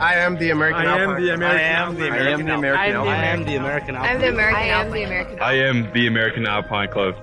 I am the American I am Alpine. the American I am the American Alpine. I am the American I am the American I am the American Alpine Club.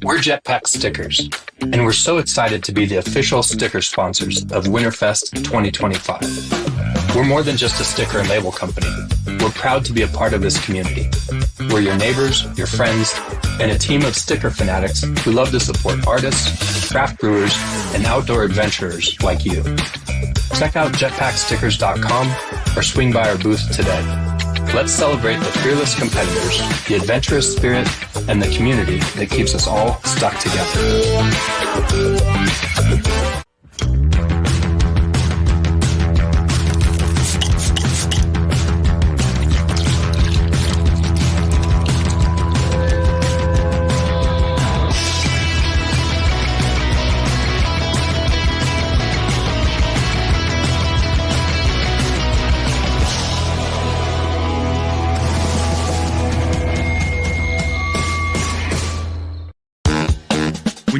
We're Jetpack Stickers, and we're so excited to be the official sticker sponsors of Winterfest 2025. We're more than just a sticker and label company. We're proud to be a part of this community. We're your neighbors, your friends, and a team of sticker fanatics who love to support artists, craft brewers, and outdoor adventurers like you. Check out jetpackstickers.com or swing by our booth today. Let's celebrate the fearless competitors, the adventurous spirit, and the community that keeps us all stuck together.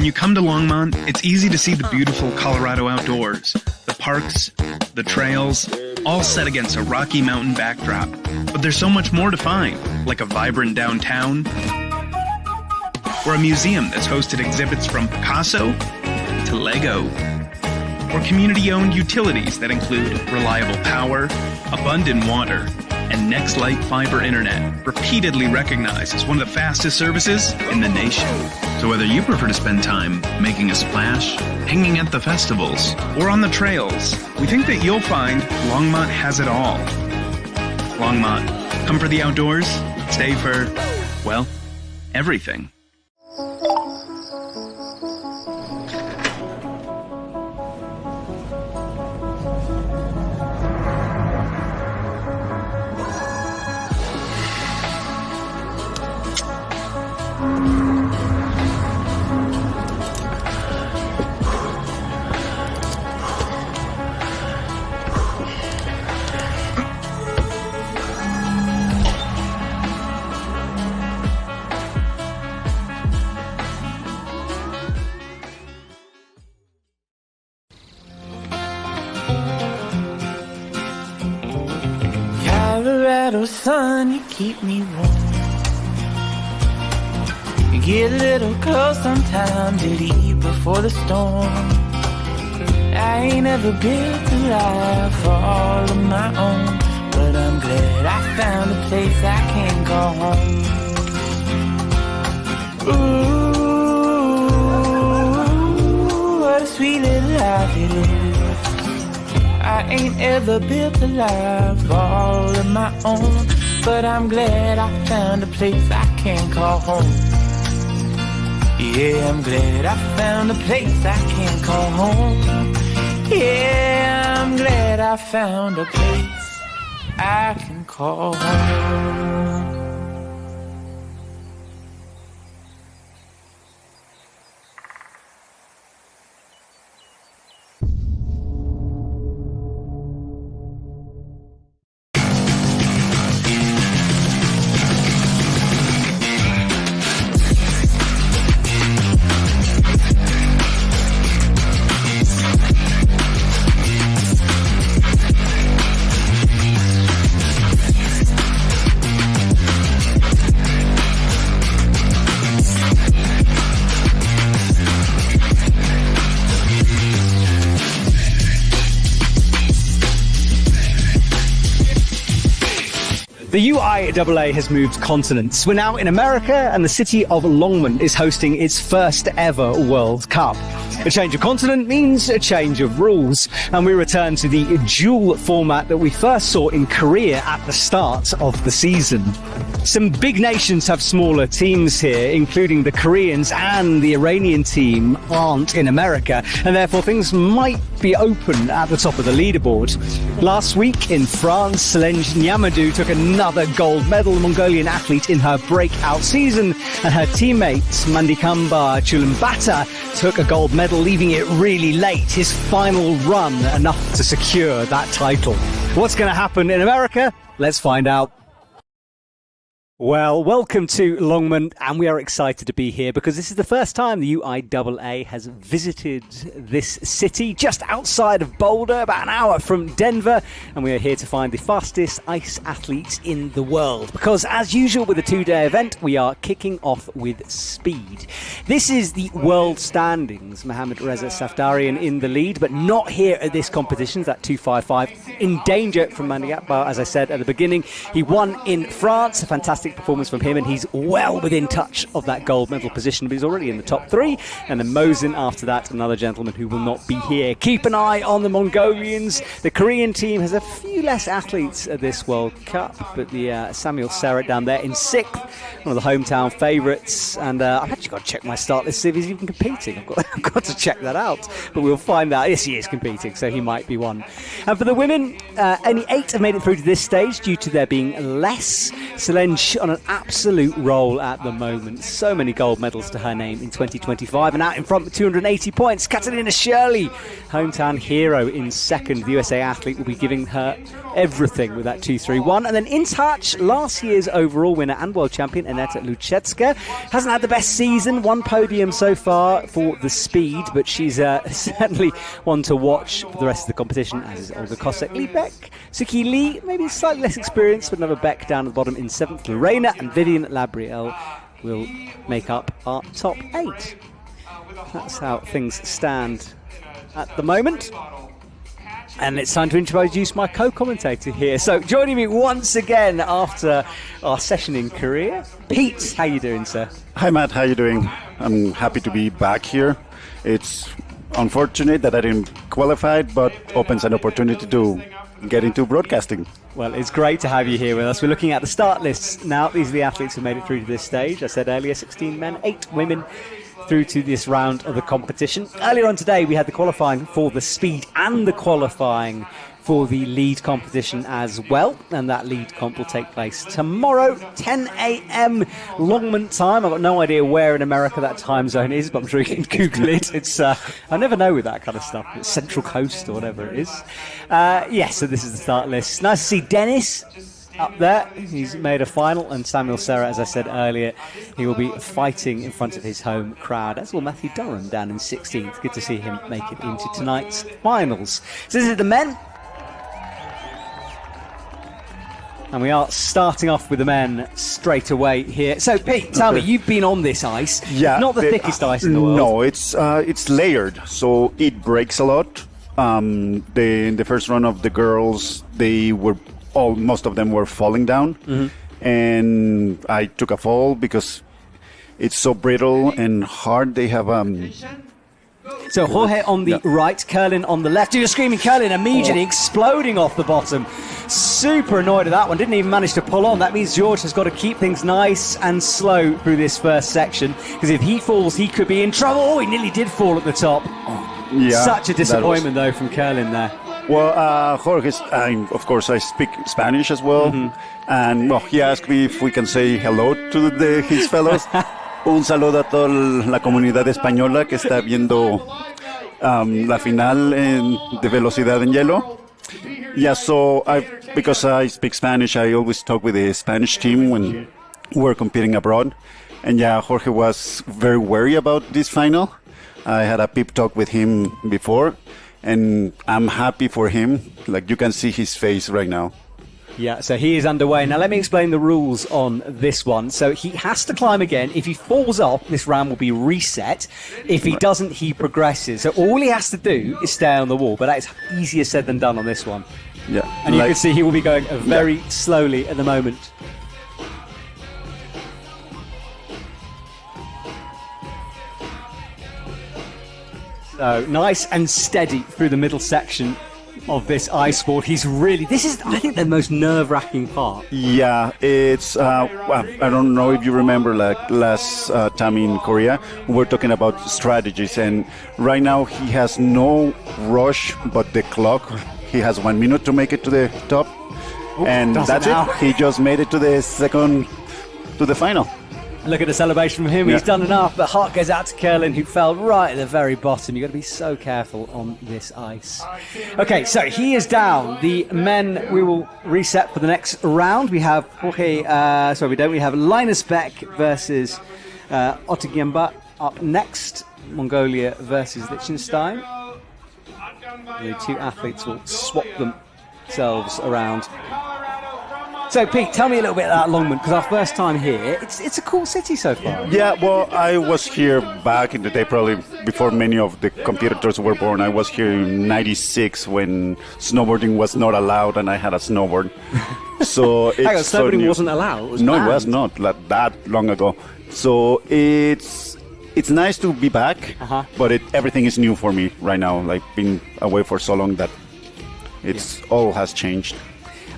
When you come to Longmont, it's easy to see the beautiful Colorado outdoors, the parks, the trails, all set against a Rocky Mountain backdrop. But there's so much more to find, like a vibrant downtown, or a museum that's hosted exhibits from Picasso to Lego, or community-owned utilities that include reliable power, abundant water, and Next-Light fiber internet, repeatedly recognized as one of the fastest services in the nation. So whether you prefer to spend time making a splash, hanging at the festivals, or on the trails, we think that you'll find Longmont has it all. Longmont, come for the outdoors, stay for, well, everything. Colorado sun, you keep me warm. You get a little close sometimes, you leave before the storm. I ain't ever built a life all of my own, but I'm glad I found a place I can call home. Ooh, what a sweet little life it is. I ain't ever built a life all of my own, but I'm glad I found a place I can call home. Yeah, I'm glad I found a place I can call home. Yeah, I'm glad I found a place I can call home. The UIAA has moved continents. We're now in America, and the city of Longmont is hosting its first ever World Cup. A change of continent means a change of rules, and we return to the dual format that we first saw in Korea at the start of the season. Some big nations have smaller teams here, including the Koreans, and the Iranian team aren't in America, and therefore things might be open at the top of the leaderboard. Last week in France, Selene Nyamadou took another gold medal, the Mongolian athlete in her breakout season, and her teammate Mandikamba Chulumbata took a gold medal, leaving it really late, his final run enough to secure that title. What's going to happen in America? Let's find out. Well, welcome to Longmont, and we are excited to be here because this is the first time the UIAA has visited this city just outside of Boulder, about an hour from Denver, and we are here to find the fastest ice athletes in the world because, as usual with a two-day event, we are kicking off with speed. This is the world standings. Mohammad Reza Safdarian in the lead, but not here at this competition. That 2:55 in danger from Mandikamba, as I said at the beginning. He won in France, a fantastic performance from him, and he's well within touch of that gold medal position, but he's already in the top three. And then Mosin after that, another gentleman who will not be here. Keep an eye on the Mongolians. The Korean team has a few less athletes at this World Cup, but the Samuel Serret down there in sixth, one of the hometown favourites. And I've actually got to check my start list, see if he's even competing. I've got to check that out, but we'll find out. Yes, he is competing, so he might be one. And for the women, only 8 have made it through to this stage due to there being less. Selene on an absolute roll at the moment. So many gold medals to her name in 2025. And out in front with 280 points, Catalina Shirley, hometown hero in second. The USA athlete will be giving her everything with that 2-3-1. And then in touch, last year's overall winner and world champion, Aneta Luchecka. Hasn't had the best season, one podium so far for the speed, but she's certainly one to watch for the rest of the competition, as is Olga Kosek-Liebek. Suki Lee, maybe slightly less experienced, but another Beck down at the bottom in 7th. Lorena and Vivian Labrielle will make up our top 8. That's how things stand at the moment. And it's time to introduce my co-commentator here. So joining me once again after our session in Korea, Pete, how you doing, sir? Hi, Matt. How you doing? I'm happy to be back here. It's unfortunate that I didn't qualify, but opens an opportunity to get into broadcasting. Well, it's great to have you here with us. We're looking at the start lists now. These are the athletes who made it through to this stage. I said earlier, 16 men, 8 women through to this round of the competition. Earlier on today, we had the qualifying for the speed and the qualifying for the lead competition as well. And that lead comp will take place tomorrow, 10 a.m. Longmont time. I've got no idea where in America that time zone is, but I'm sure you can Google it. It's I never know with that kind of stuff. It's Central Coast or whatever it is. So this is the start list. Nice to see Dennis up there. He's made a final, and Samuel Serra, as I said earlier, he will be fighting in front of his home crowd, as will Matthew Durham down in 16th. Good to see him make it into tonight's finals. So this is the men. And we are starting off with the men straight away here. So, Pete, tell me, you've been on this ice. Yeah, not the thickest ice in the world. No, it's layered, so it breaks a lot. In the first run of the girls, most of them were falling down, and I took a fall because it's so brittle and hard. They have So Jorge on the right, Curlin on the left. You're screaming, Curlin immediately exploding off the bottom. Super annoyed at that one. Didn't even manage to pull on. That means George has got to keep things nice and slow through this first section, because if he falls, he could be in trouble. Oh, he nearly did fall at the top. Yeah, such a disappointment, though, from Curlin there. Well, Jorge, of course, I speak Spanish as well. And he asked me if we can say hello to his fellows. Un saludo a toda la comunidad española que está viendo la final de velocidad en hielo. Yeah, so because I speak Spanish, I always talk with the Spanish team when we're competing abroad. And yeah, Jorge was very worried about this final. I had a pep talk with him before, and I'm happy for him. Like, you can see his face right now. Yeah, so he is underway. Now, let me explain the rules on this one. So he has to climb again. If he falls off, this round will be reset. If he doesn't, he progresses. So all he has to do is stay on the wall. But that is easier said than done on this one. Yeah. And you can see he will be going very slowly at the moment. So nice and steady through the middle section of this ice sport. This is, I think, the most nerve-wracking part. Yeah, it's, I don't know if you remember, like last time in Korea, we were talking about strategies, and right now he has no rush, but the clock, he has 1 minute to make it to the top, and that's it. He just made it to the final. Look at the celebration from him. Yeah. He's done enough. The heart goes out to Curlin, who fell right at the very bottom. You've got to be so careful on this ice. Okay, so he is down. The men, we will reset for the next round. We have We have Linus Beck versus Ottegyemba up next. Mongolia versus Liechtenstein. The two athletes will swap themselves around. So, Pete, tell me a little bit about Longmont, because our first time here, it's a cool city so far. Yeah, well, I was here back in the day, probably before many of the competitors were born. I was here in '96 when snowboarding was not allowed, and I had a snowboard. So snowboarding wasn't allowed? It was no, banned. It was not that long ago. So it's nice to be back, but everything is new for me right now. Like, being away for so long that all has changed.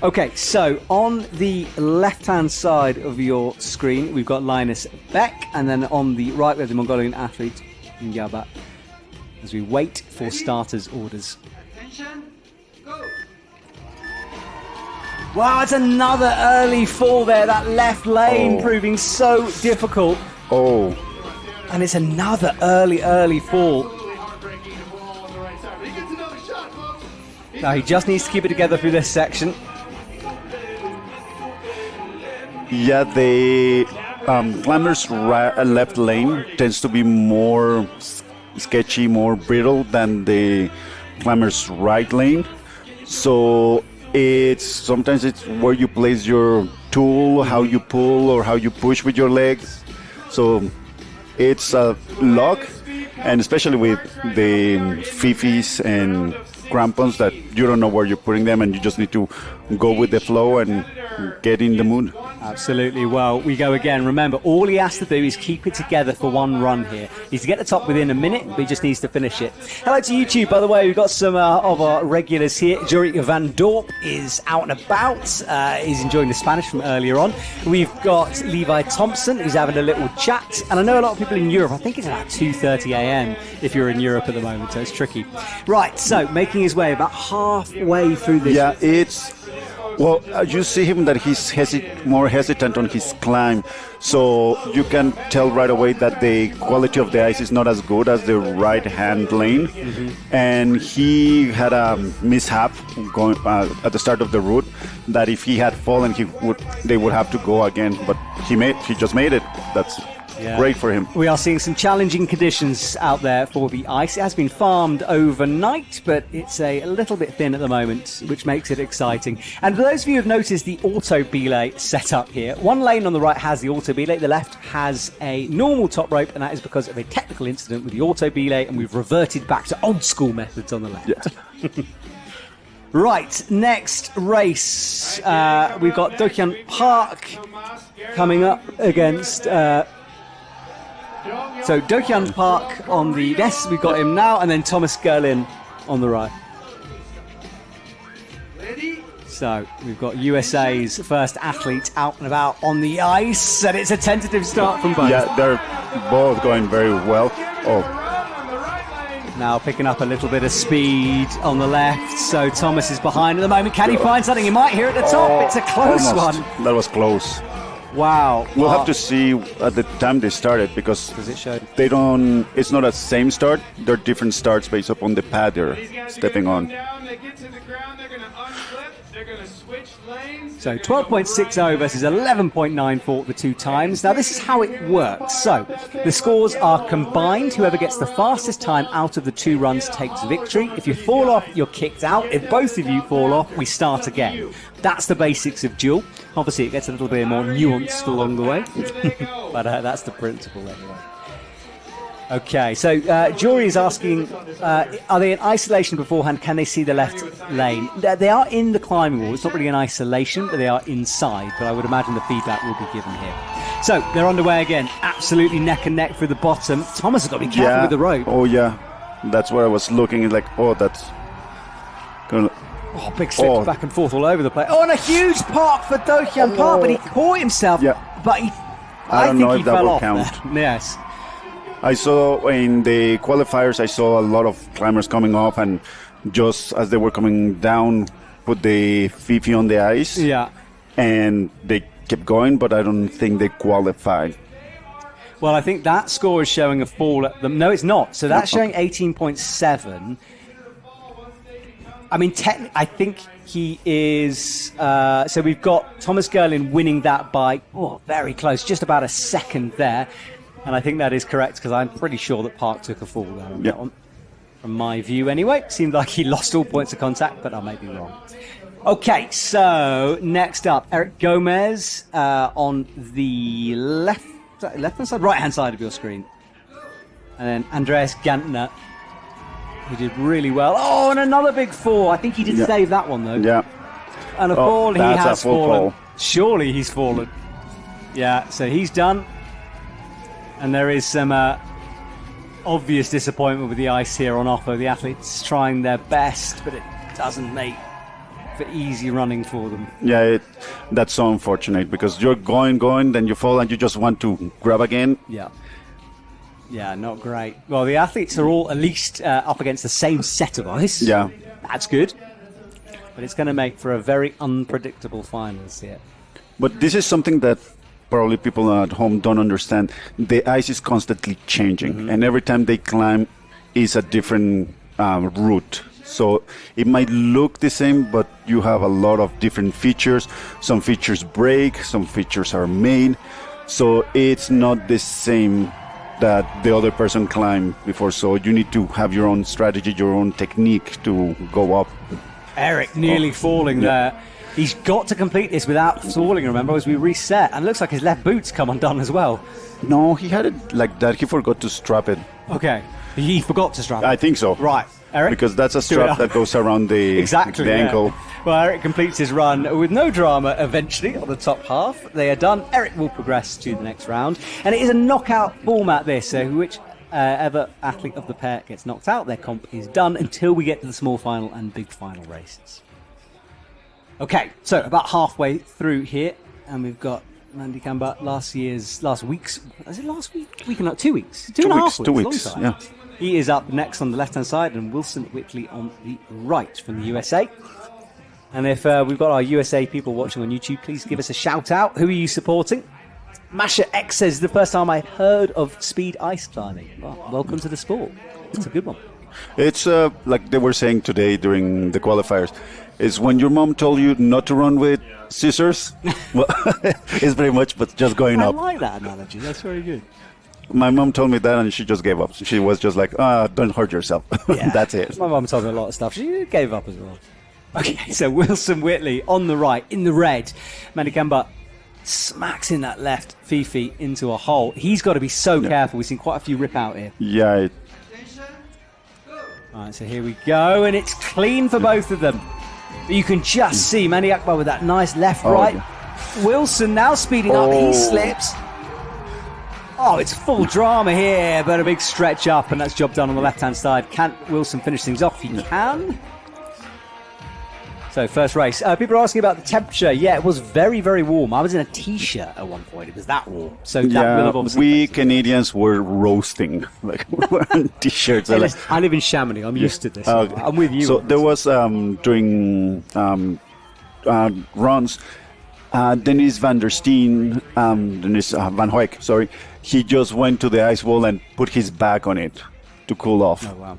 Okay, so on the left-hand side of your screen, we've got Linus Beck, and then on the right, we have the Mongolian athlete, Yaba, as we wait for starters' orders. Attention, go! Wow, it's another early fall there. That left lane proving so difficult. Oh. And it's another early fall. Now he just needs to keep it together through this section. Yeah, the climber's left lane tends to be more sketchy, more brittle than the climber's right lane. So sometimes it's where you place your tool, how you pull or how you push with your legs. So it's a luck, and especially with the fifis and crampons that you don't know where you're putting them, and you just need to go with the flow and get in the mood. Absolutely. Well, we go again. Remember, all he has to do is keep it together for one run here. He's to get the top within a minute, but he just needs to finish it. Hello to YouTube, by the way. We've got some of our regulars here. Jory Van Dorp is out and about. He's enjoying the Spanish from earlier on. We've got Levi Thompson, who's having a little chat. And I know a lot of people in Europe. I think it's about 2:30 a.m. if you're in Europe at the moment, so it's tricky. Right, so making his way about halfway through this. Yeah, well, you see him that he's more hesitant on his climb, so you can tell right away that the quality of the ice is not as good as the right-hand lane. And he had a mishap going at the start of the route that if he had fallen, they would have to go again. But he just made it. That's great for him. We are seeing some challenging conditions out there for the ice. It has been farmed overnight, but it's a little bit thin at the moment, which makes it exciting. And for those of you who have noticed the auto belay set up here, one lane on the right has the auto belay, the left has a normal top rope, and that is because of a technical incident with the auto belay, and we've reverted back to old school methods on the left. Yeah. Right, next race. We've got Dokyan Park coming up against... So Dokyan Park on the yes, we've got him now, and then Thomas Gerlin on the right. So we've got USA's first athlete out and about on the ice, and it's a tentative start from both. Yeah, they're both going very well. Oh. Now picking up a little bit of speed on the left, so Thomas is behind at the moment. Can he find something? He might here at the top. It's a close almost. one. That was close. Wow. We'll have to see at the time they started because it showed. They don't. It's not a same start. They're different starts based upon the pad they're stepping on. So 12.60 versus 11.94 the two times. Now this is how it works. So the scores are combined. Whoever gets the fastest time out of the two runs takes victory. If you fall off, you're kicked out. If both of you fall off, we start again. That's the basics of duel. Obviously, it gets a little bit more nuanced along the way, but that's the principle anyway. Okay, so Jory is asking, are they in isolation beforehand? Can they see the left lane? They are in the climbing wall. It's not really an isolation, but they are inside. But I would imagine the feedback will be given here. So they're underway again, absolutely neck and neck through the bottom. Thomas has got to be careful with the rope. Oh, yeah. That's where I was looking. It's like, that's... Oh, big slips back and forth all over the place. Oh, and a huge park for Dokyan Park, but he caught himself. Yeah. But I don't think know he if that fell will off count. there. Yes. I saw in the qualifiers, I saw a lot of climbers coming off, and just as they were coming down, put the Fifi on the ice. Yeah. And they kept going, but I don't think they qualified. Well, I think that score is showing a fall at them. No, it's not. So that's showing 18.7. I mean, I think he is... so we've got Thomas Gerlin winning that by, very close, just about a second there. And I think that is correct, because I'm pretty sure that Park took a fall there on that one. From my view, anyway. Seemed like he lost all points of contact, but I may be wrong. Okay, so next up, Eric Gomez on the left-hand side, right-hand side of your screen. And then Andreas Gantner, who did really well. Oh, and another big fall. I think he did save that one, though. Yeah. And a fall, he has fallen. Fall. Surely he's fallen. Yeah, so he's done. And there is some obvious disappointment with the ice here on offer. The athletes trying their best, but it doesn't make for easy running for them. Yeah, that's so unfortunate, because you're going, then you fall, and you just want to grab again. Yeah. Yeah, not great. Well, the athletes are all at least up against the same set of ice. Yeah. That's good. But it's going to make for a very unpredictable finals here. But this is something that probably people at home don't understand. The ice is constantly changing, and every time they climb is a different route. So it might look the same, but you have a lot of different features. Some features break, some features are made. So it's not the same that the other person climbed before. So you need to have your own strategy, your own technique to go up. Eric nearly falling there. He's got to complete this without falling, remember, as we reset. And it looks like his left boot's come undone as well. No, he had it like that. He forgot to strap it. Okay. He forgot to strap it. I think so. Right. Eric? Because that's a strap that goes around the, exactly, the ankle. Yeah. Well, Eric completes his run with no drama eventually on the top half. They are done. Eric will progress to the next round. And it is a knockout format, this, so whichever athlete of the pair gets knocked out, their comp is done until we get to the small final and big final races. Okay, so about halfway through here, and we've got Mandy Kamba last week's, is it last week? 2 weeks. 2.5 weeks. Long time. Yeah. He is up next on the left-hand side, and Wilson Whitley on the right from the USA. And if we've got our USA people watching on YouTube, please give us a shout-out. Who are you supporting? Masha X says, the first time I've heard of speed ice climbing. Well, welcome to the sport. It's a good one. It's like they were saying today during the qualifiers. It's when your mom told you not to run with scissors. Well, it's very much, but just going up. I like that analogy. That's very good. My mom told me that, and she just gave up. She was just like, don't hurt yourself. Yeah. That's it. My mom told me a lot of stuff. She gave up as well. Okay, so Wilson Whitley on the right, in the red. Mandy Kamba smacks in that left Fifi into a hole. He's got to be so careful. We've seen quite a few rip out here. Yeah. All right, so here we go, and it's clean for both of them. But you can just see Mandy Akbar with that nice left-right. Yeah. Wilson now speeding up. He slips. Oh, it's full drama here, but a big stretch up, and that's job done on the left-hand side. Can Wilson finish things off? He can. So, first race. People are asking about the temperature. Yeah, it was very, very warm. I was in a T-shirt at one point. It was that warm. So that will have obviously we Canadians were roasting. Like, wearing T-shirts. Hey, listen, I live in Chamonix. I'm used to this. I'm with you. So there was, during runs, Dennis van der Steen, Dennis Van Hoek, sorry, he just went to the ice wall and put his back on it to cool off. Oh, wow.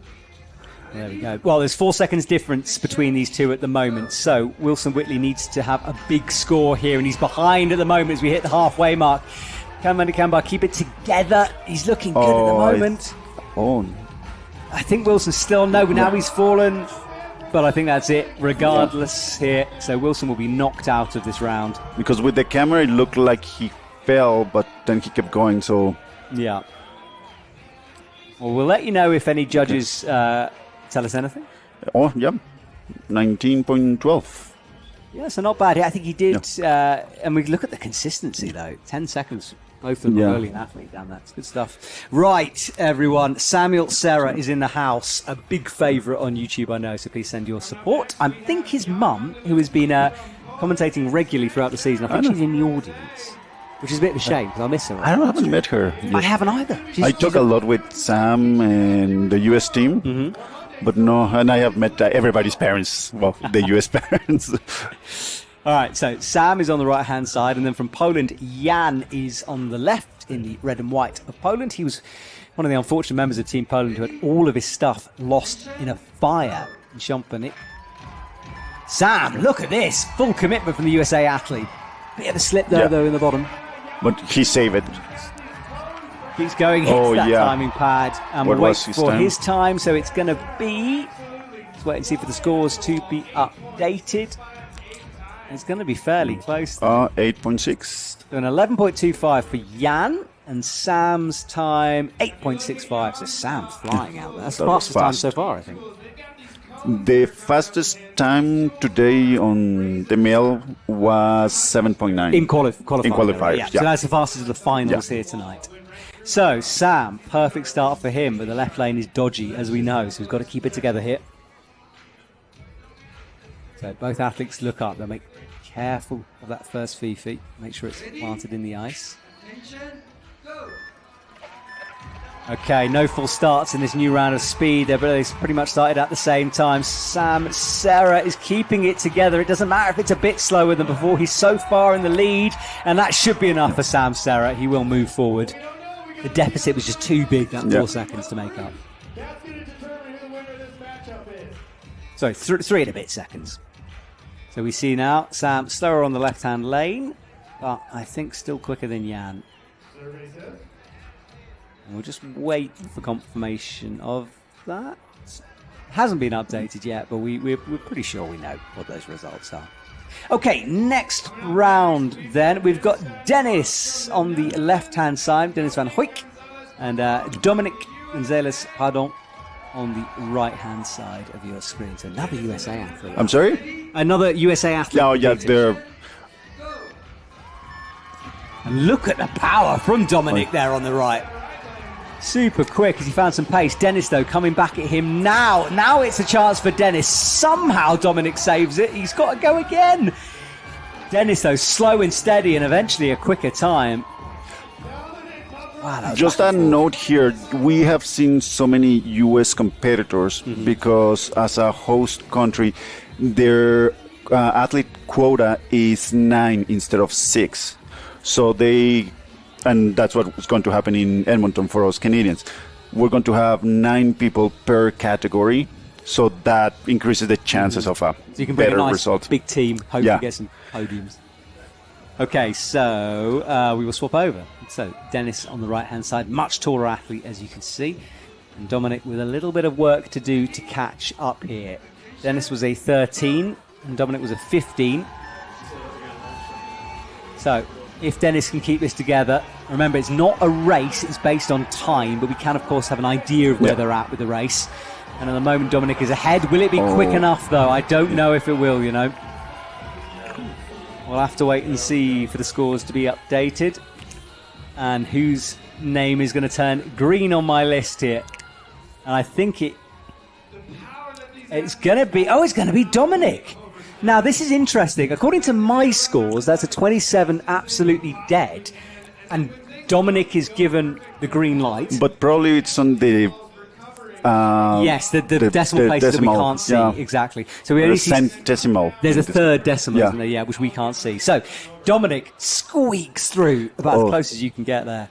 There we go. Well, there's 4 seconds difference between these two at the moment, so Wilson Whitley needs to have a big score here, and he's behind at the moment as we hit the halfway mark. Can Mandy Kamba keep it together? He's looking good at the moment. I think Wilson's still now he's fallen, but I think that's it regardless here. So Wilson will be knocked out of this round. Because with the camera it looked like he fell, but then he kept going, so... Yeah. Well, we'll let you know if any judges... tell us anything? Oh, yeah. 19.12. Yeah, so not bad. I think he did. Yeah. And we look at the consistency, though. 10 seconds. Both of them are early an athlete down there. It's good stuff. Right, everyone. Samuel Serra is in the house. A big favourite on YouTube, I know. So please send your support. I think his mum, who has been commentating regularly throughout the season, I think she's in the audience. Which is a bit of a shame, because I miss her. I haven't met her. I haven't either. I talk a lot with Sam and the US team. Mm-hmm. But no, and I have met everybody's parents, well, the US parents. All right, so Sam is on the right-hand side, and then from Poland, Jan is on the left in the red and white of Poland. He was one of the unfortunate members of Team Poland who had all of his stuff lost in a fire in Chamonix. Sam, look at this. Full commitment from the USA athlete. Bit of a slip there, though, in the bottom. But he saved it. Keeps going, hits that timing pad, and we'll wait for his time. So it's going to be, let's wait and see for the scores to be updated. It's going to be fairly close. 8.6. So an 11.25 for Jan, and Sam's time 8.65. So Sam flying out there. That's the fastest time so far, I think. The fastest time today on the male was 7.9. In qualifiers. Yeah. So that's the fastest of the finals here tonight. So, Sam, perfect start for him, but the left lane is dodgy, as we know, so he's got to keep it together here. So, both athletes look up. They'll make careful of that first Fifi. Make sure it's planted in the ice. Okay, no full starts in this new round of speed. They pretty much started at the same time. Sam Serra is keeping it together. It doesn't matter if it's a bit slower than before. He's so far in the lead, and that should be enough for Sam Serra. He will move forward. The deficit was just too big, that 4 seconds to make up. Sorry, 3 and a bit seconds. So we see now Sam slower on the left-hand lane, but I think still quicker than Jan. And we'll just wait for confirmation of that. Hasn't been updated yet, but we're pretty sure we know what those results are. Okay, next round then. We've got Dennis on the left-hand side, Dennis van Hoyk, and Dominic Gonzalez, pardon, on the right-hand side of your screen. So another USA athlete. I'm sorry? Another USA athlete. Oh, yeah, they're... And look at the power from Dominic there on the right. Super quick as he found some pace. Dennis, though, coming back at him now. Now it's a chance for Dennis. Somehow Dominic saves it. He's got to go again. Dennis, though, slow and steady and eventually a quicker time. Wow, just a note here, we have seen so many U.S. competitors because as a host country, their athlete quota is 9 instead of 6. So and that's what's going to happen in Edmonton for us Canadians. We're going to have 9 people per category, so that increases the chances of a so you can bring better a nice result. Big team, hope to get some podiums. Okay, so we will swap over. So Dennis on the right-hand side, much taller athlete as you can see, and Dominic with a little bit of work to do to catch up here. Dennis was a 13 and Dominic was a 15. So if Dennis can keep this together, remember it's not a race, it's based on time, but we can of course have an idea of where they're at with the race. And at the moment Dominic is ahead. Will it be quick enough though? I don't know if it will, you know. We'll have to wait and see for the scores to be updated. And whose name is going to turn green on my list here. And I think it's going to be, it's going to be Dominic. Now, this is interesting. According to my scores, that's a 27 absolutely dead. And Dominic is given the green light. But probably it's on the... yes, the decimal places that we can't see. Yeah. Exactly. So we only see centesimal. There's a third decimal, isn't there? Which we can't see. So Dominic squeaks through about as close as you can get there.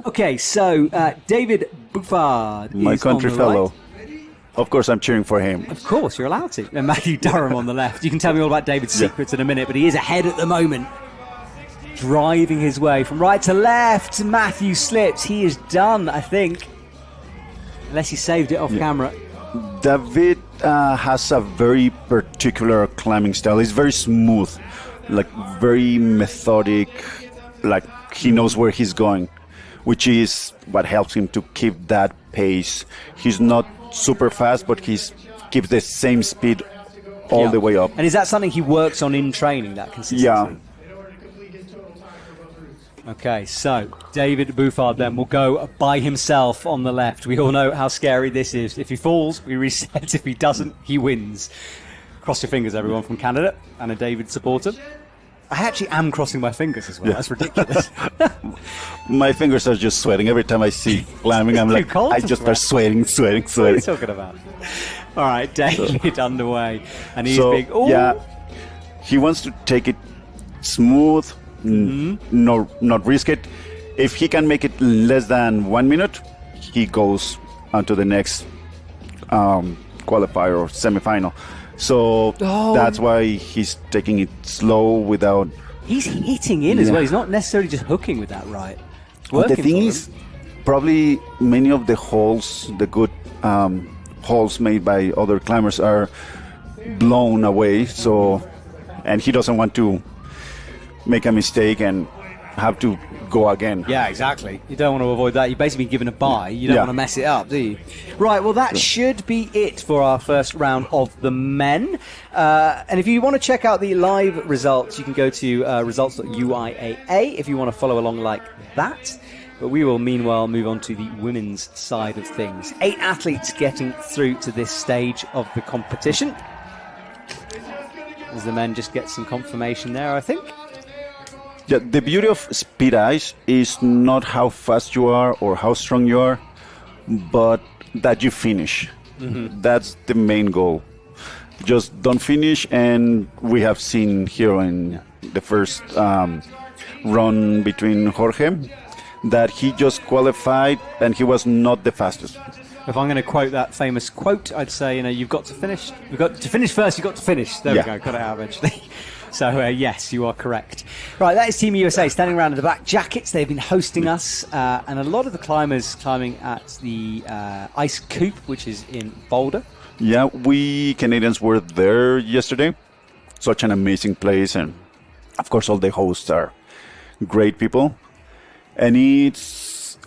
Okay, so David Buffard, my country fellow. Right. Of course, I'm cheering for him. Of course, you're allowed to. And Matthew Durham on the left. You can tell me all about David's secrets in a minute, but he is ahead at the moment. Driving his way from right to left. Matthew slips. He is done, I think. Unless he saved it off camera. David has a very particular climbing style. He's very smooth, like very methodic, like he knows where he's going, which is what helps him to keep that pace. He's not super fast, but he keeps the same speed all the way up. And is that something he works on in training, that consistency? Yeah. Okay, so David Buffard then will go by himself on the left. We all know how scary this is. If he falls, we reset. If he doesn't, he wins. Cross your fingers, everyone from Canada and a David supporter. I actually am crossing my fingers as well. That's ridiculous. My fingers are just sweating every time I see climbing. I'm like, I just start sweating. What are you talking about? All right, David underway, and he's big. Ooh. Yeah, he wants to take it smooth. Not risk it. If he can make it less than 1 minute, he goes on to the next qualifier or semi-final. So that's why he's taking it slow without... He's hitting in as well. He's not necessarily just hooking with that right. But the thing is, probably many of the holes, the good holes made by other climbers are blown away. So, and he doesn't want to make a mistake and have to go again. Yeah, exactly. You don't want to avoid that. You've basically been given a bye. You don't want to mess it up, do you? Right, well, that should be it for our first round of the men. And if you want to check out the live results, you can go to results.uiaa if you want to follow along like that. But we will, meanwhile, move on to the women's side of things. 8 athletes getting through to this stage of the competition. As the men just get some confirmation there, I think. Yeah, the beauty of speed ice is not how fast you are or how strong you are, but that you finish. That's the main goal. Just don't finish, and we have seen here in the first run between Jorge that he just qualified and he was not the fastest. If I'm going to quote that famous quote, I'd say, you've got to finish. You've got to finish first. You've got to finish. There we go. Got it out eventually. So, yes, you are correct. Right, that is Team USA standing around in the back. Jackets, they've been hosting us. And a lot of the climbers climbing at the Ice Coop, which is in Boulder. Yeah, we Canadians were there yesterday. Such an amazing place. And, of course, all the hosts are great people. And it's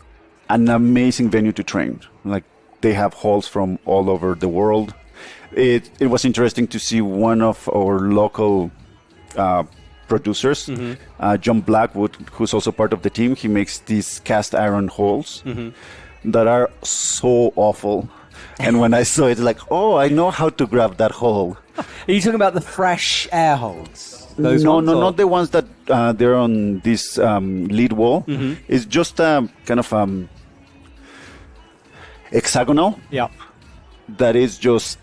an amazing venue to train. Like, they have halls from all over the world. It was interesting to see one of our local producers, John Blackwood, who's also part of the team. He makes these cast iron holes that are so awful. And when I saw it, like, oh, I know how to grab that hole. Are you talking about the fresh air holes? Those no, ones, not the ones that they're on this lead wall. It's just kind of hexagonal. Yeah. That is just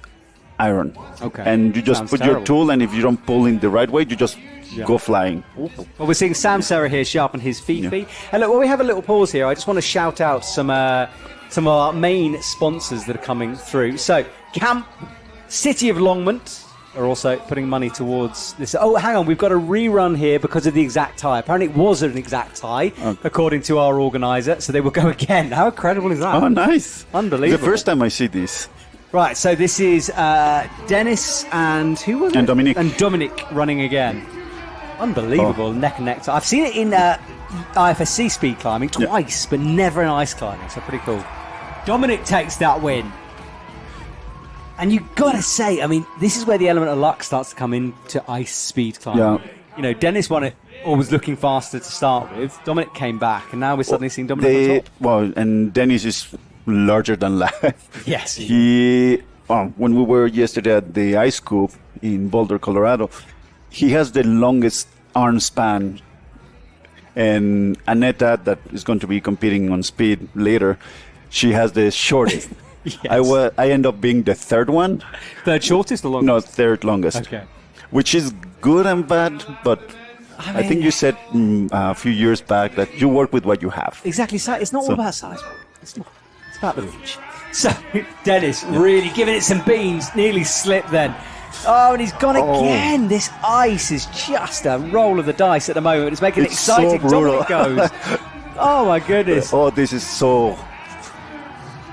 iron. Okay. And you just Sounds put terrible. your tool, and if you don't pull in the right way, you just go flying. Well, we're seeing Sam Serra here sharpen his feet. And look, while we have a little pause here, I just want to shout out some of our main sponsors that are coming through. So, Camp, City of Longmont are also putting money towards this. Oh, hang on, we've got a rerun here because of the exact tie. Apparently it was an exact tie, according to our organizer, so they will go again. How incredible is that? Oh, nice. Unbelievable. The first time I see this. Right, so this is Dennis and who was it? And Dominic. And Dominic running again. Unbelievable, neck and neck tie. I've seen it in IFSC speed climbing twice, but never in ice climbing, so pretty cool. Dominic takes that win. And you've got to say, I mean, this is where the element of luck starts to come into ice speed climbing. Yeah. Dennis won it, or was looking faster to start with. Dominic came back, and now we're suddenly seeing Dominic on top. Well, and Dennis is larger than life. Yes. When we were yesterday at the Ice Coop in Boulder, Colorado, he has the longest arm span. And Aneta, that is going to be competing on speed later, she has the shortest. Yes. I end up being the third one. Third shortest or longest? No, third longest. Okay. Which is good and bad, but I think you said a few years back that you work with what you have. Exactly. It's not all about size. It's about the reach. So, Dennis really giving it some beans. Nearly slipped then. Oh, and he's gone again. This ice is just a roll of the dice at the moment. It's making it exciting. So brutal. Dominic goes. Oh, my goodness. Oh, this is so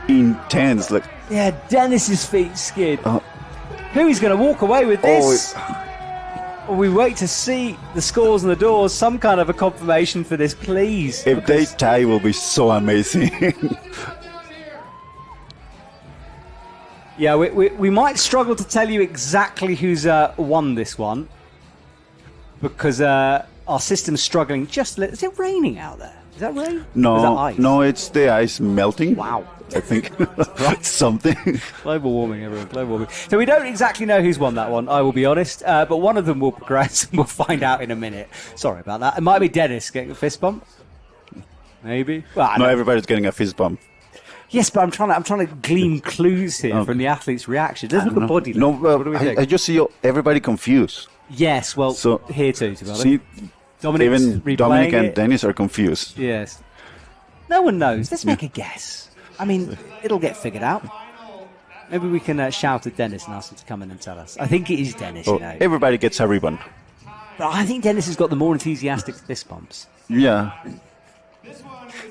intense. Like, yeah, Dennis's feet skid. Who is going to walk away with this? We wait to see the scores and the doors. Some kind of a confirmation for this, please. If they tie, it will be so amazing. Yeah, we might struggle to tell you exactly who's won this one because our system's struggling. Is it raining out there? Is that rain? No, or is that ice? no, it's the ice melting. Wow. I think something. Global warming, everyone. Global warming. So we don't exactly know who's won that one, I will be honest. But one of them will progress, and we'll find out in a minute. Sorry about that. It might be Dennis getting a fist bump. Maybe. Well, No, everybody's getting a fist bump. Yes, but I'm trying to glean clues here from the athlete's reaction. Let's look at body. No, what do we think? I just see everybody confused. Yes, well, So, here too, to be honest. See, Dominic's even replaying Dominic and it. Dennis are confused. Yes. No one knows. Let's make a guess. I mean, it'll get figured out. Maybe we can shout at Dennis and ask him to come in and tell us. I think it is Dennis, Oh, everybody gets a ribbon. But I think Dennis has got the more enthusiastic fist bumps. Yeah.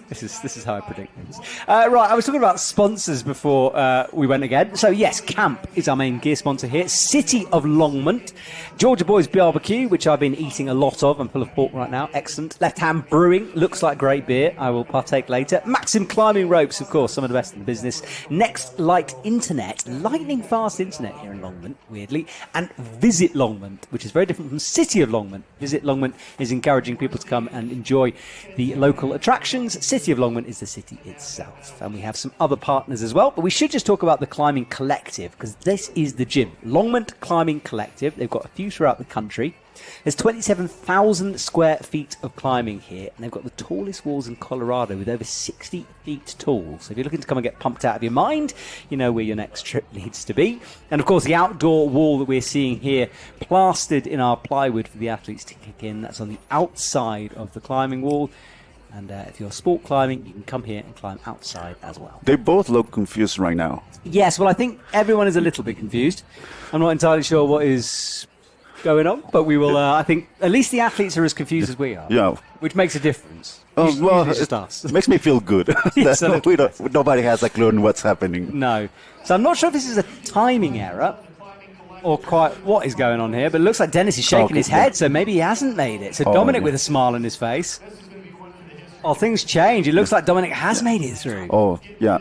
This is how I predict things. Right, I was talking about sponsors before we went again. So yes, Camp is our main gear sponsor here. City of Longmont. Georgia Boys Barbecue, which I've been eating a lot of. I'm full of pork right now. Excellent. Left Hand Brewing. Looks like great beer. I will partake later. Maxim Climbing Ropes, of course, some of the best in the business. Next Light Internet. Lightning fast internet here in Longmont, weirdly. And Visit Longmont, which is very different from City of Longmont. Visit Longmont is encouraging people to come and enjoy the local attractions, City of Longmont is the city itself. And we have some other partners as well. But we should just talk about the Climbing Collective, because this is the gym. Longmont Climbing Collective. They've got a few throughout the country. There's 27,000 square feet of climbing here, and they've got the tallest walls in Colorado with over 60 feet tall. So if you're looking to come and get pumped out of your mind, you know where your next trip needs to be. And of course, the outdoor wall that we're seeing here, plastered in our plywood for the athletes to kick in, that's on the outside of the climbing wall. And if you're sport climbing, you can come here and climb outside as well. They both look confused right now. Yes, well, I think everyone is a little bit confused. I'm not entirely sure what is going on, but we will, I think, at least the athletes are as confused as we are. Yeah. Which makes a difference. Well, Usually it's just us. it makes me feel good. Yes, a little Nobody has a clue on what's happening. No. So I'm not sure if this is a timing error or quite what is going on here, but it looks like Dennis is shaking his head, so maybe he hasn't made it. So Dominic with a smile on his face. Oh, things change. It looks like Dominic has made it through. Oh, yeah.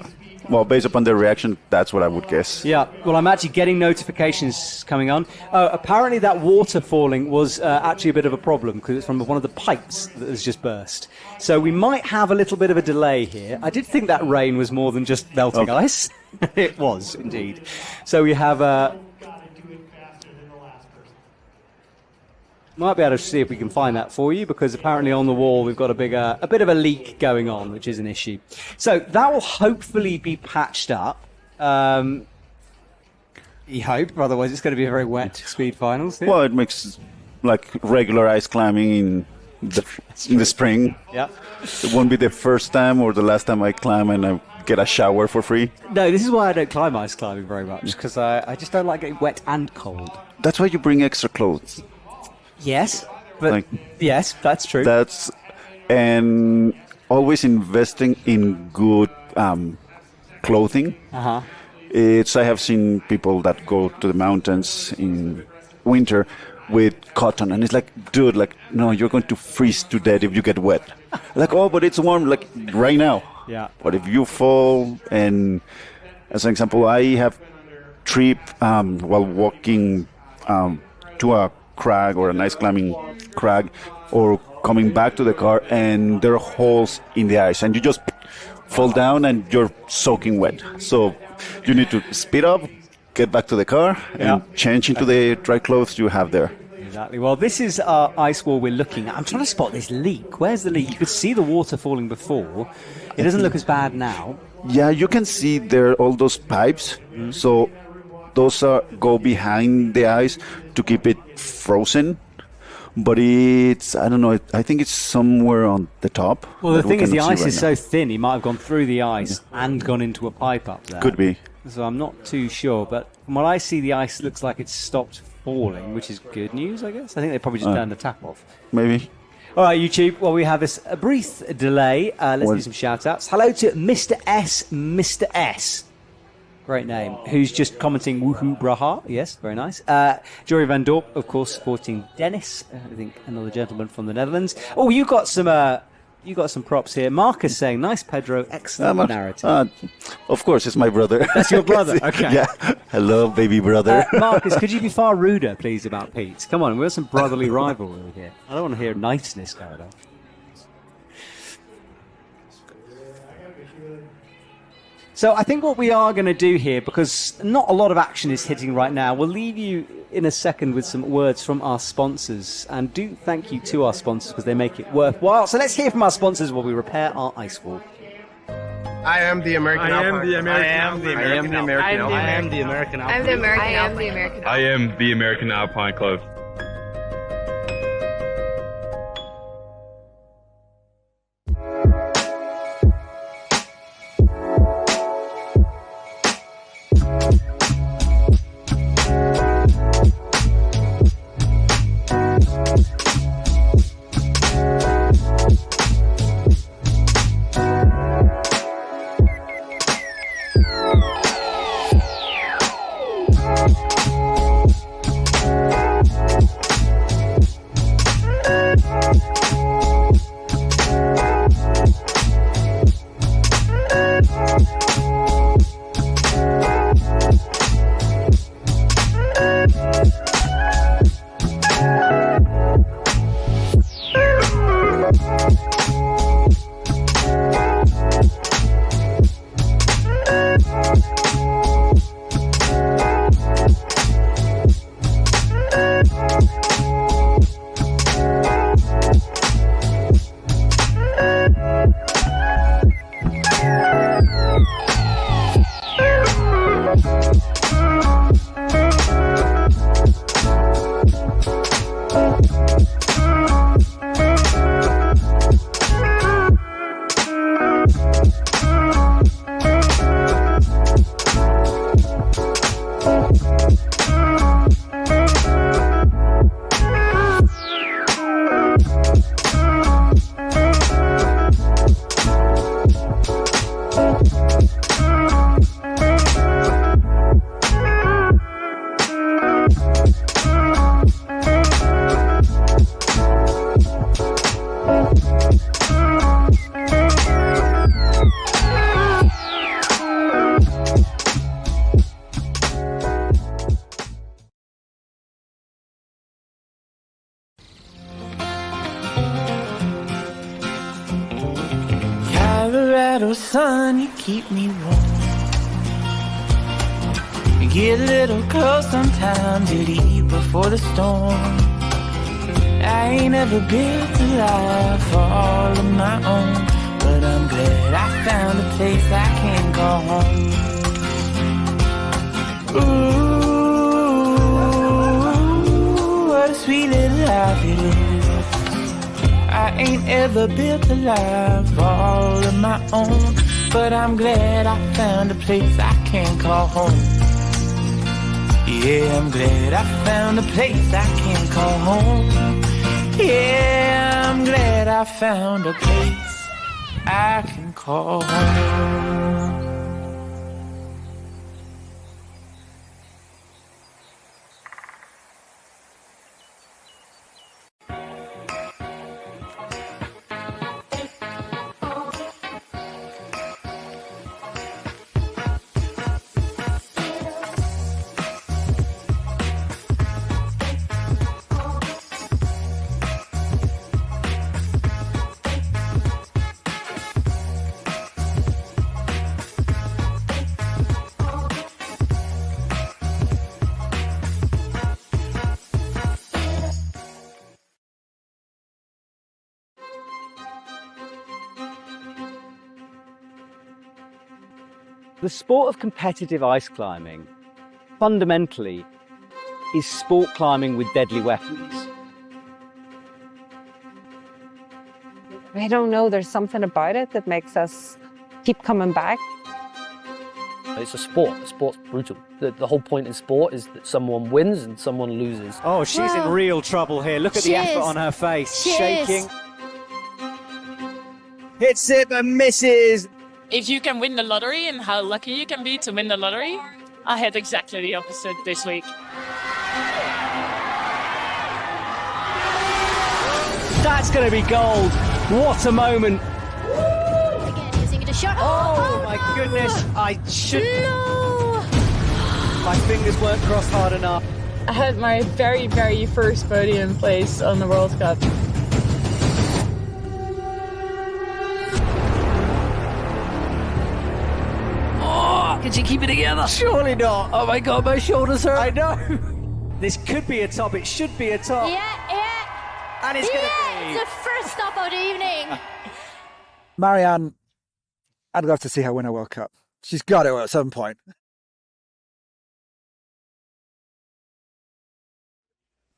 Well, based upon their reaction, that's what I would guess. Yeah, well, I'm actually getting notifications coming on. Apparently that water falling was actually a bit of a problem because it's from one of the pipes that has just burst. So we might have a little bit of a delay here. I did think that rain was more than just melting ice. It was, indeed. So we have... might be able to see if we can find that for you, because apparently on the wall we've got a bit of a leak going on, which is an issue. So that will hopefully be patched up. You hope, otherwise it's going to be a very wet speed finals. Well, it makes like regular ice climbing in the spring. Yeah. It won't be the first time or the last time I climb and I get a shower for free. No, this is why I don't climb ice climbing very much, because I just don't like getting wet and cold. That's why you bring extra clothes. Yes, but yes, that's true. And always investing in good clothing. Uh-huh. I have seen people that go to the mountains in winter with cotton, and it's like, dude, like, no, you're going to freeze to death if you get wet. Like, oh, but it's warm, like right now. Yeah. But if you fall, and as an example, I have tripped while walking to a crag or a nice climbing crag, or coming back to the car, and there are holes in the ice, and you just fall down and you're soaking wet. So you need to speed up, get back to the car, and change into the dry clothes you have there. Exactly. Well, this is our ice wall we're looking at. I'm trying to spot this leak. Where's the leak? You could see the water falling before. It doesn't look as bad now. Yeah, you can see there all those pipes. Mm-hmm. So those go behind the ice to keep it frozen. But it's, I don't know, I think it's somewhere on the top. Well, the thing is, the ice is so thin, he might have gone through the ice and gone into a pipe up there. Could be. So I'm not too sure, but from what I see, the ice looks like it's stopped falling, which is good news, I guess. I think they probably just turned the tap off. Maybe. All right, YouTube, well, we have a brief delay. Let's do some shout-outs. Hello to Mr. S. Great name. Who's just commenting woohoo braha. Yes, very nice. Jory Van Dorp, of course, supporting Dennis. I think another gentleman from the Netherlands. Oh, you got some props here. Marcus saying, nice, Pedro, excellent narrative. Of course, it's my brother. That's your brother, okay. Yeah. Hello, baby brother. Marcus, could you be far ruder, please, about Pete? Come on, we're some brotherly rivalry here. I don't want to hear niceness going on. So I think what we are going to do here, because not a lot of action is hitting right now, we'll leave you in a second with some words from our sponsors. And do thank you to our sponsors because they make it worthwhile. So let's hear from our sponsors while we repair our ice wall. I am the American Alpine. I am the American Alpine Club. Colorado sun, you keep me warm. You get a little cold sometimes, you leave before the storm. I ain't ever built a life all of my own, but I'm glad I found a place I can call home. Ooh, what a sweet little life it is. I ain't ever built a life all of my own, but I'm glad I found a place I can call home. Yeah, I'm glad I found a place I can call home. Yeah, I'm glad I found a place I can call home. The sport of competitive ice climbing, fundamentally, is sport climbing with deadly weapons. I don't know, there's something about it that makes us keep coming back. It's a sport. Sport's brutal. The whole point in sport is that someone wins and someone loses. Oh, she's in real trouble here. Look at the effort on her face. Shaking. Hits it and misses. If you can win the lottery and how lucky you can be to win the lottery, I had exactly the opposite this week. That's going to be gold. What a moment. Again, using it a shot. Oh my goodness. I should. No! My fingers weren't crossed hard enough. I had my very, very first podium place on the World Cup. Can she keep it together? Surely not. Oh my God, my shoulders hurt. I know. This could be a top. It should be a top. Yeah. And it's going to be. It's the first stop of the evening. Marianne, I'd love to see her win a World Cup. She's got to at some point.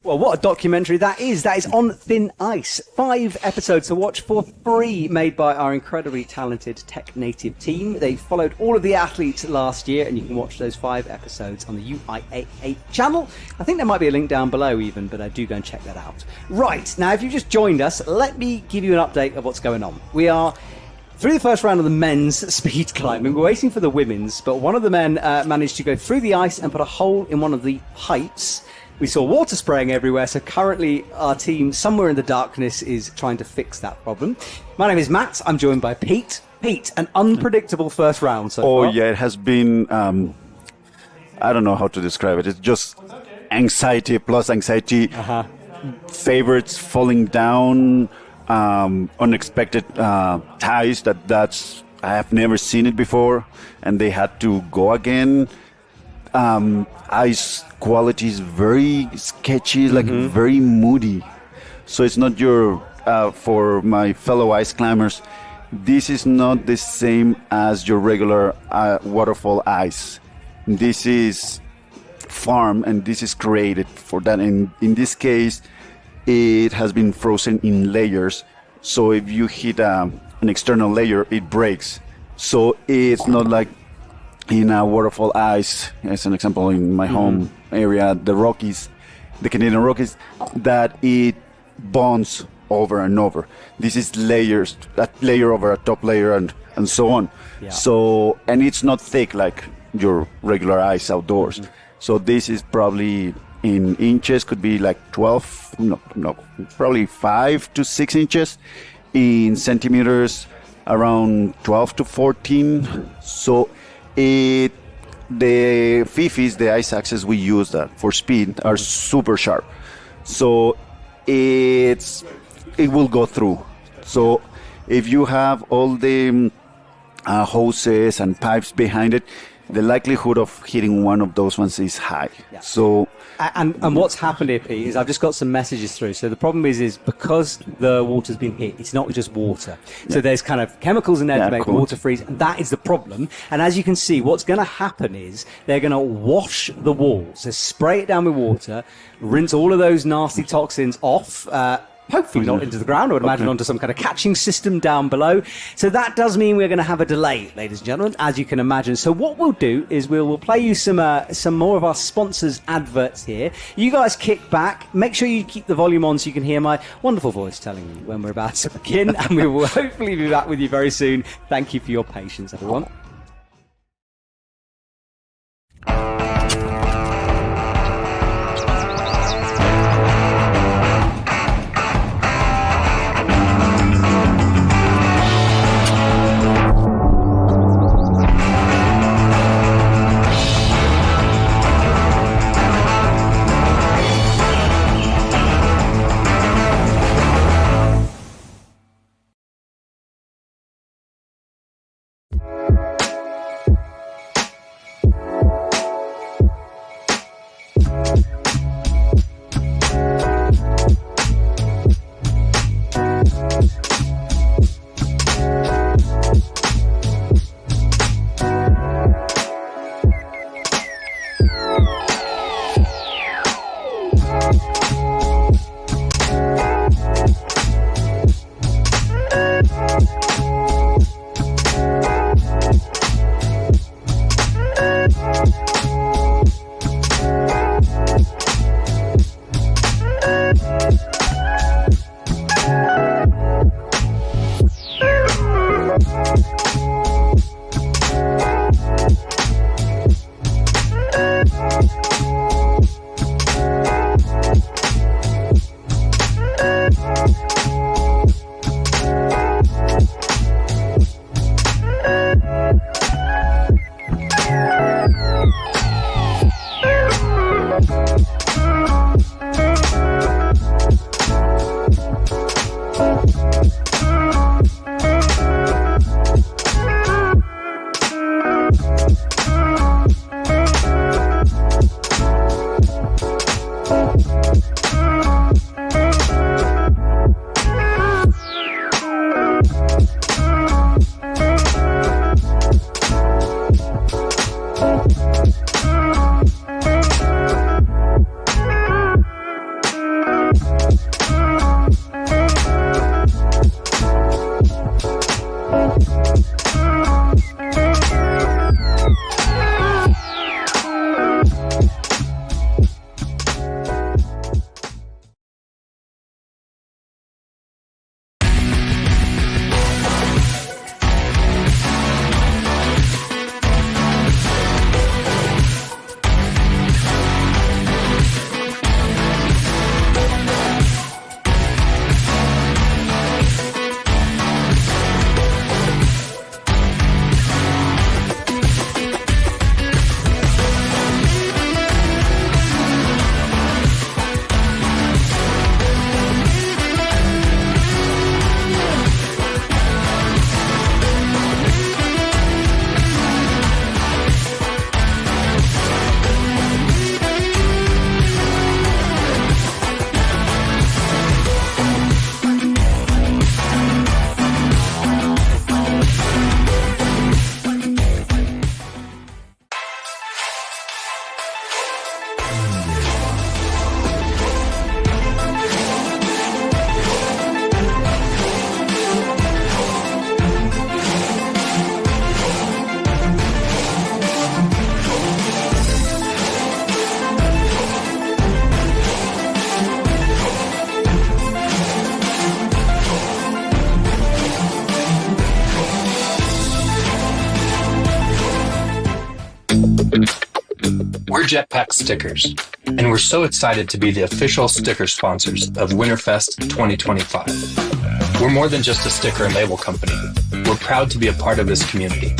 Well, what a documentary that is. That is On Thin Ice. 5 episodes to watch for free, made by our incredibly talented Tech Native team. They followed all of the athletes last year, and you can watch those 5 episodes on the UIAA channel. I think there might be a link down below even, but do go and check that out. Right, now if you've just joined us, let me give you an update of what's going on. We are through the first round of the men's speed climbing. We're waiting for the women's, but one of the men managed to go through the ice and put a hole in one of the pipes. We saw water spraying everywhere, so currently our team, somewhere in the darkness, is trying to fix that problem. My name is Matt. I'm joined by Pete. Pete, an unpredictable first round so far. Yeah, it has been, I don't know how to describe it. It's just anxiety plus anxiety. Favorites falling down, unexpected ties. I have never seen it before, and they had to go again. Ice quality is very sketchy, like very moody. So it's not for my fellow ice climbers, this is not the same as your regular waterfall ice. This is farm, and this is created for that. And in this case, it has been frozen in layers. So if you hit an external layer, it breaks. So it's not like in a waterfall ice, as an example, in my home area, the Rockies, the Canadian Rockies, that it bonds over and over. This is layers, that layer over a top layer, and so on. Yeah. So, and it's not thick like your regular ice outdoors. So this is probably in inches, could be like 12, probably 5 to 6 inches. In centimeters, around 12 to 14. So the fifis, the ice axes we use for speed, are super sharp. So it will go through. So if you have all the hoses and pipes behind it, the likelihood of hitting one of those ones is high. Yeah. So, and what's happened here, Pete, is I've just got some messages through. So the problem is because the water's been hit, it's not just water. So there's kind of chemicals in there to make the water freeze, and that is the problem. And as you can see, what's going to happen is they're going to wash the walls. So spray it down with water, rinse all of those nasty toxins off, hopefully not into the ground. I would imagine onto some kind of catching system down below. So that does mean we're going to have a delay, ladies and gentlemen, as you can imagine. So what we'll do is we'll play you some more of our sponsors' adverts here. You guys kick back. Make sure you keep the volume on so you can hear my wonderful voice telling you when we're about to begin. And we will hopefully be back with you very soon. Thank you for your patience, everyone. We're Jetpack Stickers, and we're so excited to be the official sticker sponsors of Winterfest 2025. We're more than just a sticker and label company. We're proud to be a part of this community.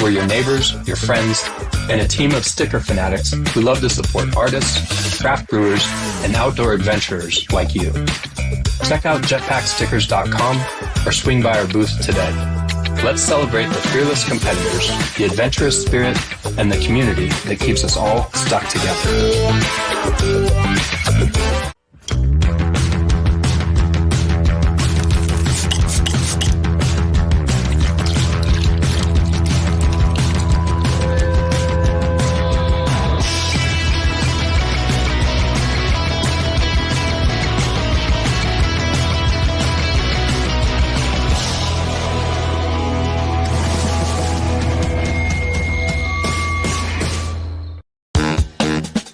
We're your neighbors, your friends, and a team of sticker fanatics who love to support artists, craft brewers, and outdoor adventurers like you. Check out jetpackstickers.com or swing by our booth today. Let's celebrate the fearless competitors, the adventurous spirit, and the community that keeps us all stuck together.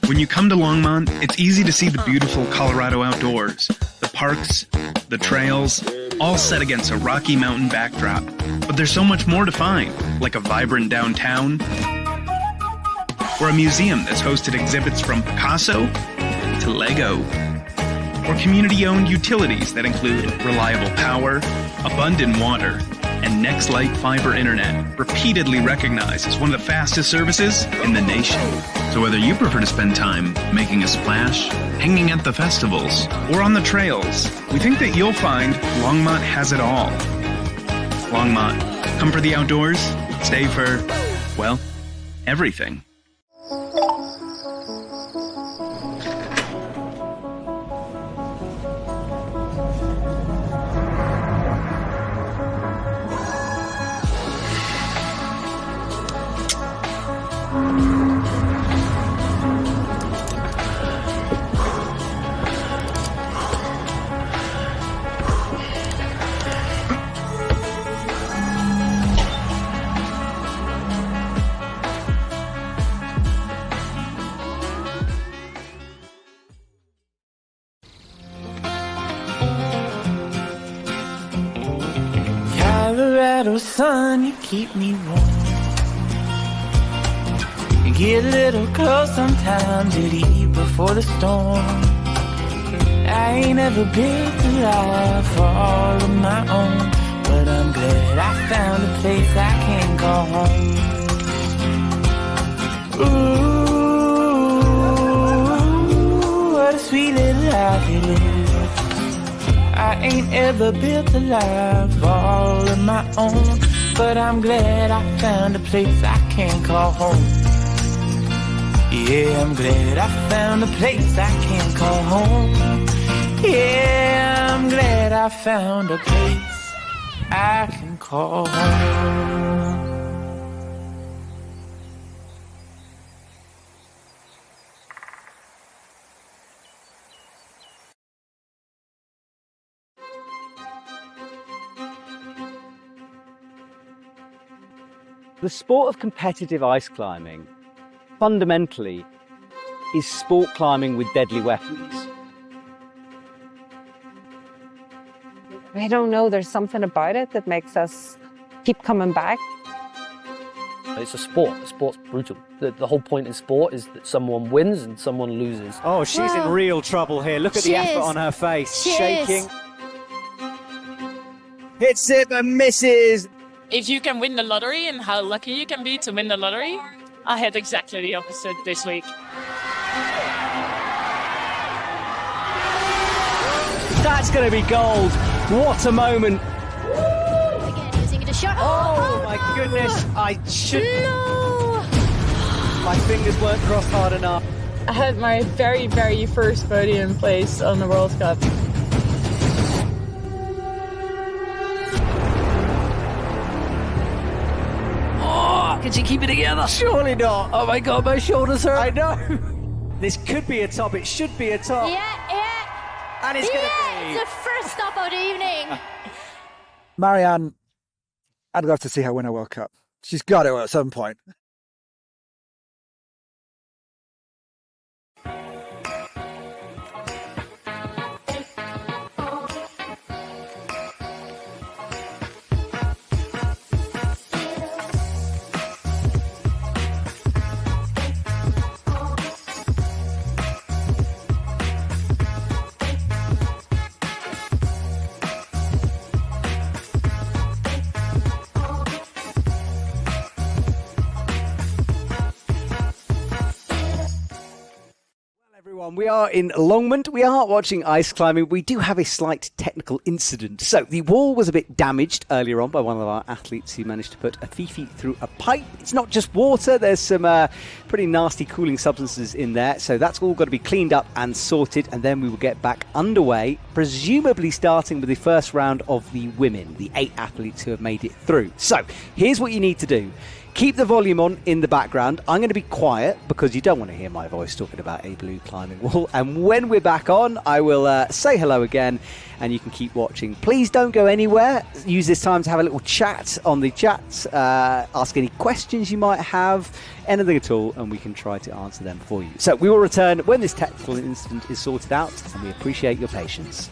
When you come to Longmont, it's easy to see the beautiful Colorado outdoors, the parks, the trails, all set against a Rocky Mountain backdrop. But there's so much more to find, like a vibrant downtown, or a museum that's hosted exhibits from Picasso to Lego, or community-owned utilities that include reliable power, abundant water, and Next Light Fiber Internet, repeatedly recognized as one of the fastest services in the nation. So whether you prefer to spend time making a splash, hanging at the festivals, or on the trails, we think that you'll find Longmont has it all. Longmont, come for the outdoors, stay for, well, everything. Colorado sun, you keep me warm. You get a little close sometimes, you leave before the storm. I ain't ever built a life all of my own, but I'm glad I found a place I can call home. Ooh, what a sweet little life it is. I ain't ever built a life all of my own, but I'm glad I found a place I can call home. Yeah, I'm glad I found a place I can call home. Yeah, I'm glad I found a place I can call home. The sport of competitive ice climbing, fundamentally, is sport climbing with deadly weapons. I don't know, there's something about it that makes us keep coming back. It's a sport. Sport's brutal. The whole point in sport is that someone wins and someone loses. Oh, she's in real trouble here. Look at the effort on her face. Shaking. Hits it and misses. If you can win the lottery and how lucky you can be to win the lottery, I had exactly the opposite this week. That's going to be gold. What a moment. Again, using it a shot. Oh my goodness. I should. No! My fingers weren't crossed hard enough. I had my very, very first podium place on the World Cup. Can she keep it together? Surely not. Oh my God, my shoulders hurt. I know. This could be a top. It should be a top. Yeah. And it's going to be. It's the first stop of the evening. Marianne, I'd love to see her win a World Cup. She's got to at some point. everyone. We are in Longmont. We are watching ice climbing. We do have a slight technical incident. So the wall was a bit damaged earlier on by one of our athletes who managed to put a fifi through a pipe. It's not just water. There's some pretty nasty cooling substances in there. So that's all got to be cleaned up and sorted. And then we will get back underway, presumably starting with the first round of the women, the 8 athletes who have made it through. So here's what you need to do. Keep the volume on in the background. I'm going to be quiet because you don't want to hear my voice talking about a blue climbing wall. And when we're back on, I will say hello again and you can keep watching. Please don't go anywhere. Use this time to have a little chat on the chat. Ask any questions you might have, anything at all, and we can try to answer them for you. So we will return when this technical incident is sorted out, and we appreciate your patience.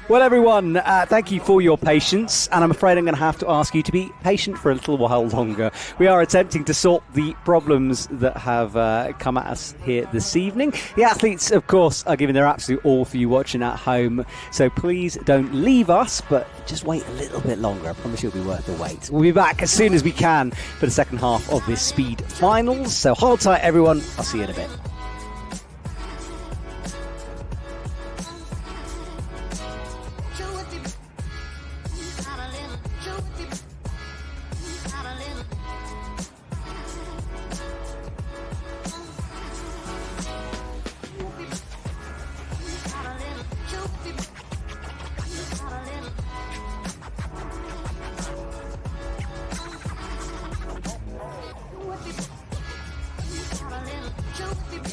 Well, everyone, thank you for your patience, and I'm afraid I'm going to have to ask you to be patient for a little while longer. We are attempting to sort the problems that have come at us here this evening. The athletes, of course, are giving their absolute all for you watching at home, so please don't leave us, but just wait a little bit longer. I promise you'll be worth the wait. We'll be back as soon as we can for the second half of this speed finals, so hold tight, everyone. I'll see you in a bit. Trophy.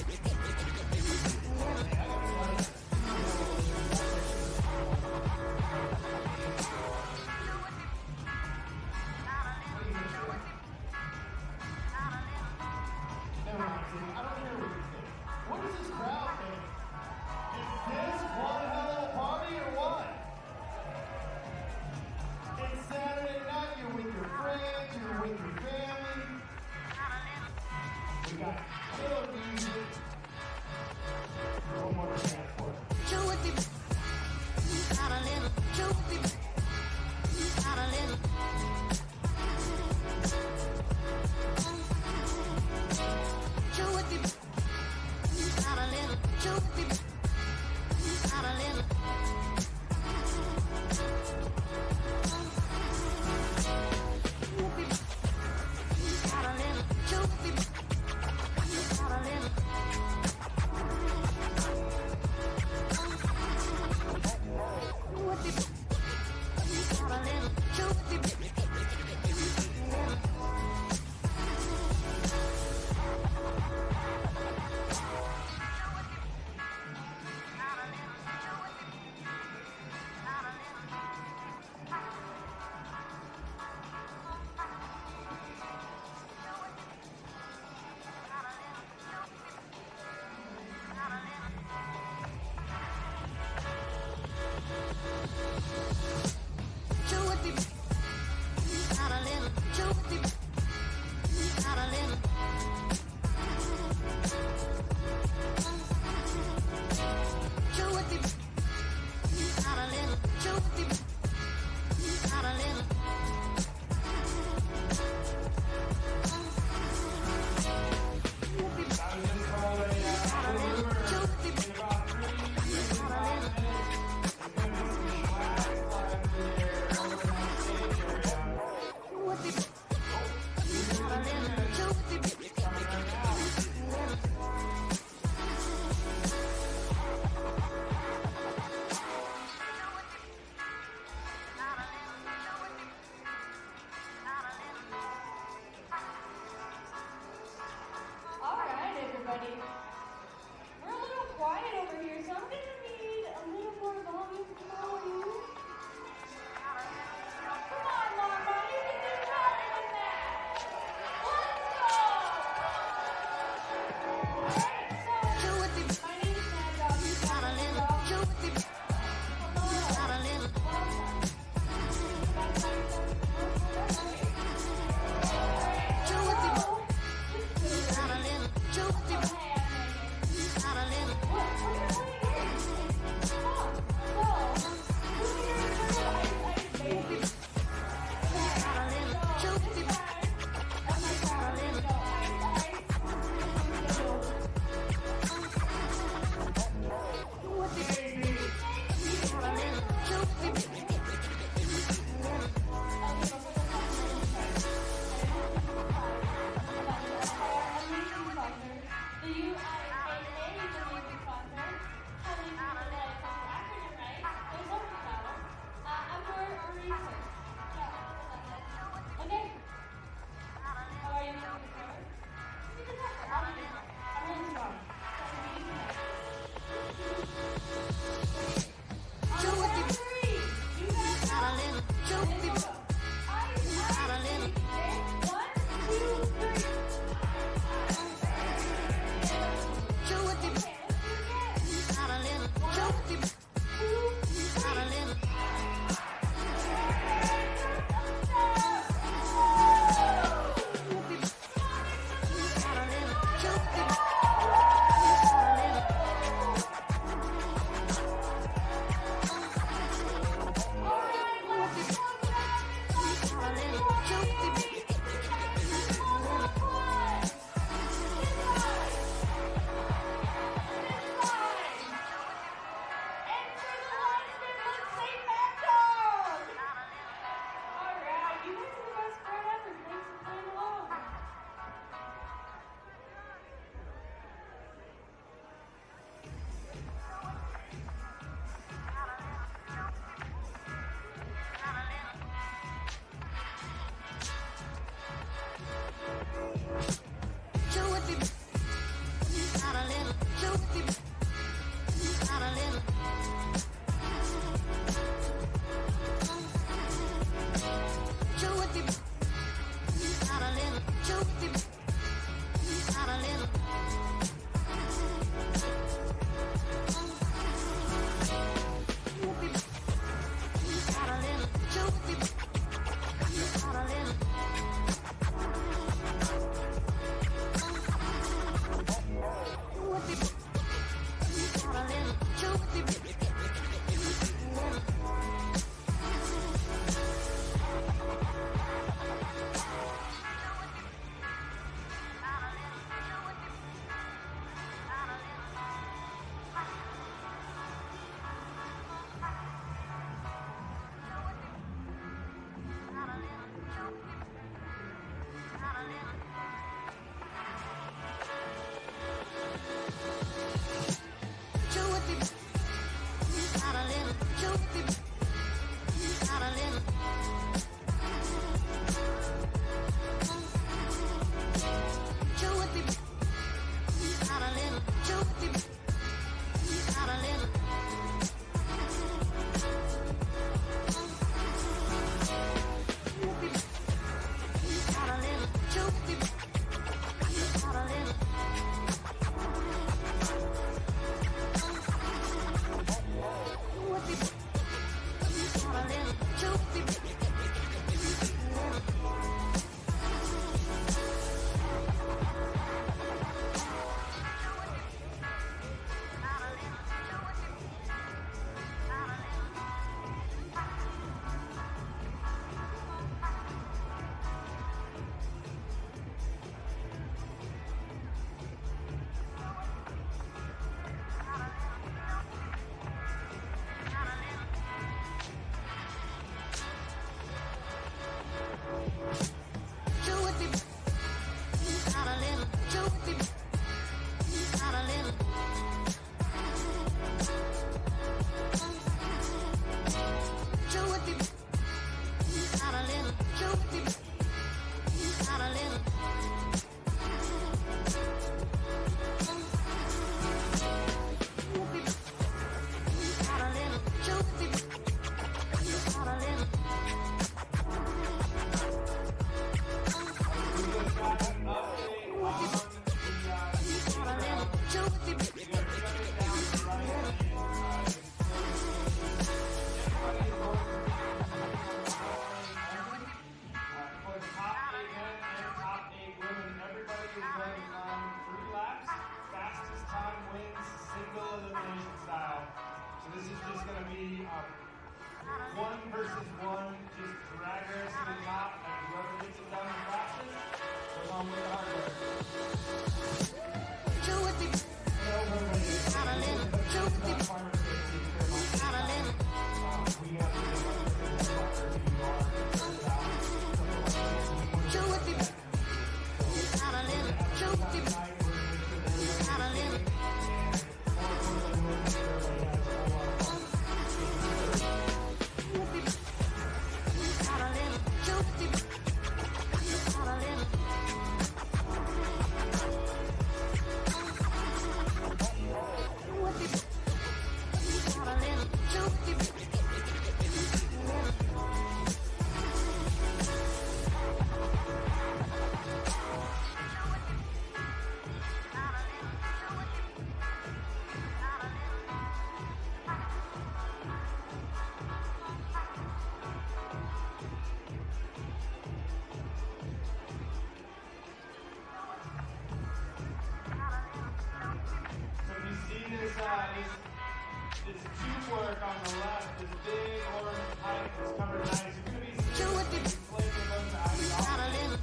This tube work on the left, this big orange pipe that's covered in ice. It's going to be inflated above the ice. That is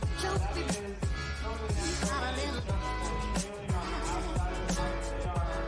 totally natural. It's just sailing on the outside of the pipe. They are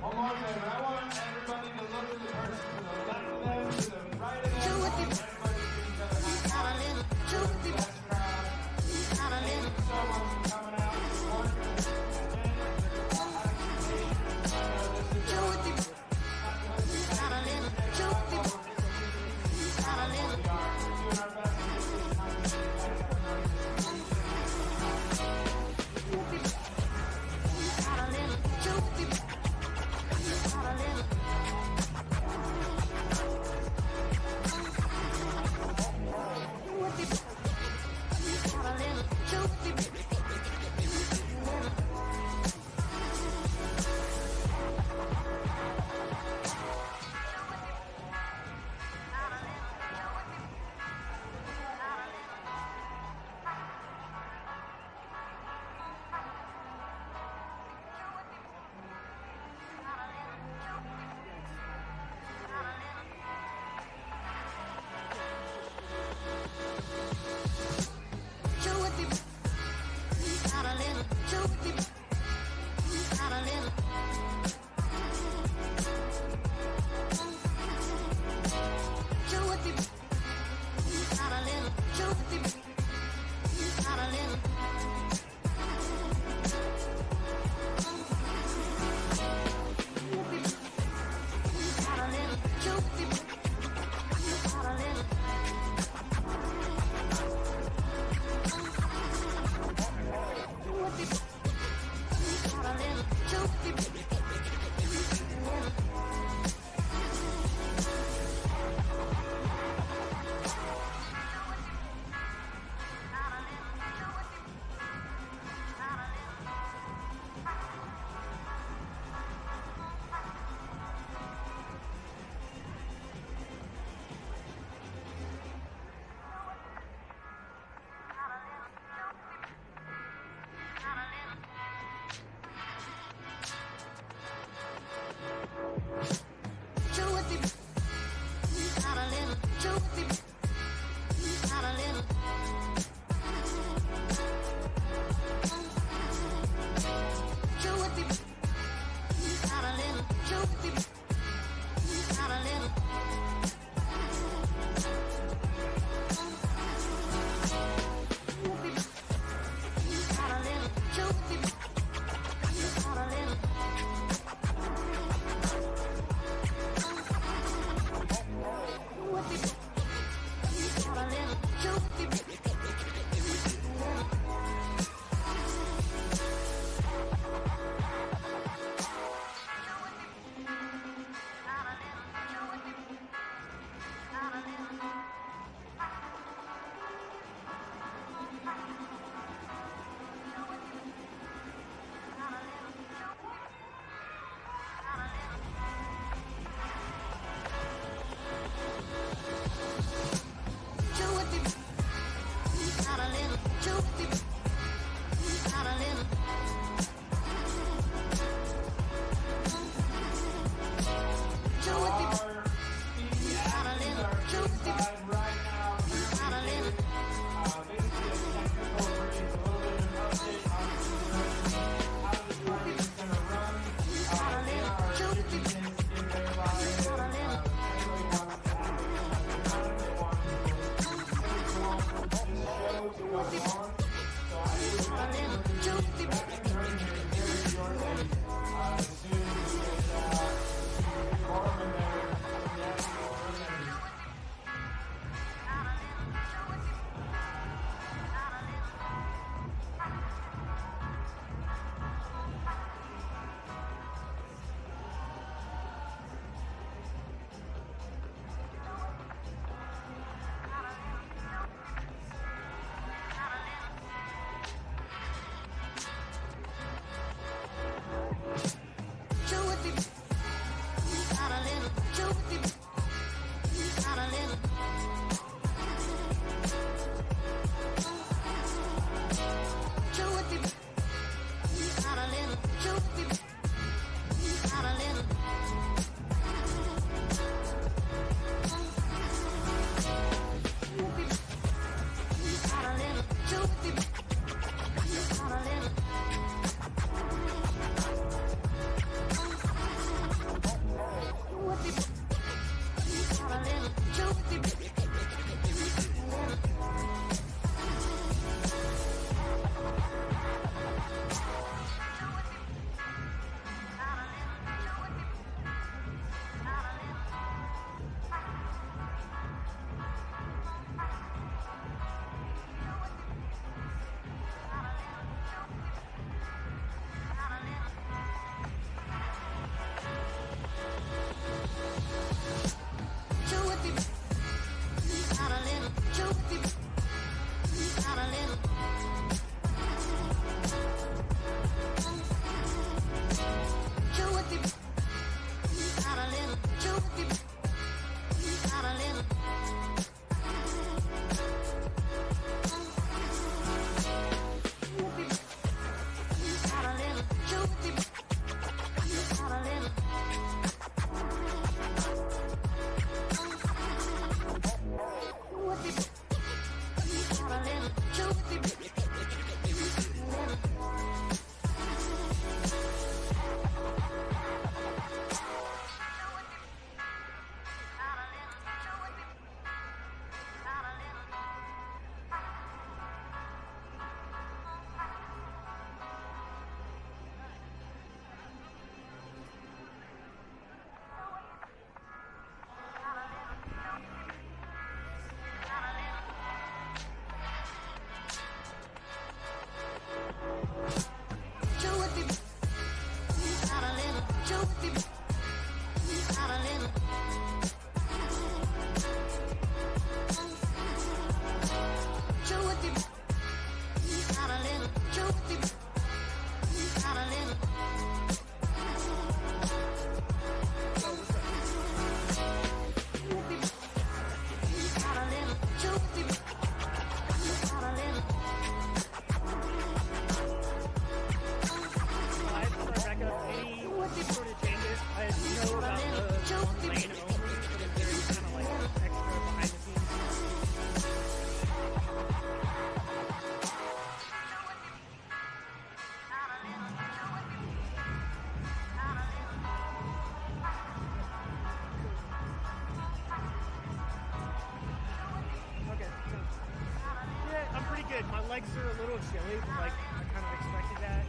One more time. I want everybody to look to the person to the left of them, to the right of them. Everybody to each other. That's crowd. Someone coming out. Yeah, I'm pretty good. My legs are a little chilly, but like I kind of expected that.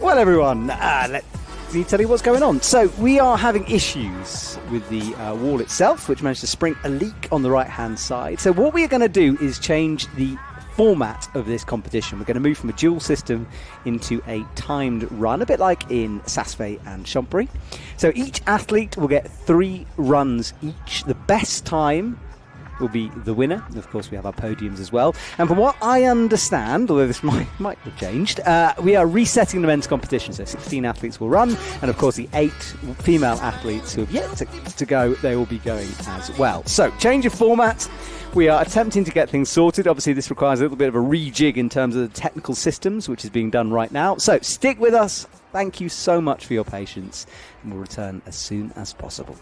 Well, everyone, let me tell you what's going on. So we are having issues with the wall itself, which managed to spring a leak on the right-hand side. So what we are going to do is change the format of this competition. We're going to move from a dual system into a timed run, a bit like in Sassevay and Chambéry. So each athlete will get 3 runs each. The best time will be the winner. Of course, we have our podiums as well. And from what I understand, although this might have changed, we are resetting the men's competition. So 16 athletes will run, and of course the 8 female athletes who have yet to go, they will be going as well. So change of format. We are attempting to get things sorted. Obviously, this requires a little bit of a rejig in terms of the technical systems, which is being done right now. So stick with us. Thank you so much for your patience, and we'll return as soon as possible.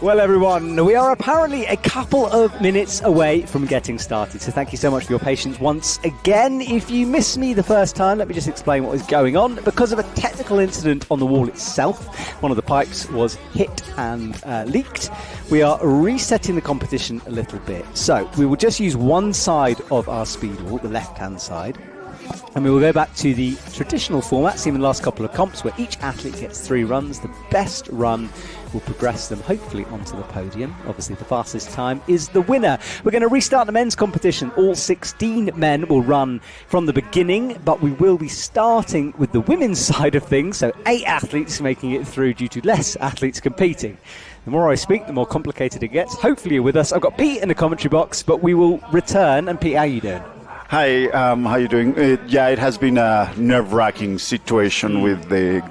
Well, everyone, we are apparently a couple of minutes away from getting started, so thank you so much for your patience once again. If you missed me the first time, let me just explain what is going on. Because of a technical incident on the wall itself, one of the pipes was hit and leaked. We are resetting the competition a little bit. So we will just use one side of our speed wall, the left-hand side, and we will go back to the traditional format seen in the last couple of comps, where each athlete gets 3 runs. The best run will progress them hopefully onto the podium. Obviously the fastest time is the winner. We're going to restart the men's competition. All 16 men will run from the beginning, but we will be starting with the women's side of things, so 8 athletes making it through due to less athletes competing. The more I speak, the more complicated it gets. Hopefully you're with us. I've got Pete in the commentary box, but we will return. And Pete, how are you doing? Hi, how you doing? It has been a nerve-wracking situation with the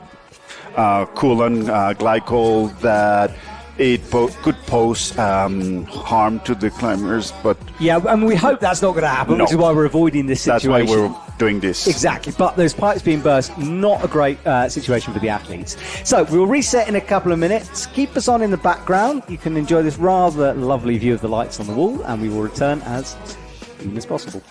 coolant glycol that it could pose harm to the climbers, but yeah, and we hope that's not going to happen, which is why we're avoiding this situation. That's why we're doing this. Exactly, but those pipes being burst, not a great situation for the athletes. So we'll reset in a couple of minutes. Keep us on in the background. You can enjoy this rather lovely view of the lights on the wall, and we will return as soon as possible.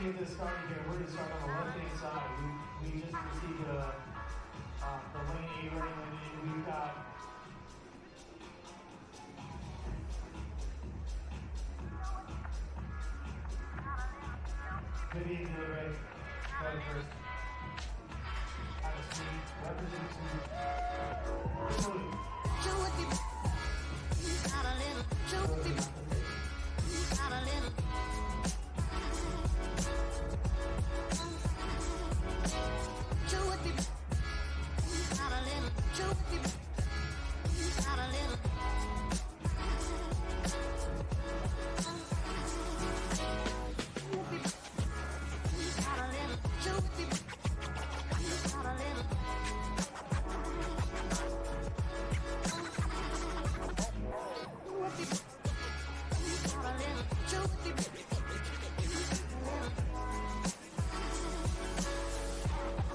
Get this started here. We're going to start on the left-hand side. We just received the lane A running lane, and we've got Vivian Gilray going first. Out of speed, represents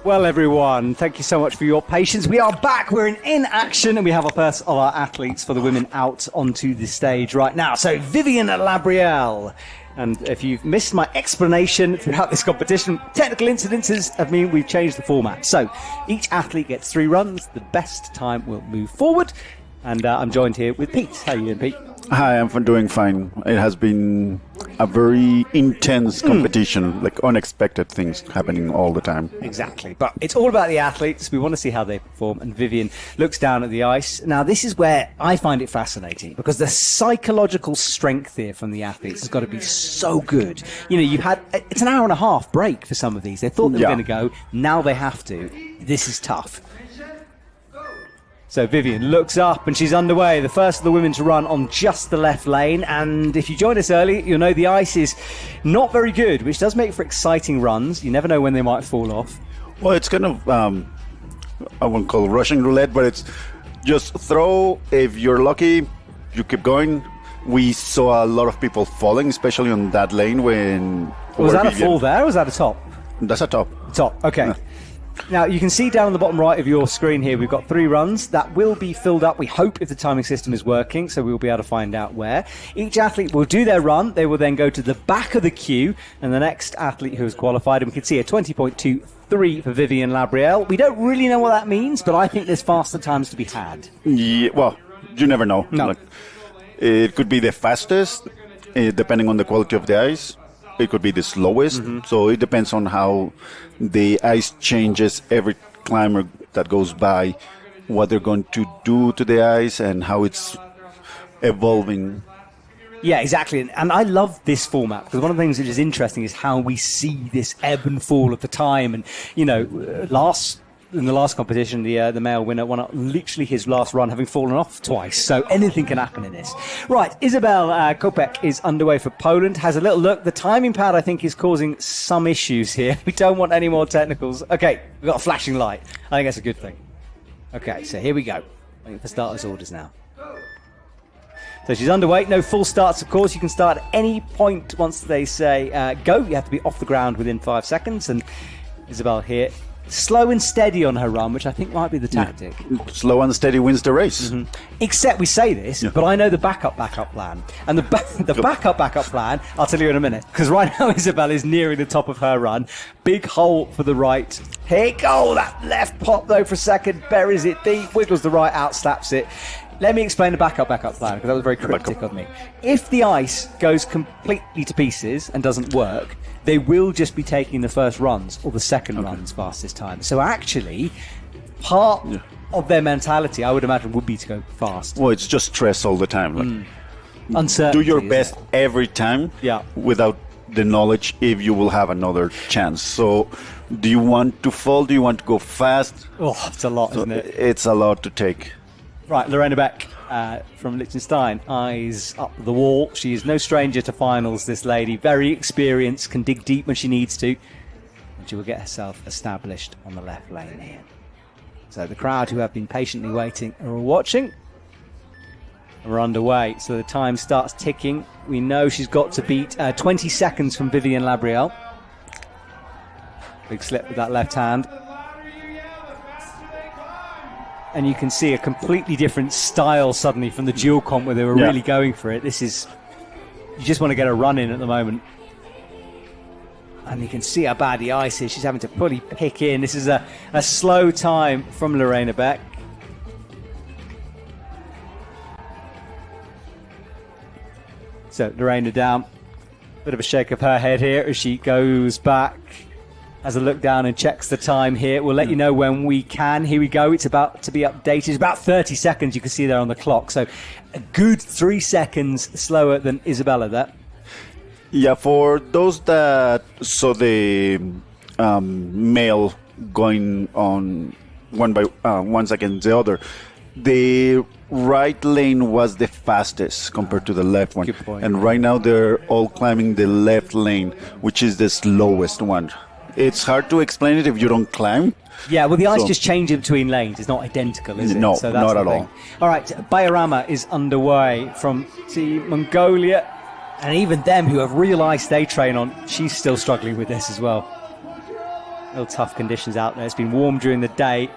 Well, everyone, thank you so much for your patience. We are back. We're in action, and we have our first of our athletes for the women out onto the stage right now. So, Vivian Labrielle. And if you've missed my explanation throughout this competition, technical incidences have mean we've changed the format. So, each athlete gets 3 runs. The best time will move forward. And I'm joined here with Pete. How are you doing, Pete? Hi, I'm doing fine. It has been a very intense competition, like unexpected things happening all the time. Exactly. But it's all about the athletes. We want to see how they perform. And Vivian looks down at the ice. Now, this is where I find it fascinating because the psychological strength here from the athletes has got to be so good. You know, it's an hour and a half break for some of these. They thought they were going to go. Now they have to. This is tough. So Vivian looks up and she's underway, the first of the women to run on just the left lane. And if you join us early, you'll know the ice is not very good, which does make for exciting runs. You never know when they might fall off. Well, it's kind of, I won't call it Russian roulette, but it's just throw. If you're lucky, you keep going. We saw a lot of people falling, especially on that lane when... Was that Vivian. A fall there or was that a top? That's a top. Top, okay. Yeah. Now, you can see down on the bottom right of your screen here, we've got 3 runs. That will be filled up, we hope, if the timing system is working, so we'll be able to find out where. Each athlete will do their run. They will then go to the back of the queue, and the next athlete who has qualified, and we can see a 20.23 for Vivian Labrielle. We don't really know what that means, but I think there's faster times to be had. Yeah, well, you never know. No. Like, it could be the fastest, depending on the quality of the ice. It could be the slowest, so it depends on how the ice changes every climber that goes by, what they're going to do to the ice and how it's evolving. Yeah, exactly. And I love this format because one of the things that is interesting is how we see this ebb and fall of the time. And, you know, in the last competition, the male winner won up literally his last run, having fallen off twice. So anything can happen in this. Right, Isabel Kopek is underway for Poland. Has a little look. The timing pad, I think, is causing some issues here. We don't want any more technicals. Okay, we've got a flashing light. I think that's a good thing. Okay, so here we go. Waiting for starters' orders now. So she's underway. No full starts, of course. You can start at any point once they say go. You have to be off the ground within 5 seconds. And Isabel here, slow and steady on her run, which I think might be the tactic. Yeah. Slow and steady wins the race. Except we say this, but I know the backup plan. And the backup plan, I'll tell you in a minute. Because right now Isabel is nearing the top of her run. Big hole for the right. Here, go! That left pop, though, for a second. Buries it deep, wiggles the right out, slaps it. Let me explain the backup plan, because that was very cryptic of me. If the ice goes completely to pieces and doesn't work, they will just be taking the first runs or the second runs fastest time. So actually, part of their mentality, I would imagine, would be to go fast. Well, it's just stress all the time. Like, uncertainty. Do your best every time without the knowledge if you will have another chance. So do you want to fall? Do you want to go fast? Oh, it's a lot, isn't it? It's a lot to take. Right, Lorena Beck from Liechtenstein, eyes up the wall. She is no stranger to finals, this lady. Very experienced, can dig deep when she needs to. And she will get herself established on the left lane here. So the crowd who have been patiently waiting are all watching. And we're underway, so the time starts ticking. We know she's got to beat 20 seconds from Vivian Labrielle. Big slip with that left hand. And you can see a completely different style suddenly from the dual comp where they were really going for it. This is, you just want to get a run in at the moment. And you can see how bad the ice is. She's having to fully pick in. This is a slow time from Lorena Beck. So Lorena down. Bit of a shake of her head here as she goes back. Has a look down and checks the time here. We'll let you know when we can. Here we go. It's about to be updated. It's about 30 seconds you can see there on the clock. So a good 3 seconds slower than Isabella there. Yeah, for those that saw the male going on once against the other, the right lane was the fastest compared to the left one. Good point. And right now they're all climbing the left lane, which is the slowest one. It's hard to explain it if you don't climb. Yeah, well, the ice just changes between lanes. It's not identical, is it? No, so that's not at all. All right, Bayarama is underway from Team Mongolia. And even them who have real ice they train on, she's still struggling with this as well. Real tough conditions out there. It's been warm during the day.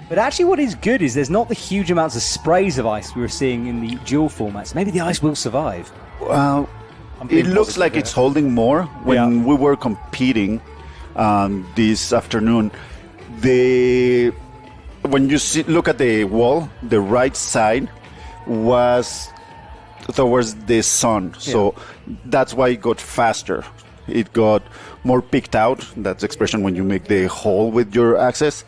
But actually what is good is there's not the huge amounts of sprays of ice we were seeing in the dual formats. Maybe the ice will survive. Well, it looks like it's holding more. When we were competing this afternoon, when you look at the wall, the right side was towards the sun. So that's why it got faster. It got more picked out. That's the expression when you make the hole with your axis.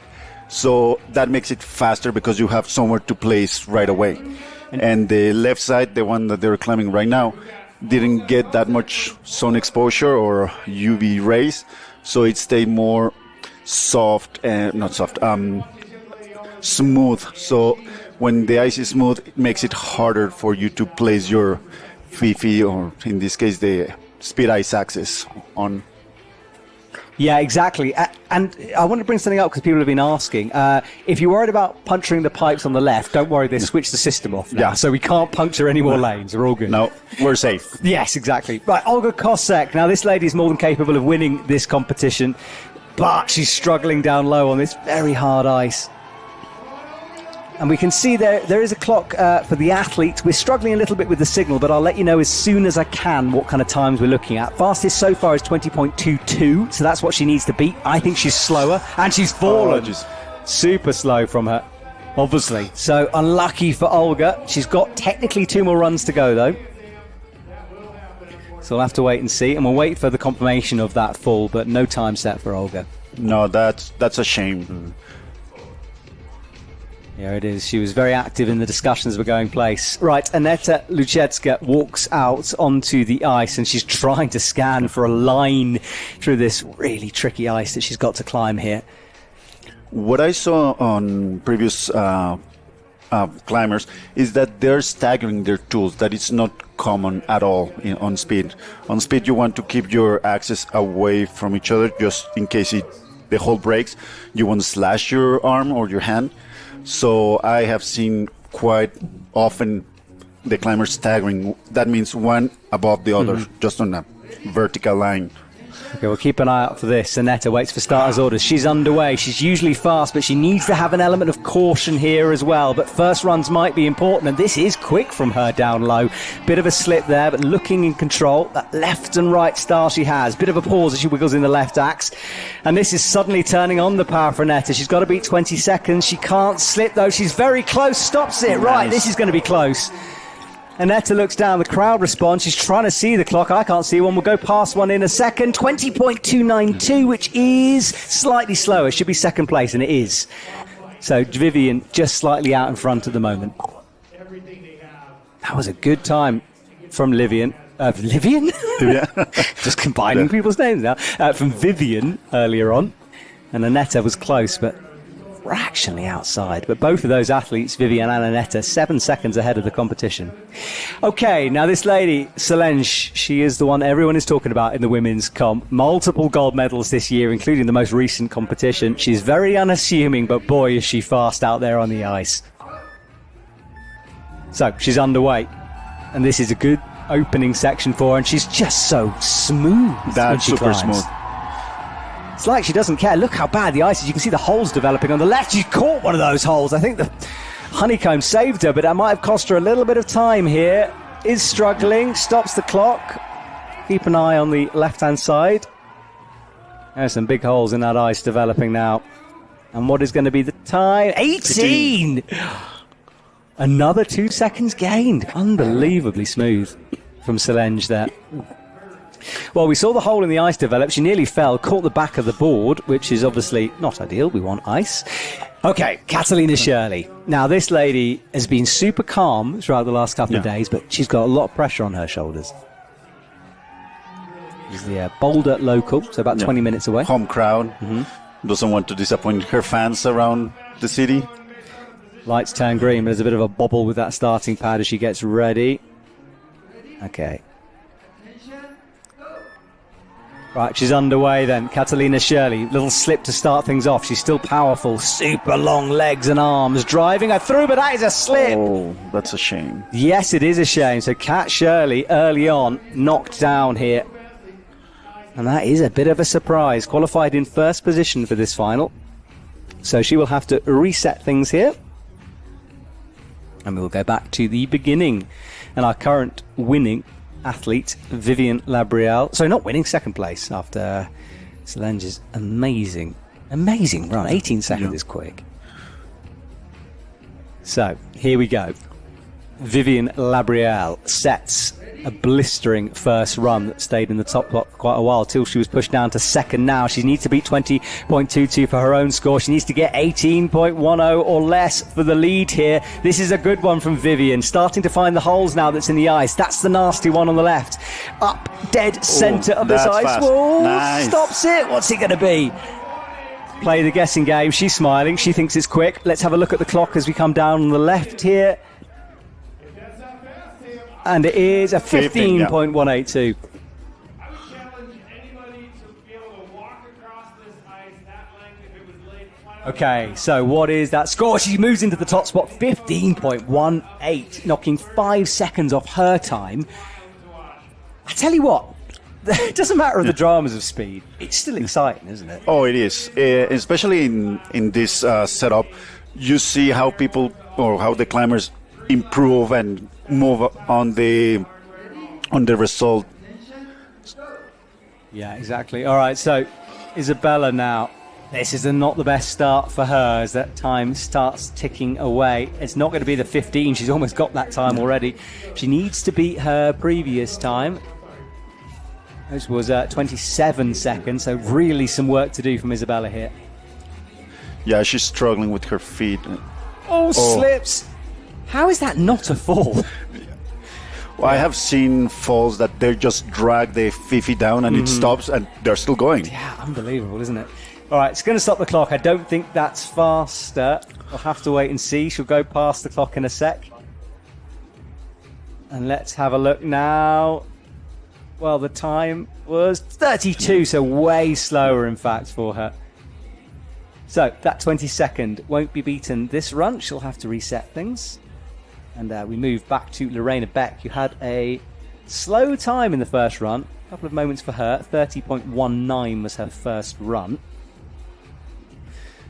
So that makes it faster because you have somewhere to place right away. And the left side, the one that they're climbing right now, didn't get that much sun exposure or UV rays. So it stayed more smooth. So when the ice is smooth, it makes it harder for you to place your Fifi, or in this case, the speed ice axis on. Yeah, exactly. And I want to bring something up because people have been asking. If you're worried about puncturing the pipes on the left, don't worry, they switched the system off now. Yeah. So we can't puncture any more lanes. We're all good. No, we're safe. Yes, exactly. Right, Olga Kosek. Now, this lady is more than capable of winning this competition, but she's struggling down low on this very hard ice. And we can see there is a clock for the athletes. We're struggling a little bit with the signal, but I'll let you know as soon as I can what kind of times we're looking at. Fastest so far is 20.22, so that's what she needs to beat. I think she's slower, and she's fallen. Super slow from her, obviously. So unlucky for Olga. She's got technically 2 more runs to go, though. So we'll have to wait and see, and we'll wait for the confirmation of that fall, but no time set for Olga. No, that's a shame. Here it is. She was very active in the discussions that were going place. Right, Aneta Luchecka walks out onto the ice, and she's trying to scan for a line through this really tricky ice that she's got to climb here. What I saw on previous climbers is that they're staggering their tools. That is not common at all on speed. On speed, you want to keep your axes away from each other just in case the hole breaks. You want to slash your arm or your hand. So I have seen quite often the climbers staggering. That means one above the other, just on a vertical line. Okay, we'll keep an eye out for this. Aneta waits for starter's orders. She's underway. She's usually fast, but she needs to have an element of caution here as well. But first runs might be important, and this is quick from her down low. Bit of a slip there, but looking in control. That left and right style she has. Bit of a pause as she wiggles in the left axe. And this is suddenly turning on the power for Aneta. She's got to beat 20 seconds. She can't slip, though. She's very close. Stops it. Right, this is going to be close. Aneta looks down, the crowd responds. She's trying to see the clock. I can't see one. We'll go past one in a second. 20.292, which is slightly slower. Should be second place, and it is. So Vivian just slightly out in front at the moment. That was a good time from Livian. Livian? Just combining people's names now. From Vivian earlier on. And Aneta was close, but fractionally outside. But both of those athletes, Vivian and Aneta, 7 seconds ahead of the competition. Okay, now this lady, Solange, she is the one everyone is talking about in the women's comp. Multiple gold medals this year, including the most recent competition. She's very unassuming, but boy, is she fast out there on the ice. So, she's underway. And this is a good opening section for her, and she's just so smooth. That's super climbs. smooth. It's like she doesn't care. Look how bad the ice is. You can see the holes developing on the left. She's caught one of those holes. I think the honeycomb saved her, but that might have cost her a little bit of time here. Is struggling, stops the clock. Keep an eye on the left-hand side. There's some big holes in that ice developing now. And what is going to be the time? 18! Another 2 seconds gained. Unbelievably smooth from Solange there. Well, we saw the hole in the ice develop. She nearly fell, caught the back of the board, which is obviously not ideal. We want ice. Okay, Catalina Shirley. Now, this lady has been super calm throughout the last couple of days, but she's got a lot of pressure on her shoulders. She's the Boulder local, so about 20 minutes away. Home crowd. Doesn't want to disappoint her fans around the city. Lights turn green. There's a bit of a bobble with that starting pad as she gets ready. Okay. Right, she's underway then. Catalina Shirley, little slip to start things off. She's still powerful, super long legs and arms, driving her through, but that is a slip. Oh, that's a shame. Yes, it is a shame. So Cat Shirley, early on, knocked down here. And that is a bit of a surprise. Qualified in first position for this final. So she will have to reset things here. And we'll go back to the beginning. And our current winning athlete, Vivian Labrielle. So not winning, second place after Solange's amazing run. 18 seconds is quick. So here we go. Vivian Labrielle sets a blistering first run that stayed in the top block for quite a while till she was pushed down to second now. She needs to beat 20.22 for her own score. She needs to get 18.10 or less for the lead here. This is a good one from Vivian. Starting to find the holes now that's in the ice. That's the nasty one on the left. Up dead centre of this ice fast. wall. Nice. Stops it. What's it going to be? Play the guessing game. She's smiling. She thinks it's quick. Let's have a look at the clock as we come down on the left here. And it is a 15.182. Okay, so what is that score? She moves into the top spot, 15.18, knocking 5 seconds off her time. I tell you what, it doesn't matter of the dramas of speed. It's still exciting, isn't it? Oh, it is. Especially in this setup, you see how people or how the climbers improve and move on the result. Yeah, exactly. All right, so Isabella now. This is not the best start for her as that time starts ticking away. It's not going to be the 15. She's almost got that time already. She needs to beat her previous time, which was 27 seconds. So really some work to do from Isabella here. Yeah, she's struggling with her feet. Oh, slips. How is that not a fall? Well, I have seen falls that they just drag the Fifi down and it stops and they're still going. Yeah, unbelievable, isn't it? All right, it's going to stop the clock. I don't think that's faster. We'll have to wait and see. She'll go past the clock in a sec. And let's have a look now. Well, the time was 32, so way slower, in fact, for her. So that 22nd won't be beaten this run. She'll have to reset things. And we move back to Lorena Beck, who had a slow time in the first run. A couple of moments for her. 30.19 was her first run.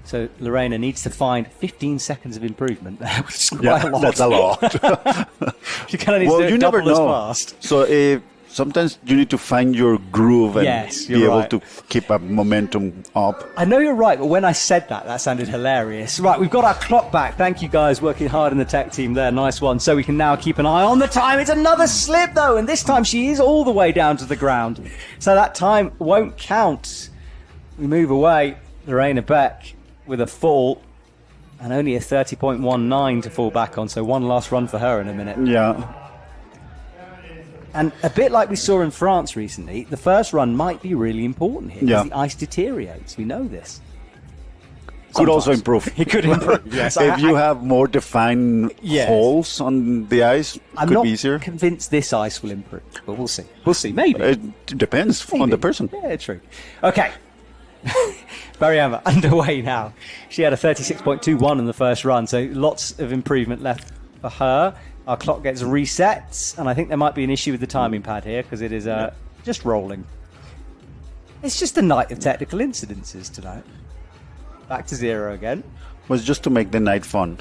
So Lorena needs to find 15 seconds of improvement there, which is quite a lot. That's a lot. She kind of needs to do it double as fast. So sometimes you need to find your groove and be able to keep a momentum up. I know you're right, but when I said that, that sounded hilarious. Right, we've got our clock back. Thank you guys working hard in the tech team there. Nice one. So we can now keep an eye on the time. It's another slip, though, and this time she is all the way down to the ground. So that time won't count. We move away. Lorena Beck with a fall and only a 30.19 to fall back on. So one last run for her in a minute. Yeah. And a bit like we saw in France recently, the first run might be really important here because the ice deteriorates. We know this. Could also improve. It could improve, yes. If you have more defined holes on the ice, I'm could not be easier. convinced this ice will improve, but we'll see. We'll see. Maybe. It depends on the person. Yeah, true. Okay. Mariama underway now. She had a 36.21 in the first run, so lots of improvement left for her. Our clock gets reset, and I think there might be an issue with the timing pad here because it is just rolling. It's just a night of technical incidences tonight. Back to zero again. Was just to make the night fun.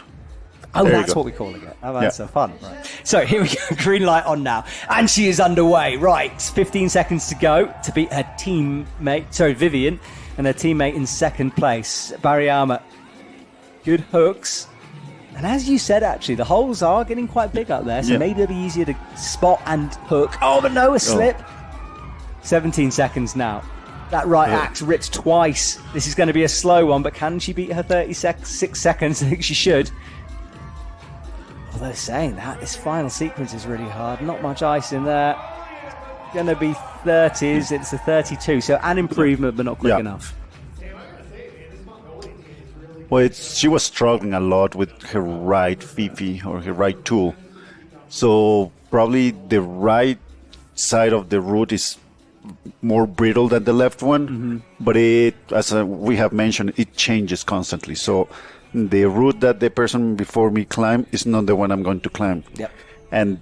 Oh, that's what we're calling it. Oh, that's so fun. Right. So here we go. Green light on now. And she is underway. Right. 15 seconds to go to beat her teammate, Vivian, and her teammate in second place. Bariyama. Good hooks. And as you said, actually, the holes are getting quite big up there, so maybe it'll be easier to spot and hook. Oh, but no, a slip. 17 seconds now. That right axe rips twice. This is going to be a slow one, but can she beat her 36 seconds? I think she should. Although saying that, this final sequence is really hard. Not much ice in there. Going to be 30s. It's a 32, so an improvement, but not quick enough. Well, she was struggling a lot with her right Fifi or her right tool. So probably the right side of the route is more brittle than the left one. But as we have mentioned, it changes constantly. So the route that the person before me climbed is not the one I'm going to climb. Yep. And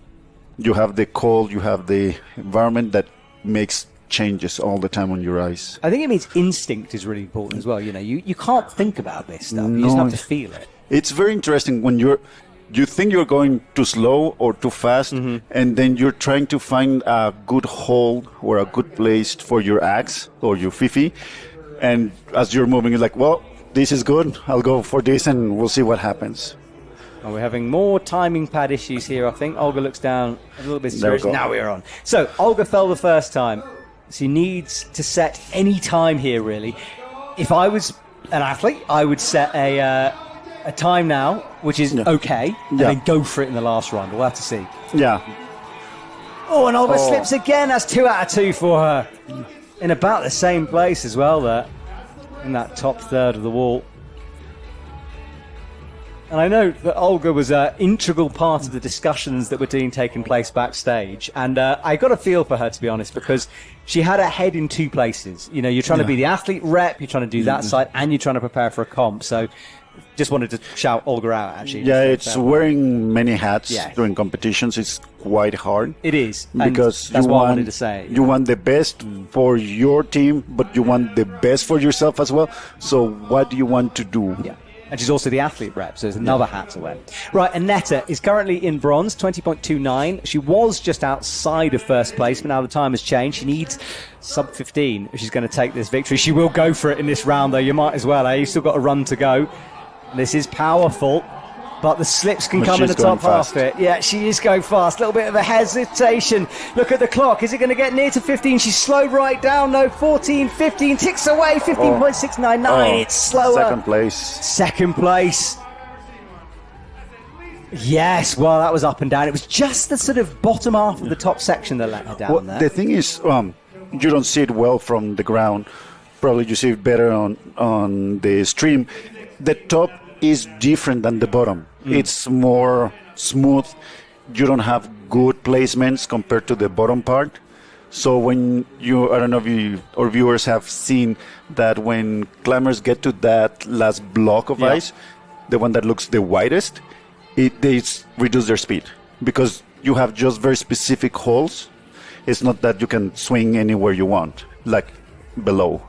you have the cold, you have the environment that makes changes all the time on your eyes. I think it means instinct is really important as well. You know, you can't think about this stuff. You just have to feel it. It's very interesting when you think you're going too slow or too fast, and then you're trying to find a good hold or a good place for your axe or your fifi, and as you're moving, it's like, well, this is good. I'll go for this, and we'll see what happens. And we're having more timing pad issues here, I think. Olga looks down a little bit serious. Now we're on. So, Olga fell the first time. She needs to set any time here, really. If I was an athlete, I would set a time now, which is okay, and then go for it in the last round. We'll have to see. Yeah. Oh, and Olga slips again. That's 2 out of 2 for her. In about the same place as well there, in that top third of the wall. And I know that Olga was an integral part of the discussions that were taking place backstage. And I got a feel for her, to be honest, because she had her head in 2 places. You know, you're trying to be the athlete rep, you're trying to do that side, and you're trying to prepare for a comp. So just wanted to shout Olga out, actually. Yeah, it's wearing many hats during competitions. It's quite hard. It is. Because that's what I wanted to say. You want the best for your team, but you want the best for yourself as well. So what do you want to do? Yeah. And she's also the athlete rep, so there's another hat to wear. Right, Annetta is currently in bronze, 20.29. She was just outside of first place, but now the time has changed. She needs sub 15 if she's going to take this victory. She will go for it in this round, though. You might as well, eh? You've still got a run to go. This is powerful, but the slips can come in the top half bit. Yeah, she is going fast. A little bit of a hesitation. Look at the clock. Is it going to get near to 15? She's slowed right down, though. 14, 15, ticks away. 15.699. It's slower. Second place. Yes, well, that was up and down. It was just the sort of bottom half of the top section that let her down there. The thing is, you don't see it well from the ground. Probably you see it better on the stream. The top is different than the bottom. It's more smooth. You don't have good placements compared to the bottom part. So when I don't know if you or viewers have seen that when climbers get to that last block of ice, the one that looks the widest, they reduce their speed because you have just very specific holes. It's not that you can swing anywhere you want, like below.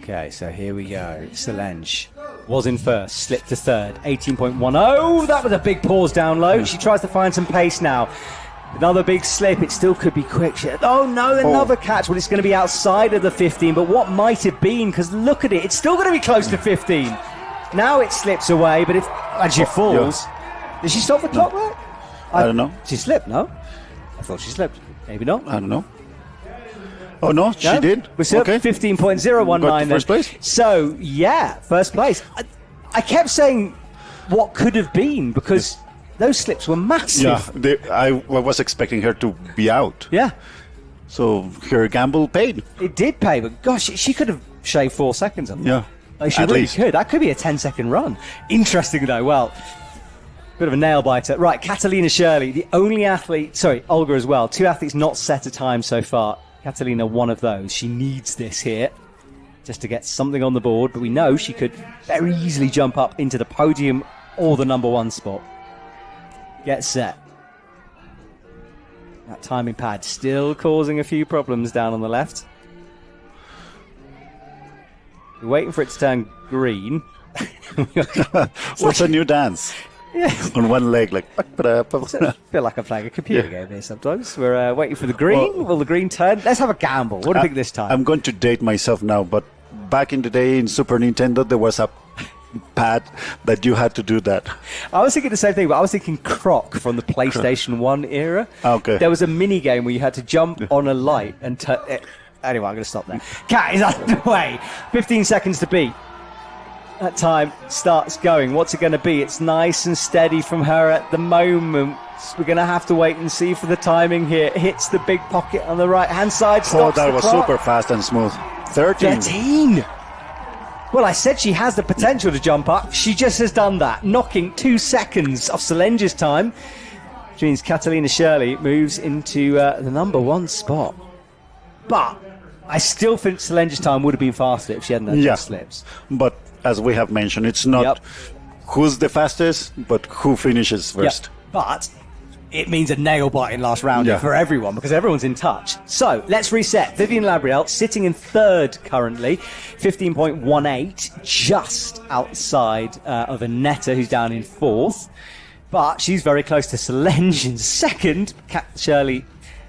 Okay, so here we go. Solange was in first, slipped to third, 18.10. That was a big pause down low. She tries to find some pace now. Another big slip. It still could be quick. Oh, no, another catch. Well, it's going to be outside of the 15, but what might it been? Because look at it. It's still going to be close to 15. Now it slips away, but and she falls. Did she stop the clock there? I don't know. She slipped, no? I thought she slipped. Maybe not. I don't know. Oh, no, she did. We're still at 15.019 first place? So, yeah, first place. I kept saying what could have been because those slips were massive. Yeah, I was expecting her to be out. Yeah. So her gamble paid. It did pay, but gosh, she could have shaved 4 seconds of that. Yeah. Like, she really could. That could be a 10-second run. Interesting, though. Well, bit of a nail biter. Right, Catalina Shirley, the only athlete, sorry, Olga as well, 2 athletes not set a time so far. Catalina, one of those. She needs this here just to get something on the board, but we know she could very easily jump up into the podium or the number 1 spot. Get set. That timing pad still causing a few problems down on the left. We're waiting for it to turn green. What's a new dance? Yeah. On one leg, like. I feel like I'm playing a computer game here sometimes. We're waiting for the green. Will the green turn? Let's have a gamble. What do you think this time? I'm going to date myself now, but back in the day in Super Nintendo, there was a pad that you had to do that. I was thinking the same thing, but I was thinking Croc from the PlayStation 1 era. Okay. There was a mini game where you had to jump on a light and turn. Anyway, I'm going to stop there. Cat is underway. 15 seconds to beat. That time starts going. What's it going to be? It's nice and steady from her at the moment. We're going to have to wait and see for the timing here. It hits the big pocket on the right-hand side. Oh, that was super fast and smooth. 13. Well, I said she has the potential to jump up. She just has done that, knocking 2 seconds off Solange's time, which means Catalina Shirley moves into the number 1 spot. But I still think Solange's time would have been faster if she hadn't had those slips. But as we have mentioned, it's not who's the fastest, but who finishes first. But it means a nail-biting last round here for everyone because everyone's in touch. So let's reset. Vivian Labrielle sitting in third currently, 15.18, just outside of Annetta, who's down in fourth. But she's very close to Solange in second. Kat Shirley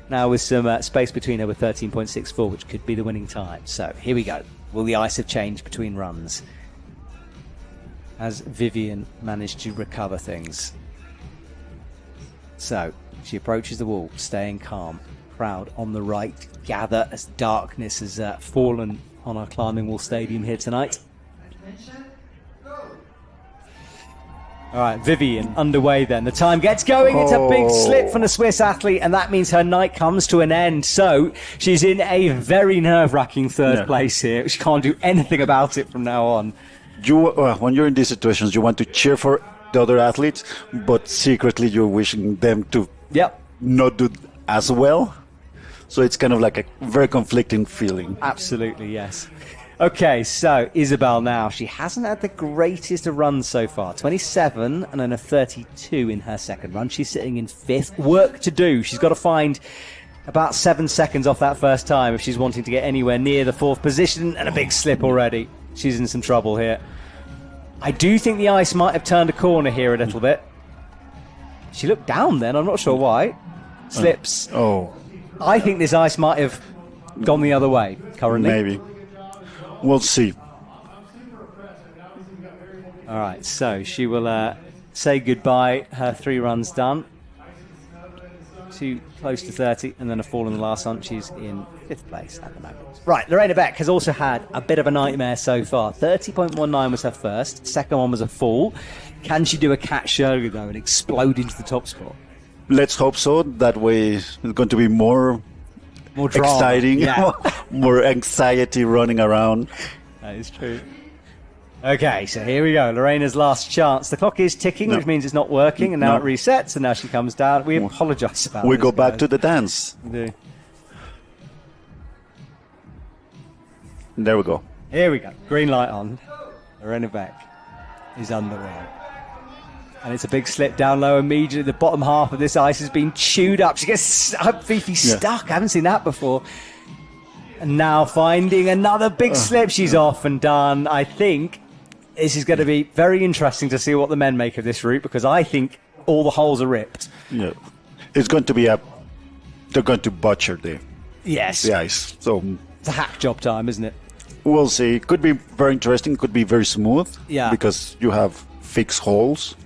now with some space between her with 13.64, which could be the winning time. So here we go. Will the ice have changed between runs? Has Vivian managed to recover things? So she approaches the wall, staying calm. Crowd on the right gather as darkness has fallen on our climbing wall stadium here tonight. All right, Vivian underway then. The time gets going. It's a big slip from the Swiss athlete, and that means her night comes to an end. So she's in a very nerve-wracking third place here. She can't do anything about it from now on. When you're in these situations, you want to cheer for the other athletes, but secretly you're wishing them to not do as well. So it's kind of like a very conflicting feeling. Absolutely, yes. Okay, so Isabel now. She hasn't had the greatest of runs so far. 27 and then a 32 in her second run. She's sitting in fifth. Work to do. She's got to find about 7 seconds off that first time if she's wanting to get anywhere near the fourth position, and a big slip already. She's in some trouble here. I do think the ice might have turned a corner here a little bit. She looked down then, I'm not sure why. Slips. I think this ice might have gone the other way currently. Maybe. We'll see. All right, so she will say goodbye. Her 3 runs done. Too close to 30, and then a fall in the last one. She's in 5th place at the moment. Right, Lorena Beck has also had a bit of a nightmare so far. 30.19 was her first. Second one was a fall. Can she do a Kat Shirley, though, and explode into the top spot? Let's hope so. That way it's going to be more drama. Exciting, more anxiety running around. That is true. Okay, so here we go. Lorena's last chance. The clock is ticking, which means it's not working, and now it resets, and now she comes down. We apologise about We this, go back guys. to the dance. We do. There we go. Here we go. Green light on. Lorena Beck is underway. And it's a big slip down low immediately. The bottom half of this ice has been chewed up. She gets Fifi stuck. I haven't seen that before. And now finding another big slip. She's off and done. I think this is going to be very interesting to see what the men make of this route, because I think all the holes are ripped. Yeah. It's going to be they're going to butcher the ice. So it's a hack job time, isn't it? We'll see. It could be very interesting. It could be very smooth. Yeah. Because you have fixed holes.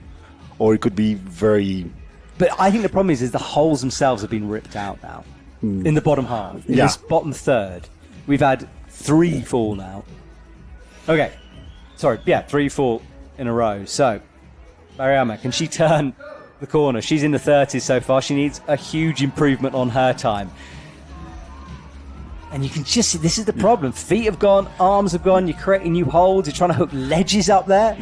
Or it could be very... But I think the problem is the holes themselves have been ripped out now. In the bottom half. In this bottom third. We've had 3 fall now. Okay. Sorry, 3 fall in a row. So, Mariama, can she turn the corner? She's in the 30s so far. She needs a huge improvement on her time. And you can just see, this is the problem. Feet have gone, arms have gone, you're creating new holds, you're trying to hook ledges up there.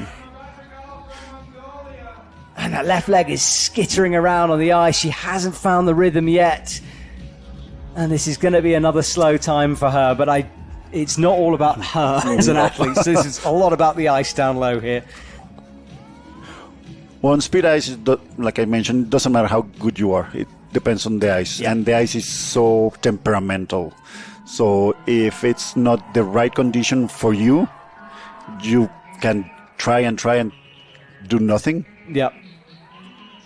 And that left leg is skittering around on the ice. She hasn't found the rhythm yet. And this is going to be another slow time for her. But it's not all about her as an athlete. So this is a lot about the ice down low here. Well, on speed ice, like I mentioned, it doesn't matter how good you are. It depends on the ice. And the ice is so temperamental. So if it's not the right condition for you, you can try and do nothing. Yep.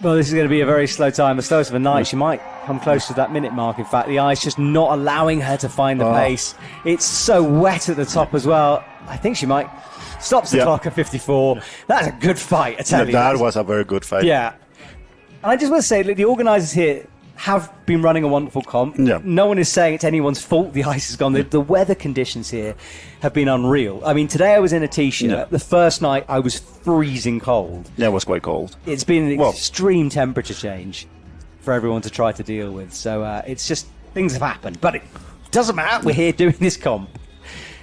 Well, this is going to be a very slow time. The slowest of the night. She might come close to that minute mark. In fact, the ice just not allowing her to find the pace. It's so wet at the top as well. I think she might... Stops the clock at 54. That's a good fight, I tell you. That was a very good fight. Yeah. And I just want to say, look, the organisers here have been running a wonderful comp. Yeah. No one is saying it's anyone's fault the ice has gone. The weather conditions here have been unreal. I mean, today I was in a T-shirt. Yeah. The first night I was freezing cold. Yeah, it was quite cold. It's been an extreme temperature change for everyone to try to deal with. So it's just, things have happened. But it doesn't matter. We're here doing this comp.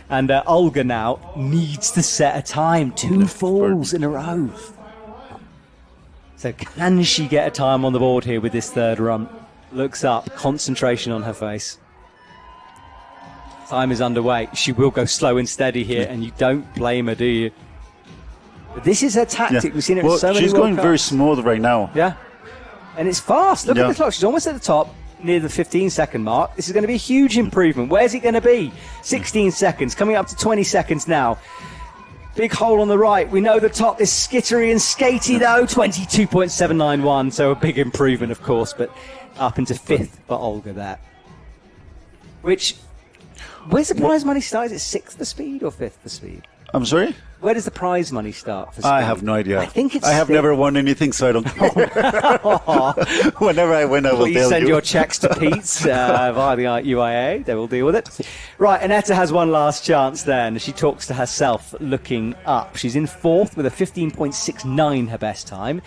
And Olga now needs to set a time. 2 falls in a row. So can she get a time on the board here with this third run? Looks up, concentration on her face. Time is underway. She will go slow and steady here, and you don't blame her, do you? But this is her tactic. We've seen it in so many she's World going Cups. very smooth right now. Yeah. And it's fast. Look at the clock. She's almost at the top, near the 15-second mark. This is going to be a huge improvement. Where's it going to be? 16 seconds, coming up to 20 seconds now. Big hole on the right. We know the top is skittery and skatey, though. 22.791, so a big improvement, of course, but up into 5th for Olga there. Where's the prize money start? Is it 6th for speed or 5th for speed? I'm sorry? Where does the prize money start for speed? I have no idea. I think it's I have never won anything, so I don't know. Whenever I win, I will tell you. Please send your checks to Pete's via the UIAA. They will deal with it. Right, Annetta has one last chance then. She talks to herself looking up. She's in 4th with a 15.69 her best time.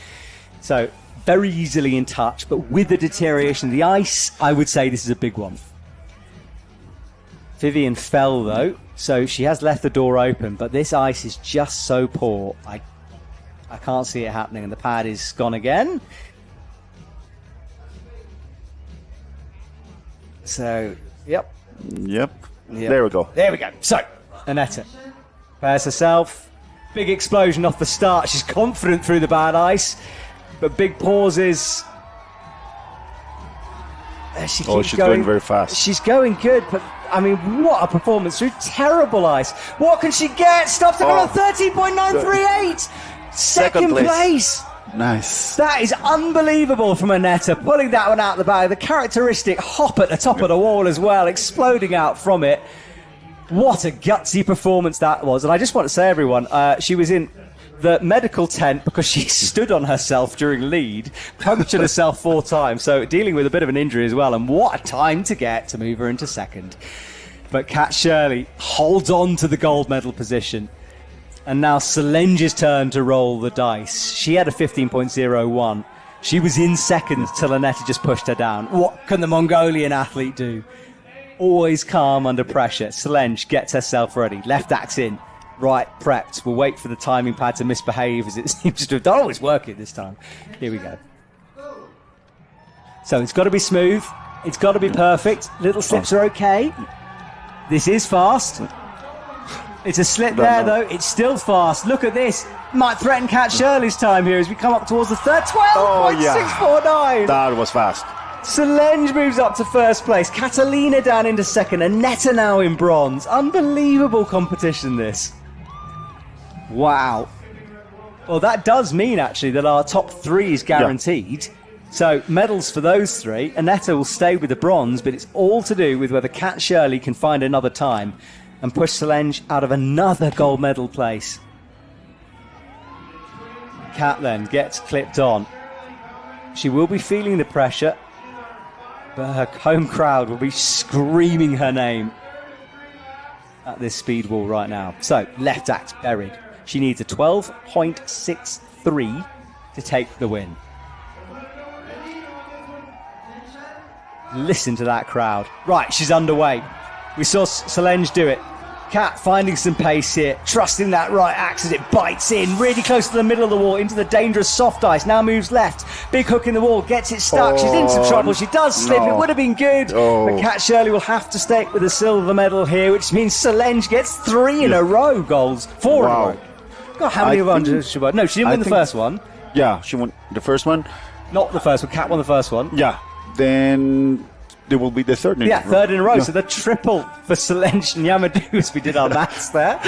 So very easily in touch, but with the deterioration of the ice, I would say this is a big one. Vivian fell, though, so she has left the door open, but this ice is just so poor. I can't see it happening, and the pad is gone again. So, yep. There we go. There we go. So, Annetta prepares herself. Big explosion off the start. She's confident through the bad ice, but big pauses. She keeps she's going very fast. She's going good, but I mean, what a performance through terrible ice. What can she get? Stops her on 13.938. Second place. Nice. That is unbelievable from Annetta, pulling that one out of the bag. The characteristic hop at the top of the wall as well, exploding out from it. What a gutsy performance that was. And I just want to say, everyone, she was in the medical tent because she stood on herself during lead, punctured herself 4 times, so dealing with a bit of an injury as well, and what a time to get to move her into second. But Kat Shirley holds on to the gold medal position, and now Solenge's turn to roll the dice. She had a 15.01. She was in second till Annetta just pushed her down. What can the Mongolian athlete do? Always calm under pressure. Solenge gets herself ready, left axe in, right, prepped. We'll wait for the timing pad to misbehave, as it seems to have done. Oh, it's working this time. Here we go. So it's got to be smooth. It's got to be perfect. Little slips are okay. This is fast. It's a slip there, though. It's still fast. Look at this. Might threaten Kat Shirley's time here as we come up towards the third. 12.649. That was fast. Solenge moves up to first place. Catalina down into second. Annetta now in bronze. Unbelievable competition, this. Wow. Well, that does mean, actually, that our top 3 is guaranteed. So, medals for those 3. Annetta will stay with the bronze, but it's all to do with whether Kat Shirley can find another time and push Solenge out of another gold medal place. Kat then gets clipped on. She will be feeling the pressure, but her home crowd will be screaming her name at this speed wall right now. So, left axe buried. She needs a 12.63 to take the win. Listen to that crowd. Right, she's underway. We saw Solenge do it. Kat finding some pace here, trusting that right axe as it bites in, really close to the middle of the wall, into the dangerous soft ice, now moves left, big hook in the wall, gets it stuck, she's in some trouble, she does slip, it would have been good, but Kat Shirley will have to stake with a silver medal here, which means Solenge gets 3 in a row golds, 4 in a row. God, how many of them did she win? No, she didn't win the first one. Yeah, she won the first one. Not the first one, Kat won the first one. Yeah, then there will be the third in a row. Yeah, third in a row. Yeah. So the triple for Solenge and Yamadou as we did our maths there.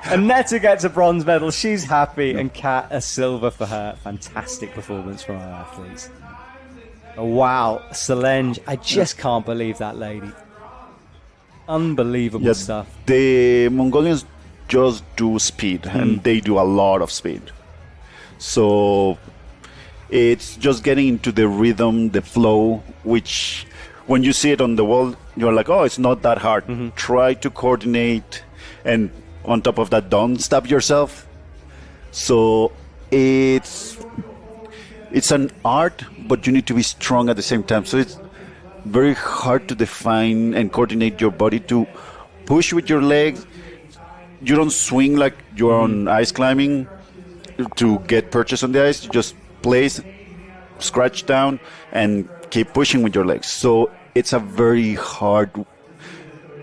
Annetta gets a bronze medal. She's happy. And Kat a silver for her fantastic performance from our athletes. Oh, wow. Solenge. I just can't believe that lady. Unbelievable stuff. The Mongolians just do speed. And they do a lot of speed. So it's just getting into the rhythm, the flow, which when you see it on the wall, you're like, oh, it's not that hard. Try to coordinate, and on top of that, don't stop yourself. So it's an art, but you need to be strong at the same time. So it's very hard to define and coordinate your body to push with your legs. You don't swing like you're on ice climbing to get purchase on the ice. You just place, scratch down, and keep pushing with your legs. So it's a very hard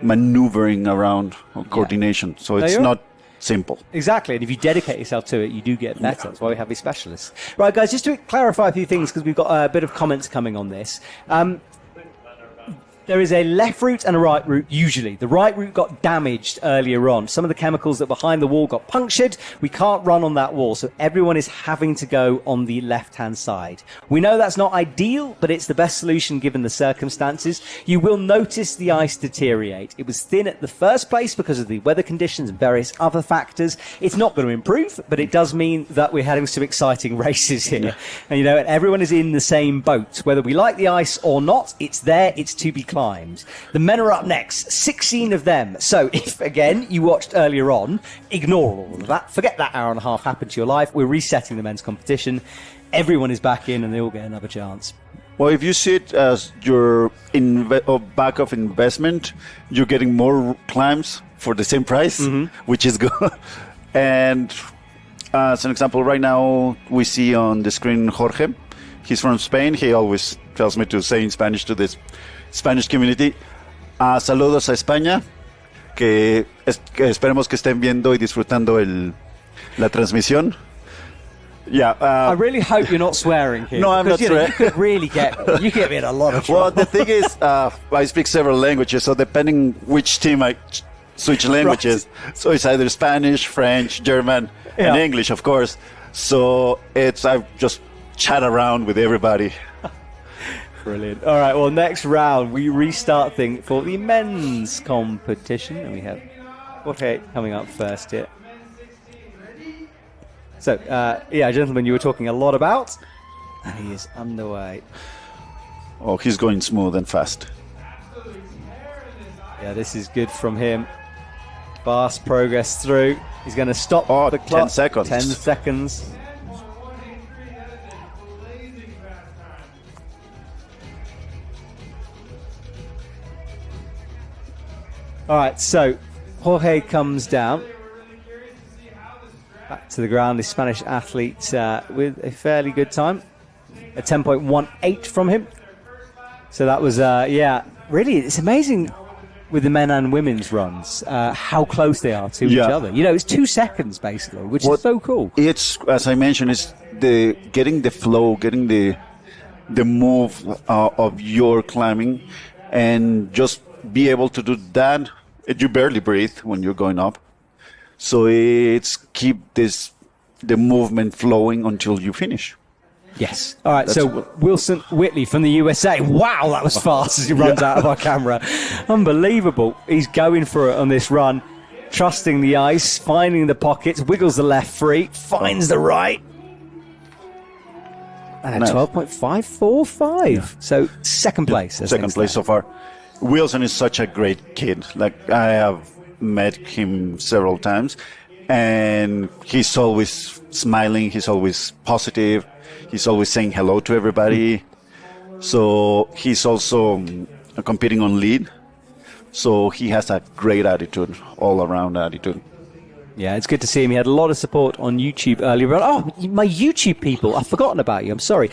maneuvering around coordination. So it's not simple. Exactly, and if you dedicate yourself to it, you do get better. That's why we have these specialists. Right, guys, just to clarify a few things, because we've got a bit of comments coming on this. There is a left route and a right route, usually. The right route got damaged earlier on. Some of the chemicals that were behind the wall got punctured. We can't run on that wall, so everyone is having to go on the left-hand side. We know that's not ideal, but it's the best solution given the circumstances. You will notice the ice deteriorate. It was thin at the first place because of the weather conditions and various other factors. It's not going to improve, but it does mean that we're having some exciting races here. And, everyone is in the same boat. Whether we like the ice or not, it's there, it's to be climbed. The men are up next, 16 of them. So if, again, you watched earlier on, ignore all of that. Forget that hour and a half happened to your life. We're resetting the men's competition. Everyone is back in and they all get another chance. Well, if you see it as your back of investment, you're getting more climbs for the same price, which is good. And as an example, right now we see on the screen Jorge. He's from Spain. He always tells me to say in Spanish to this Spanish community, saludos a España, que esperemos que estén viendo y disfrutando la transmisión. Yeah, I really hope you're not swearing here. No, I'm not swearing. You could really get me in a lot of trouble. Well, the thing is, I speak several languages, so depending which team I switch languages, so it's either Spanish, French, German, and English, of course. So I just chat around with everybody. Brilliant. All right, well, next round, we restart things for the men's competition. And we have Jorge coming up first here. So, gentlemen, you were talking a lot about, and he is underway. Oh, he's going smooth and fast. Yeah, this is good from him. Fast progress through. He's going to stop the clock. 10 seconds. 10 seconds. All right, so Jorge comes down back to the ground. The Spanish athlete with a fairly good time, a 10.18 from him. So that was, really, it's amazing with the men and women's runs how close they are to each other. It's 2 seconds basically, which is so cool. It's, as I mentioned, it's getting the flow, getting the move of your climbing, and just be able to do that. You barely breathe when you're going up, so it's keep the movement flowing until you finish. Yes. All right. Wilson Whitley from the USA. Wow, that was fast as he runs out of our camera. Unbelievable. He's going for it on this run, trusting the ice, finding the pockets, wiggles the left free, finds the right. And a 12.545. Yeah. So second place. Second place so far. Wilson is such a great kid. Like, I have met him several times, and he's always smiling. He's always positive. He's always saying hello to everybody. So he's also competing on lead. So he has a great attitude, all-around attitude. Yeah, it's good to see him. He had a lot of support on YouTube earlier on. Oh, my YouTube people, I've forgotten about you. I'm sorry.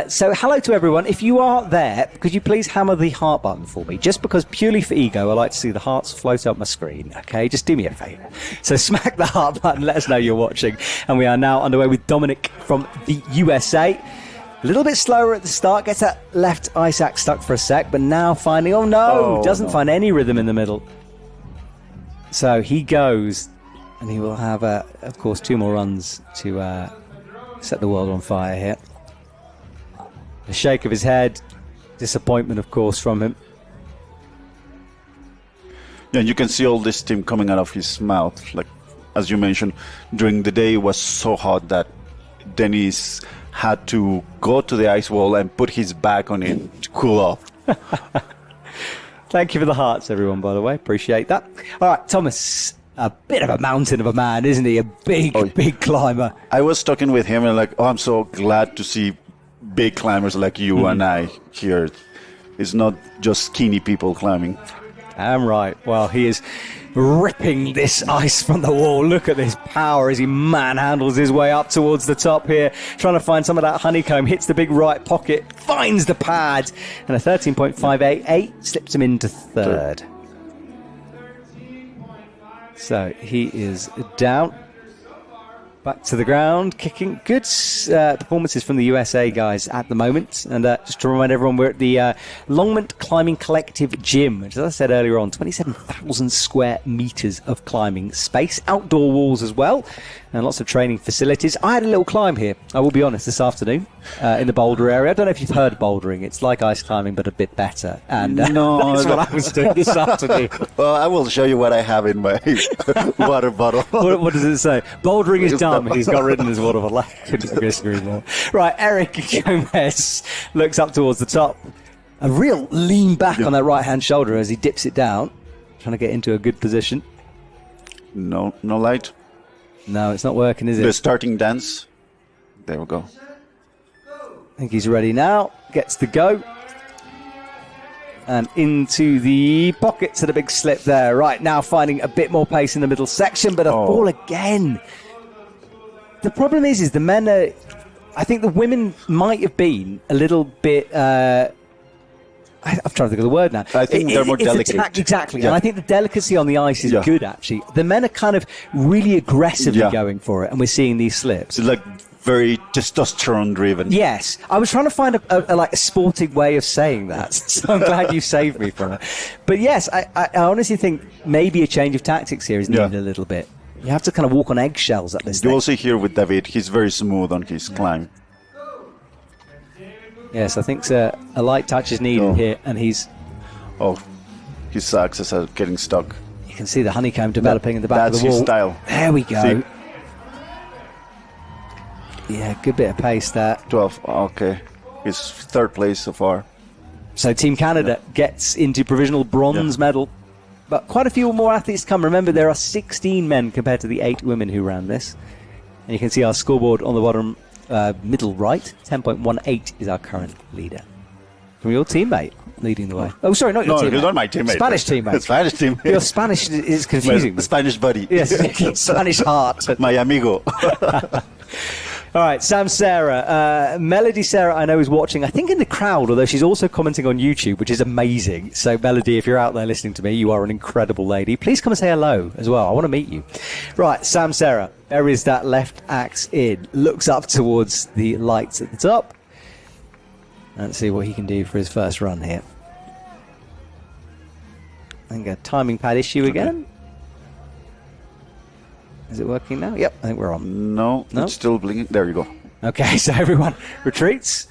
So hello to everyone. If you are there, could you please hammer the heart button for me? Just because, purely for ego, I like to see the hearts float up my screen. Okay, just do me a favour. So smack the heart button. Let us know you're watching. And we are now underway with Dominic from the USA. A little bit slower at the start. Gets that left ice axe stuck for a sec. But now finding, doesn't find any rhythm in the middle. So he goes... And he will have, of course, 2 more runs to set the world on fire here. A shake of his head. Disappointment, of course, from him. Yeah, you can see all this steam coming out of his mouth. Like, as you mentioned, during the day it was so hot that Dennis had to go to the ice wall and put his back on it to cool off. Thank you for the hearts, everyone, by the way. Appreciate that. All right, Thomas... A bit of a mountain of a man, isn't he? A big climber. I was talking with him and I'm so glad to see big climbers like you and I here. It's not just skinny people climbing. I'm right. Well, he is ripping this ice from the wall. Look at this power as he manhandles his way up towards the top here, trying to find some of that honeycomb. Hits the big right pocket, finds the pad, and a 13.588 slips him into third. So he is down. Back to the ground, kicking. Good performances from the USA guys at the moment. And just to remind everyone, we're at the Longmont Climbing Collective Gym, which, as I said earlier on, 27,000 square meters of climbing space, outdoor walls as well, and lots of training facilities. I had a little climb here, I will be honest, this afternoon in the boulder area. I don't know if you've heard bouldering. It's like ice climbing, but a bit better. And no, that's what I was doing this afternoon. Well, I will show you what I have in my water bottle. What does it say? Bouldering is dumb. He's got written his water bottle. I couldn't disagree more. Right, Eric Gomez looks up towards the top. A real lean back on that right-hand shoulder as he dips it down, trying to get into a good position. No light. No, it's not working, is it? The starting dance. There we go. I think he's ready now. Gets the go. And into the pockets of the big slip there. Right, now finding a bit more pace in the middle section, but a fall again. The problem is the men are... I think the women might have been a little bit... I'm trying to think of the word now. I think they're more delicate. Exactly. Yeah. And I think the delicacy on the ice is good, actually. The men are kind of really aggressively going for it, and we're seeing these slips. It's like very testosterone-driven. Yes. I was trying to find a sporting way of saying that, so I'm glad you saved me from it. But yes, I honestly think maybe a change of tactics here is needed a little bit. You have to kind of walk on eggshells at this You thing. also hear with David, he's very smooth on his climb. Yes, I think a light touch is needed here, and he's... Oh, his axes are getting stuck. You can see the honeycomb developing in the back of the wall. That's his style. There we go. See? Yeah, good bit of pace there. 12, okay. He's third place so far. So Team Canada gets into provisional bronze medal. But quite a few more athletes to come. Remember, there are 16 men compared to the 8 women who ran this. And you can see our scoreboard on the bottom middle right. 10.18 is our current leader. From your teammate leading the way. Oh, sorry, not your teammate. No, not my teammate. Spanish teammate. Spanish teammate. Your Spanish is confusing. My Spanish buddy. Yes, Spanish heart. My amigo. All right, Sam Sarah. Melody Sarah, I know, is watching, I think, in the crowd, although she's also commenting on YouTube, which is amazing. So, Melody, if you're out there listening to me, you are an incredible lady. Please come and say hello as well. I want to meet you. Right, Sam Sarah buries that left axe in, looks up towards the lights at the top. Let's see what he can do for his first run here. I think a timing pad issue again. Is it working now? Yep, I think we're on. No, it's still blinking. There you go. Okay, so everyone retreats.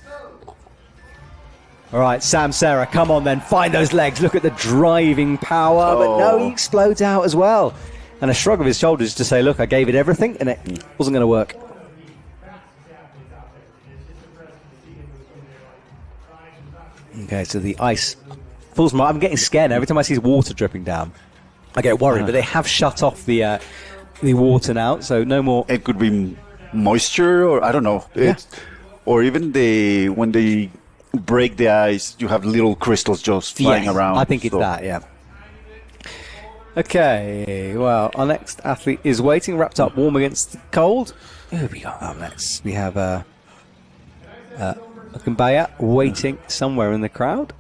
All right, Sam Sarah, come on then. Find those legs. Look at the driving power. But no, he explodes out as well. And a shrug of his shoulders to say, look, I gave it everything, and it wasn't going to work. Okay, so the ice falls. I'm getting scared now. Every time I see water dripping down, I get worried. But they have shut off the water now, so no more. It could be moisture, or I don't know. Or even when they break the ice, you have little crystals just flying around. I think it's that, yeah. Okay, well, our next athlete is waiting, wrapped up warm against the cold. Who have we got up next? We have Kumbaya waiting somewhere in the crowd.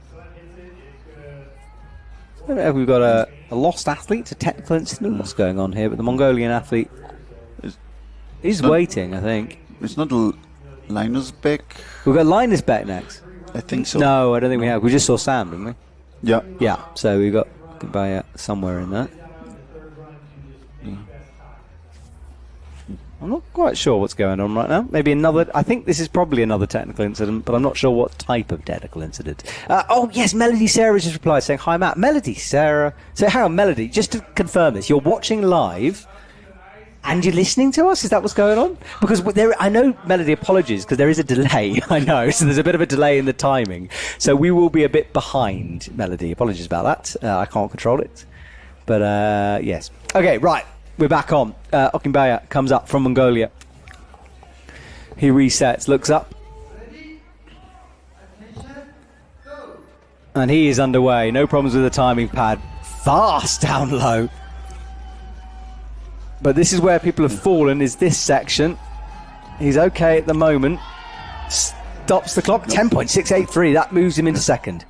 I don't know if we've got a lost athlete, a technical incident. What's going on here? But the Mongolian athlete is waiting, I think. It's not Linus Beck. We've got Linus Beck next. I think so. No, I don't think we have. We just saw Sam, didn't we? Yeah. Yeah, so we've got Kumbaya somewhere in that. I'm not quite sure what's going on right now. Maybe another... I think this is probably another technical incident, but I'm not sure what type of technical incident. Oh, yes, Melody Sarah just replied saying, hi, Matt. Melody Sarah... So, hang on, Melody, just to confirm this, you're watching live and you're listening to us? Is that what's going on? Because I know, Melody, apologies, because there is a delay, I know. So there's a bit of a delay in the timing. So we will be a bit behind, Melody. Apologies about that. I can't control it. But, yes. Okay, right. We're back on. Okimbaya comes up from Mongolia. He resets, looks up. And he is underway. No problems with the timing pad. Fast down low. But this is where people have fallen, is this section. He's okay at the moment. Stops the clock. 10.683. That moves him into second.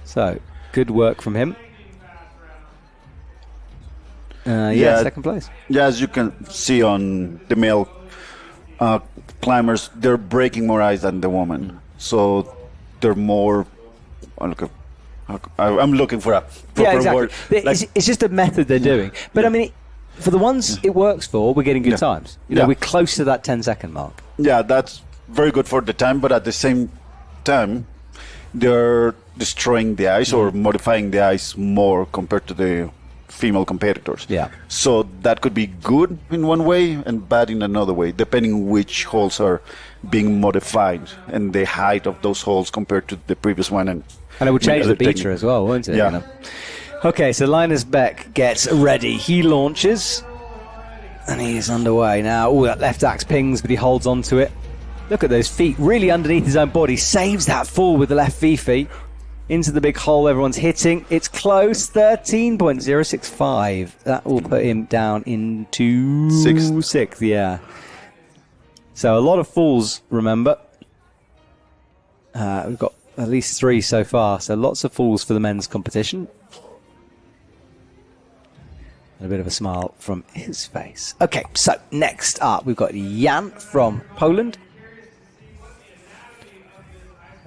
So, good work from him. second place. Yeah, as you can see on the male climbers, they're breaking more ice than the woman. So they're more... I'm looking for a proper word. It's just a method they're doing. But I mean, for the ones it works for, we're getting good times. We're close to that 10-second mark. Yeah, that's very good for the time, but at the same time, they're destroying the ice or modifying the ice more compared to the female competitors. Yeah. So that could be good in one way and bad in another way, depending which holes are being modified and the height of those holes compared to the previous one. And it would change the beater as well, won't it? Yeah. Okay, so Linus Beck gets ready. He launches, and he's underway now. Oh, that left axe pings, but he holds on to it. Look at those feet, really underneath his own body. Saves that fall with the left fifi into the big hole everyone's hitting. It's close, 13.065. That will put him down into sixth, yeah. So a lot of falls, remember. We've got at least 3 so far, so lots of falls for the men's competition. And a bit of a smile from his face. Okay, so next up we've got Jan from Poland.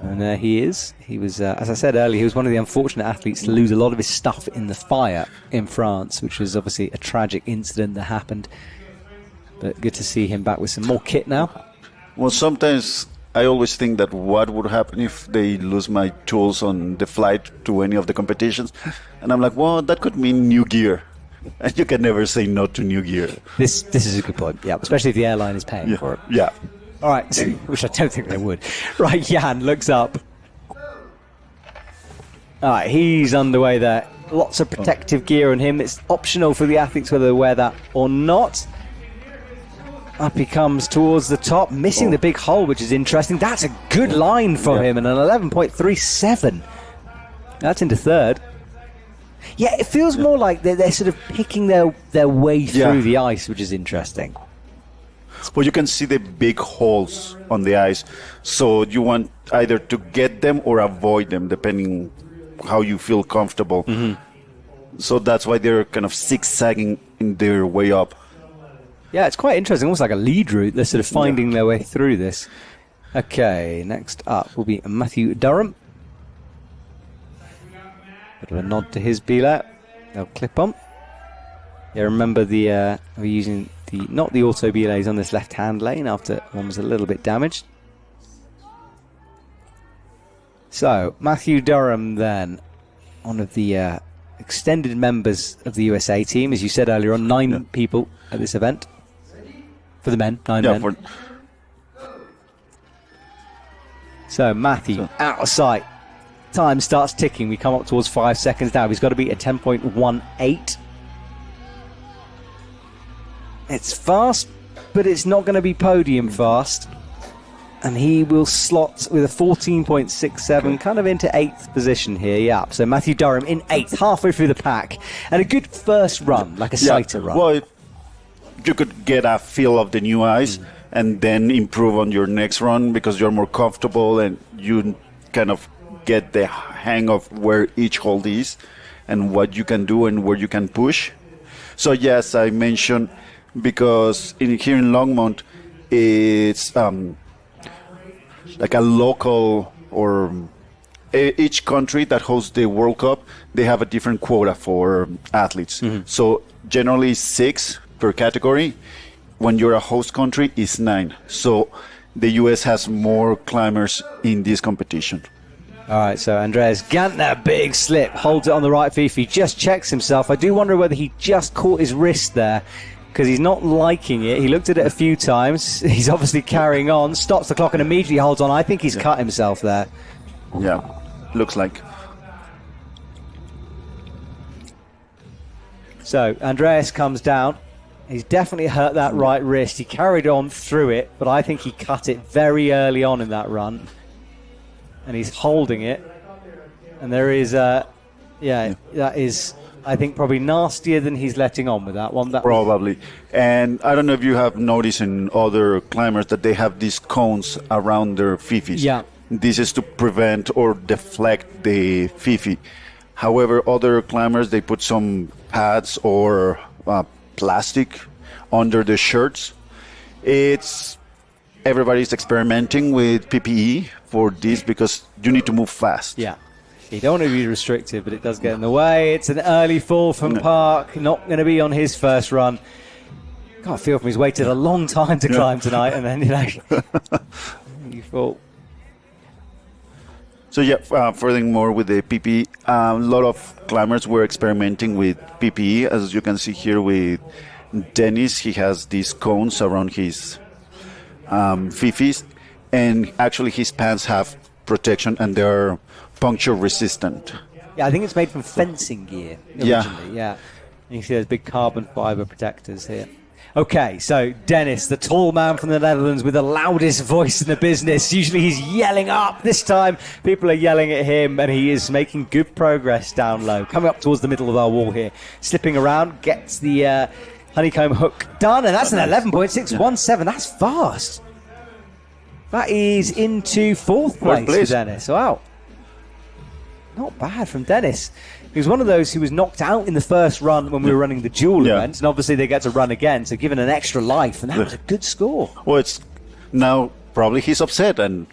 And there he is. He was, as I said earlier, he was one of the unfortunate athletes to lose a lot of his stuff in the fire in France, which was obviously a tragic incident that happened. But good to see him back with some more kit now. Well, sometimes I always think that what would happen if they lose my tools on the flight to any of the competitions. And I'm like, well, that could mean new gear. And you can never say no to new gear. This is a good point, yeah, especially if the airline is paying for it. Yeah. All right, which I don't think they would. Right, Jan looks up. All right, he's underway there. Lots of protective gear on him. It's optional for the athletes whether they wear that or not. Up he comes towards the top, missing the big hole, which is interesting. That's a good line from him, and an 11.37. That's into third. Yeah, it feels more like they're sort of picking their way through the ice, which is interesting. Well, you can see the big holes on the ice, so you want either to get them or avoid them, depending how you feel comfortable. So that's why they're kind of zigzagging in their way up. Yeah, it's quite interesting, almost like a lead route. They're sort of finding their way through this. Okay, next up will be Matthew Durham. Bit of a nod to his belay. They'll clip on. Yeah, remember we're using not the auto belays on this left-hand lane after one was a little bit damaged. So, Matthew Durham then, one of the extended members of the USA team, as you said earlier on, 9 people at this event. For the men, 9 men. So, Matthew, out of sight. Time starts ticking. We come up towards 5 seconds now. He's got to be at 10.18. It's fast, but it's not going to be podium fast. And he will slot with a 14.67, kind of into 8th position here. Yeah, so Matthew Durham in 8th, halfway through the pack. And a good first run, like a sighter run. Well, you could get a feel of the new ice and then improve on your next run because you're more comfortable and you kind of get the hang of where each hold is and what you can do and where you can push. So yes, I mentioned because here in Longmont, it's like a local or each country that hosts the World Cup, they have a different quota for athletes. So generally 6 per category. When you're a host country, it's 9. So the US has more climbers in this competition. All right, so Andreas Gantner, big slip, holds it on the right fifi, just checks himself. I do wonder whether he just caught his wrist there because he's not liking it. He looked at it a few times. He's obviously carrying on, stops the clock and immediately holds on. I think he's cut himself there. Yeah, looks like. So Andreas comes down. He's definitely hurt that right wrist. He carried on through it, but I think he cut it very early on in that run. And he's holding it. And there is, that is, I think, probably nastier than he's letting on with that one. Probably. And I don't know if you have noticed in other climbers that they have these cones around their fifis. Yeah. This is to prevent or deflect the fifi. However, other climbers, they put some pads or plastic under the shirts. Everybody's experimenting with PPE for this because you need to move fast. Yeah. You don't want to be restrictive, but it does get in the way. It's an early fall from Park. Not going to be on his first run. God, I feel from he's waited a long time to climb tonight, and then, you thought. So, furthermore, with the PPE, a lot of climbers were experimenting with PPE. As you can see here with Dennis, he has these cones around his fifis, and actually his pants have protection and they're puncture resistant. Yeah, I think it's made from fencing gear originally. Yeah. You see those big carbon fiber protectors here. Okay, so Dennis, the tall man from the Netherlands with the loudest voice in the business. Usually he's yelling up. This time people are yelling at him, and he is making good progress down low. Coming up towards the middle of our wall here. Slipping around, gets the honeycomb hook done, and that's an 11.617. That's fast. That is into fourth place for Dennis. Wow. Not bad from Dennis. He was one of those who was knocked out in the first run when we were running the dual event, and obviously they get to run again, so given an extra life, and that was a good score. Well, it's now probably he's upset, and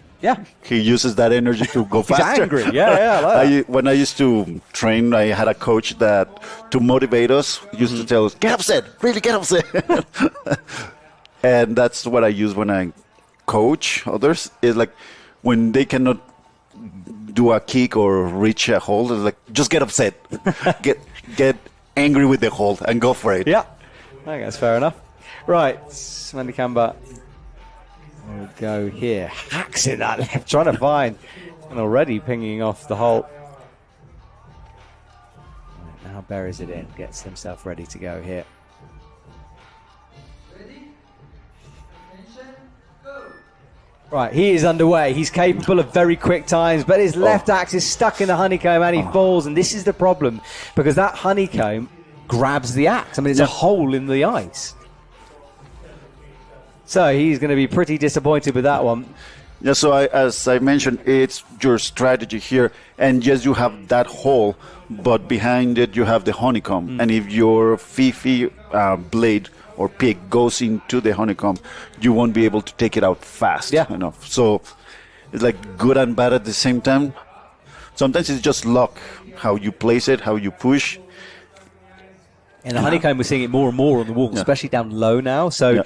he uses that energy to go faster. He's angry, I like that. When I used to train, I had a coach that, to motivate us, used to tell us, get upset, really get upset. And that's what I use when I coach others, is like when they cannot do a kick or reach a hold, it's like, just get upset. get angry with the hold and go for it. Yeah, I think that's fair enough. Right, Mandikamba will go here. Hacks in that left, trying to find, and already pinging off the hole. Now buries it in, gets himself ready to go here. Right, he is underway. He's capable of very quick times, but his left axe is stuck in the honeycomb and he falls, and this is the problem, because that honeycomb grabs the axe. I mean, it's a hole in the ice. So he's going to be pretty disappointed with that one. Yeah, so as I mentioned, it's your strategy here, and yes, you have that hole, but behind it you have the honeycomb, and if your Fifi blade or pick goes into the honeycomb, you won't be able to take it out fast enough. So it's like good and bad at the same time. Sometimes it's just luck, how you place it, how you push. And the honeycomb, we're seeing it more and more on the wall, especially down low now. So,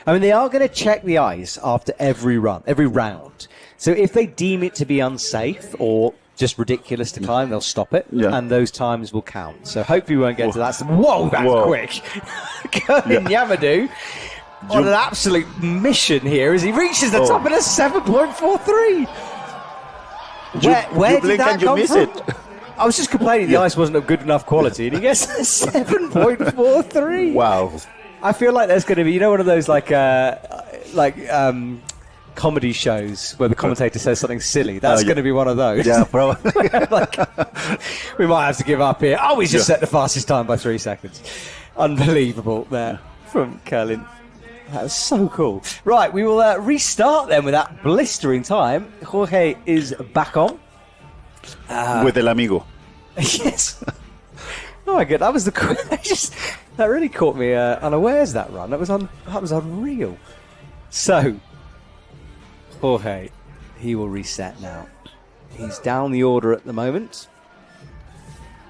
I mean, they are going to check the ice after every round. So if they deem it to be unsafe or just ridiculous to climb, they'll stop it, and those times will count. So hopefully we won't get to that. Whoa, that's quick. Colin Yamadou on an absolute mission here as he reaches the top at a 7.43. Where did that come from? I was just complaining the ice wasn't of good enough quality, and he gets a 7.43. Wow. I feel like there's going to be, one of those comedy shows where the commentator says something silly. That's going to be one of those. Yeah, probably. We might have to give up here. Oh, he's just set the fastest time by 3 seconds. Unbelievable there from Curlin. That was so cool. Right, we will restart then with that blistering time. Jorge is back on. With El Amigo. Yes. Oh my God, that was that really caught me unawares, that run. That was unreal. So, Jorge, he will reset now. He's down the order at the moment.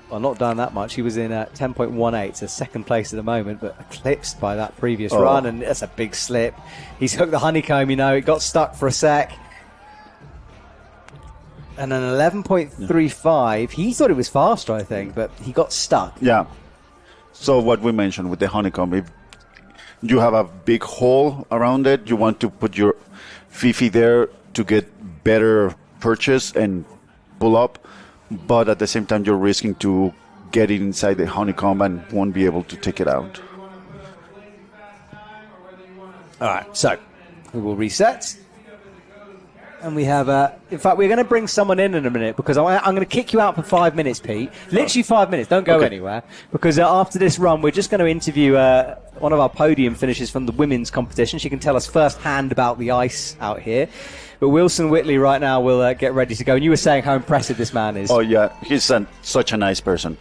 Well, not down that much. He was in 10.18, so second place at the moment, but eclipsed by that previous run, and that's a big slip. He's hooked the honeycomb, it got stuck for a sec. And an 11.35. He thought it was faster, I think, but he got stuck. Yeah. So what we mentioned with the honeycomb, if you have a big hole around it, you want to put your Fifi there to get better purchase and pull up, but at the same time you're risking to get it inside the honeycomb and won't be able to take it out. All right, so we will reset. And we have, in fact, we're going to bring someone in a minute, because I'm going to kick you out for 5 minutes, Pete. Literally 5 minutes. Don't go anywhere. Because after this run, we're just going to interview one of our podium finishers from the women's competition. She can tell us firsthand about the ice out here. But Wilson Whitley right now will get ready to go. And you were saying how impressive this man is. Oh, yeah. He's such a nice person.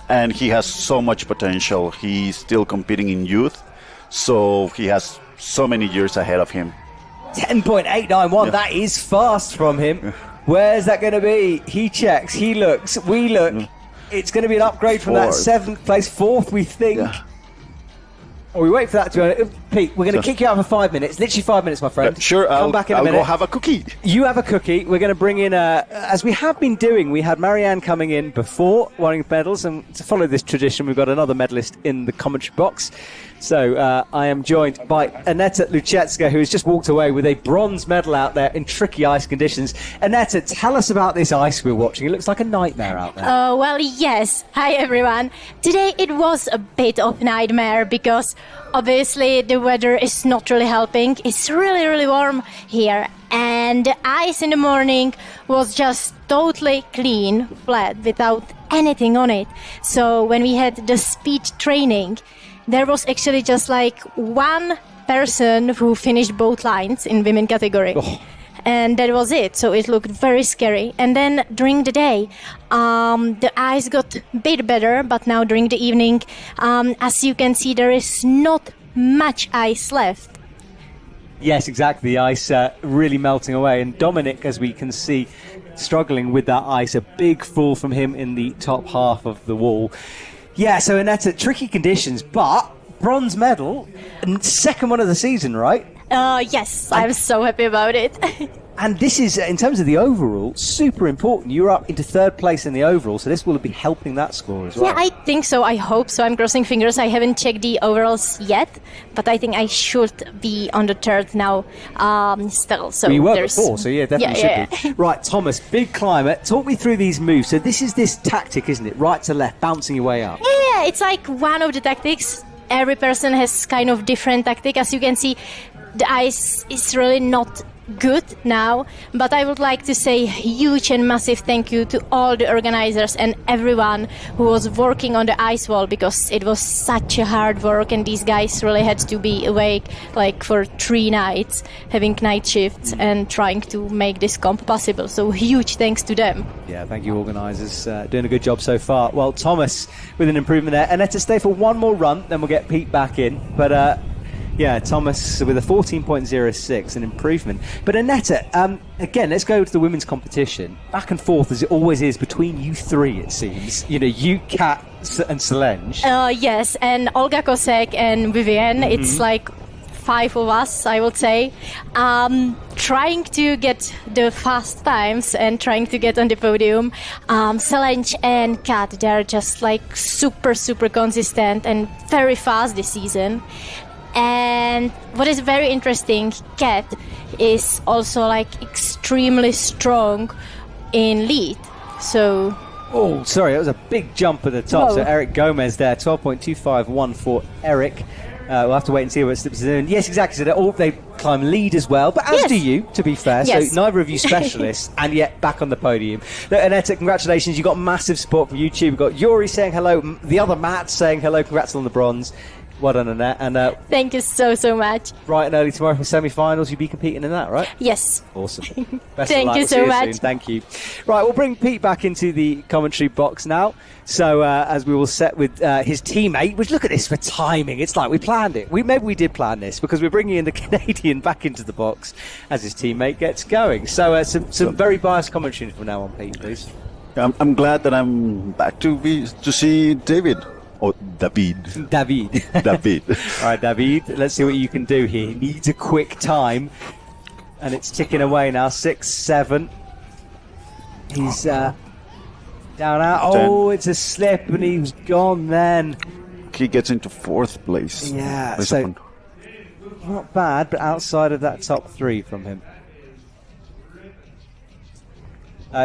and he has so much potential. He's still competing in youth, so he has so many years ahead of him. 10.891, that is fast from him. Where's that going to be? He checks, he looks, we look. It's going to be an upgrade from that 7th place, 4th, we think. Or we wait for that to go. Pete, we're going to kick you out for 5 minutes. Literally 5 minutes, my friend. Sure, Come back in a minute. I'll go have a cookie. You have a cookie. We're going to bring in, as we have been doing, we had Marianne coming in before winning medals, and to follow this tradition, we've got another medalist in the commentary box. So I am joined by Aneta Luchetska, who has just walked away with a bronze medal out there in tricky ice conditions. Aneta, tell us about this ice we're watching. It looks like a nightmare out there. Oh, well, yes. Hi, everyone. Today it was a bit of nightmare because obviously the weather is not really helping. It's really, really warm here. And the ice in the morning was just totally clean, flat, without anything on it. So when we had the speed training, there was actually just like one person who finished both lines in women category. Oh. And that was it. So it looked very scary. And then during the day, the ice got a bit better. But now during the evening, as you can see, there is not much ice left. Yes, exactly. The ice really melting away. And Dominic, as we can see, struggling with that ice. A big fall from him in the top half of the wall. Yeah, so Aneta, tricky conditions, but bronze medal, and second one of the season, right? Yes, I'm so happy about it. And this is, in terms of the overall, super important. You're up into 3rd place in the overall, so this will be helping that score as well. Yeah, I think so. I hope so. I'm crossing fingers. I haven't checked the overalls yet, but I think I should be on the 3rd now still. So you were before, so yeah, definitely should be. Yeah. Right, Thomas, big climber. Talk me through these moves. So this is this tactic, isn't it? Right to left, bouncing your way up. Yeah, it's like one of the tactics. Every person has kind of different tactic. As you can see, the ice is really not good now, but I would like to say huge and massive thank you to all the organizers and everyone who was working on the ice wall, because it was such a hard work and these guys really had to be awake like for 3 nights, having night shifts and trying to make this comp possible. So huge thanks to them. Yeah, thank you organisers, doing a good job so far. Well, Thomas with an improvement there. Aneta, stay for one more run, then we'll get Pete back in, but yeah, Thomas with a 14.06, an improvement. But Aneta, again, let's go to the women's competition. Back and forth, as it always is, between you three, it seems. You know, you, Kat, and Solange. Yes, and Olga Kosek and Vivienne. Mm-hmm. It's like 5 of us, I would say. Trying to get the fast times and trying to get on the podium. Solange and Kat, they're just like super, super consistent and very fast this season. And what is very interesting, Kat is also like extremely strong in lead. So. Oh, sorry, that was a big jump at the top. Whoa. So Eric Gomez there, 12.251 for Eric. We'll have to wait and see what slips in. Yes, exactly. So they climb lead as well, but as do you, to be fair. Yes. So neither of you specialists, and yet back on the podium. Look, Aneta, congratulations. You got massive support from YouTube. You've got Yuri saying hello, the other Matt saying hello. Congrats on the bronze. Well done, Annette. And thank you so much. Bright and early tomorrow for semi-finals. You'll be competing in that, right? Yes. Awesome. Best Thank of luck. you We'll so see much. soon. Thank you. Right, we'll bring Pete back into the commentary box now. So as we will set with his teammate, which look at this for timing. It's like we planned it. Maybe we did plan this because we're bringing in the Canadian back into the box as his teammate gets going. So some very biased commentary from now on, Pete, please. I'm glad that I'm back to see David. Oh, David. David. All right, David, let's see what you can do here. He needs a quick time. And it's ticking away now. 6, 7. He's down out. Oh, it's a slip and he was gone then. He gets into 4th place. Yeah, so not bad, but outside of that top 3 from him.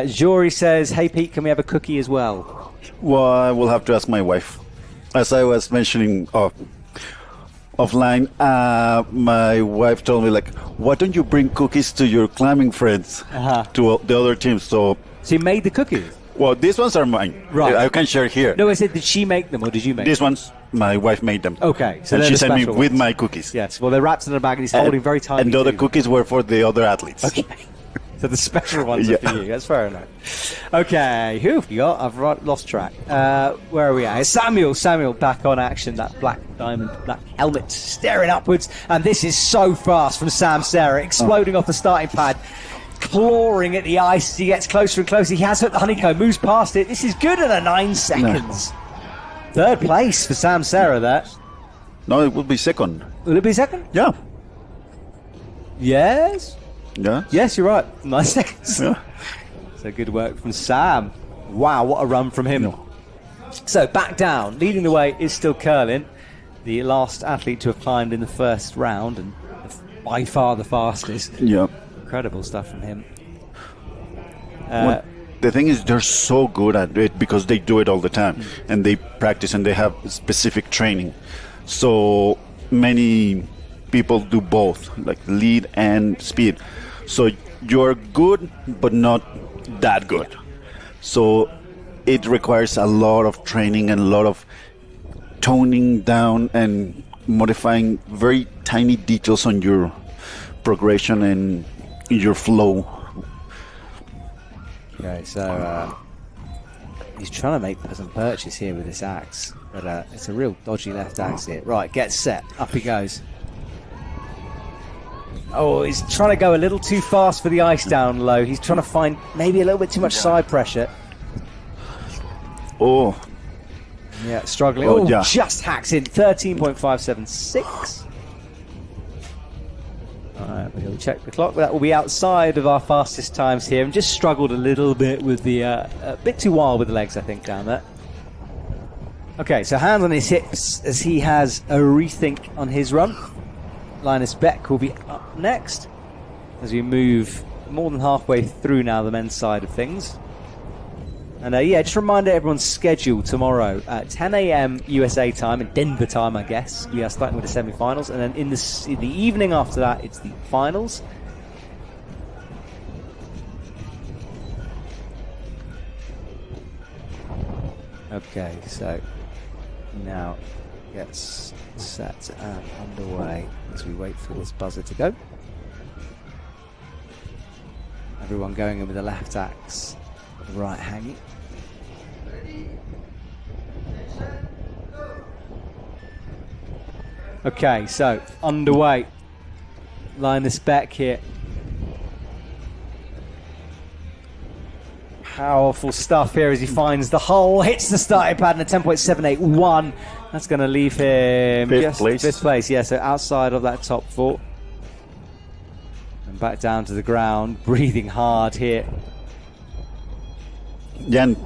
Jory says, hey, Pete, can we have a cookie as well? Well, I will have to ask my wife. As I was mentioning offline, my wife told me, like, why don't you bring cookies to your climbing friends, to the other teams? So you made the cookies? Well, these ones are mine. Right. I can share here. No, I said, did she make them or did you make These them? ones, my wife made them. Okay. So and she sent me ones. with my cookies. Yes, well, they're wrapped in a bag and he's holding very tightly. And the other cookies were for the other athletes. Okay. So the special ones are for you. That's fair enough. Okay, who have you got? I've lost track. Where are we at? It's Samuel back on action. That black diamond, black helmet staring upwards. And this is so fast from Sam Serra, exploding off the starting pad, clawing at the ice as he gets closer and closer. He has hit the honeycomb, moves past it. This is good in 9 seconds. No. Third place for Sam Serra there. No, it will be second. Will it be second? Yeah. Yes? Yeah. Yes, you're right. 9 seconds. Yeah. So good work from Sam. Wow, what a run from him. No. So back down. Leading the way is still Curlin, the last athlete to have climbed in the first round and by far the fastest. Yeah. Incredible stuff from him. The thing is, they're so good at it because they do it all the time and they practice and they have specific training. So many people do both, like lead and speed. So you're good, but not that good. So it requires a lot of training and a lot of toning down and modifying very tiny details on your progression and your flow. Okay, so he's trying to make some purchase here with this axe, but it's a real dodgy left axe here. Right, gets set, up he goes. Oh, he's trying to go a little too fast for the ice down low. He's trying to find maybe a little bit too much side pressure. Oh. Yeah, struggling. Oh, yeah. Just hacks in 13.576. Alright, we'll check the clock. That will be outside of our fastest times here, and just struggled a little bit with the a bit too wild with the legs, I think, down there. Okay, so hands on his hips as he has a rethink on his run. Linus Beck will be up next as we move more than halfway through now the men's side of things. And yeah, just a reminder, everyone's schedule tomorrow at 10 a.m. USA time and Denver time, I guess. We are starting with the semi-finals, and then in the evening after that, it's the finals. Okay, so now gets set and underway as we wait for this buzzer to go. Everyone going in with the left axe, the right hanging. Okay, so underway. Linus Beck here. Powerful stuff here as he finds the hole, hits the starting pad in a 10.781. That's going to leave him fifth place. Yeah, so outside of that top four. And back down to the ground, breathing hard here. Yeah, and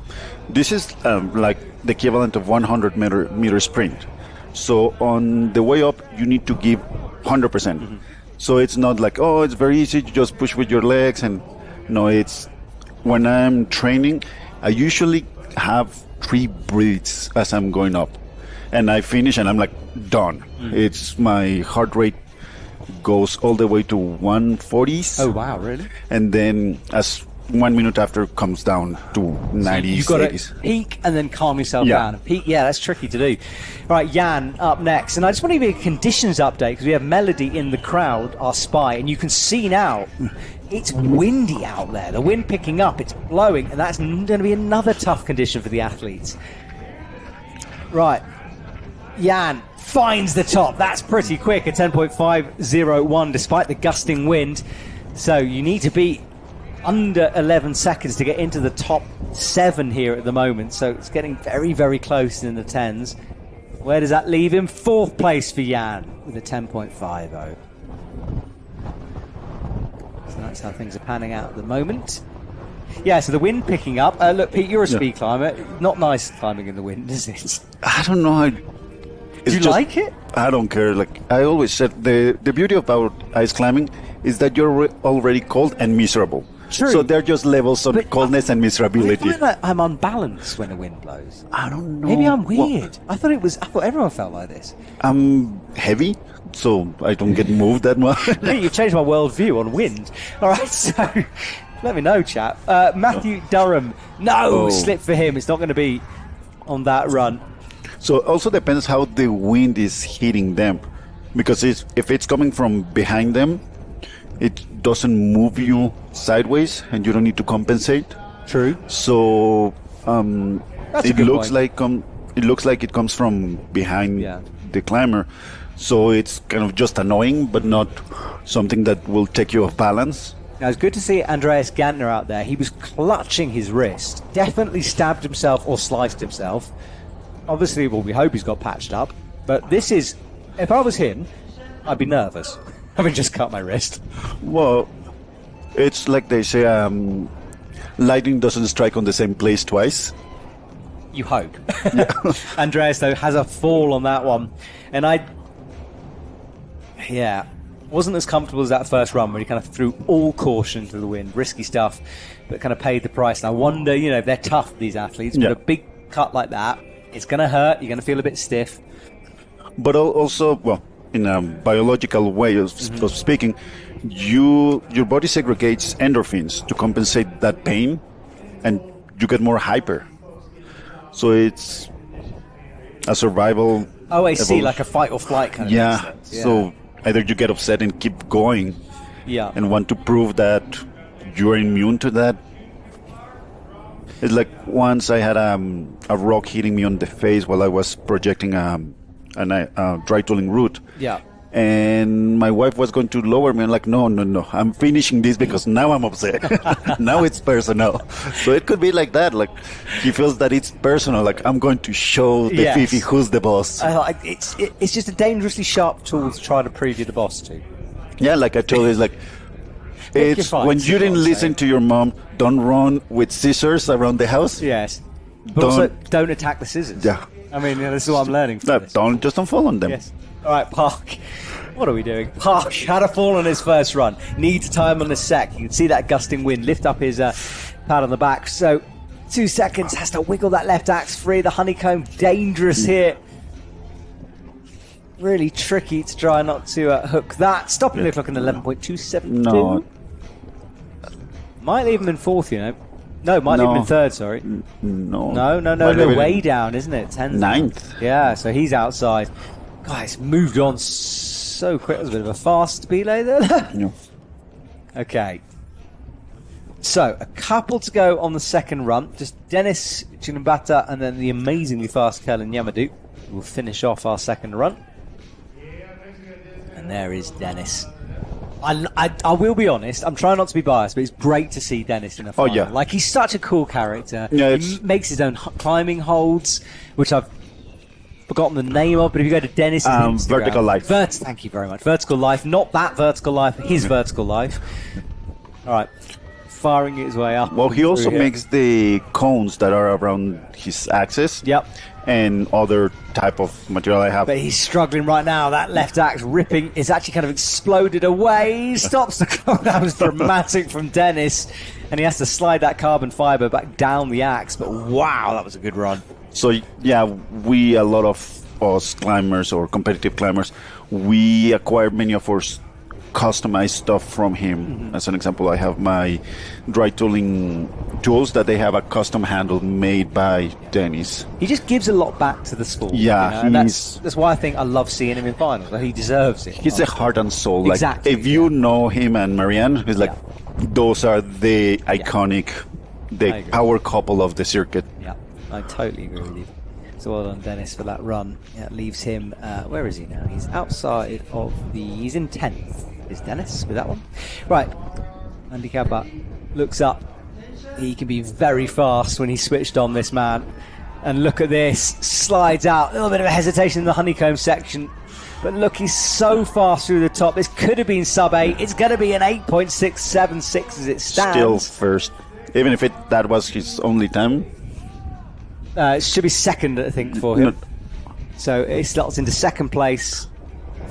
this is like the equivalent of 100 meter sprint. So on the way up, you need to give 100%. Mm-hmm. So it's not like, oh, it's very easy, you just push with your legs. And no, it's when I'm training, I usually have 3 breaths as I'm going up. And I finish and I'm like, done. Mm-hmm. It's my heart rate goes all the way to 140s. Oh, wow, really? And then as 1 minute after comes down to 90s. So you've got to peak and then calm yourself down. Peak, yeah, that's tricky to do. Right, Jan up next. And I just want to give you a conditions update because we have Melody in the crowd, our spy, and you can see now it's windy out there. The wind picking up, it's blowing, and that's going to be another tough condition for the athletes. Right, Jan finds the top. That's pretty quick, a 10.501 despite the gusting wind. So you need to be under 11 seconds to get into the top 7 here at the moment, so it's getting very, very close in the 10s. Where does that leave him? 4th place for Jan with a 10.50. So that's how things are panning out at the moment. Yeah, so the wind picking up. Look, Pete, you're a speed climber. Not nice climbing in the wind, is it? I don't know. Do you like it? I don't care. Like I always said, the beauty about ice climbing is that you're already cold and miserable. True. So they're just levels of coldness and miserability. I find that I'm unbalanced when the wind blows. I don't know. Maybe I'm weird. I thought everyone felt like this. I'm heavy, so I don't get moved that much. You've changed my worldview on wind. All right, so let me know, chap. Matthew Durham, slip for him. It's not going to be on that run. So also depends how the wind is hitting them, because if it's coming from behind them, it doesn't move you sideways, and you don't need to compensate. True. So That's a it good looks point. like it comes from behind the climber. So it's kind of just annoying, but not something that will take you off balance. Now, it's good to see Andreas Gantner out there. He was clutching his wrist, definitely stabbed himself or sliced himself. Obviously, well, we hope he's got patched up. But this is, if I was him, I'd be nervous. Having just cut my wrist. Well, it's like they say, lightning doesn't strike on the same place twice. You hope. Andreas, though, has a fall on that one. And wasn't as comfortable as that first run where he kind of threw all caution to the wind. Risky stuff, but kind of paid the price. And I wonder, they're tough, these athletes, but a big cut like that, it's going to hurt. You're going to feel a bit stiff. But also, well, in a biological way of speaking, your body segregates endorphins to compensate that pain, and you get more hyper. So it's a survival. Oh, I see, like a fight or flight kind of thing. Yeah. So either you get upset and keep going, and want to prove that you're immune to that. It's like once I had a rock hitting me on the face while I was projecting a dry tooling route. Yeah. And my wife was going to lower me. I'm like, no, I'm finishing this because now I'm upset. Now it's personal. So it could be like that. Like he feels that it's personal. Like I'm going to show the Fifi who's the boss. It's just a dangerously sharp tool to try to prove you're the boss to. Yeah, like I told you, it's like it's when you didn't listen to your mom. Don't run with scissors around the house. Yes, but also don't attack the scissors. Yeah, I mean this is what I'm learning. From this. Don't fall on them. Yes. All right, Park. What are we doing? Park had a fall on his first run. Needs time on the sec. You can see that gusting wind lift up his pad on the back. So 2 seconds, has to wiggle that left axe free. The honeycomb, dangerous here. Really tricky to try not to hook that. Stopping the clock in 11.272. No. Might leave him in fourth, No, might leave him in third, sorry. No, way down, isn't it? 10th. Ninth. Yeah, so he's outside. Guys, moved on so quick. That was a bit of a fast belay there. No. Okay. So, a couple to go on the second run. Just Dennis Chinabata and then the amazingly fast Kerlin Yamadou will finish off our second run. And there is Dennis. I will be honest, I'm trying not to be biased, but it's great to see Dennis in a final. Oh, yeah. Like, he's such a cool character. Yeah, he makes his own climbing holds, which I've forgotten the name of, but if you go to Dennis' Instagram, Vertical Life. Thank you very much. Vertical Life, not that Vertical Life, his Vertical Life. All right, firing his way up. Well, he also makes the cones that are around his axis. Yep. And other type of material I have. But he's struggling right now. That left axe ripping is actually kind of exploded away. He stops the clock. That was dramatic from Dennis. And he has to slide that carbon fiber back down the axe. But wow, that was a good run. So, yeah, a lot of us climbers or competitive climbers, we acquire many of our customized stuff from him. As an example, I have my dry tooling tools that they have a custom handle made by Dennis. He just gives a lot back to the sport. Yeah, and that's why I think I love seeing him in finals. He deserves it. He's a heart and soul. Exactly. Like, if you know him and Marianne, he's like, those are the iconic, the power couple of the circuit. Yeah, I totally agree with you. So well done, Dennis, for that run. Yeah, it leaves him, where is he now? He's outside of he's in 10th. Is Dennis with that one? Right, Andy Cabot looks up. He can be very fast when he's switched on, this man. And look at this, slides out. A little bit of a hesitation in the honeycomb section. But look, he's so fast through the top. This could have been sub 8. It's going to be an 8.676 as it stands. Still first. Even if that was his only time. It should be second, I think, for him. So it slots into second place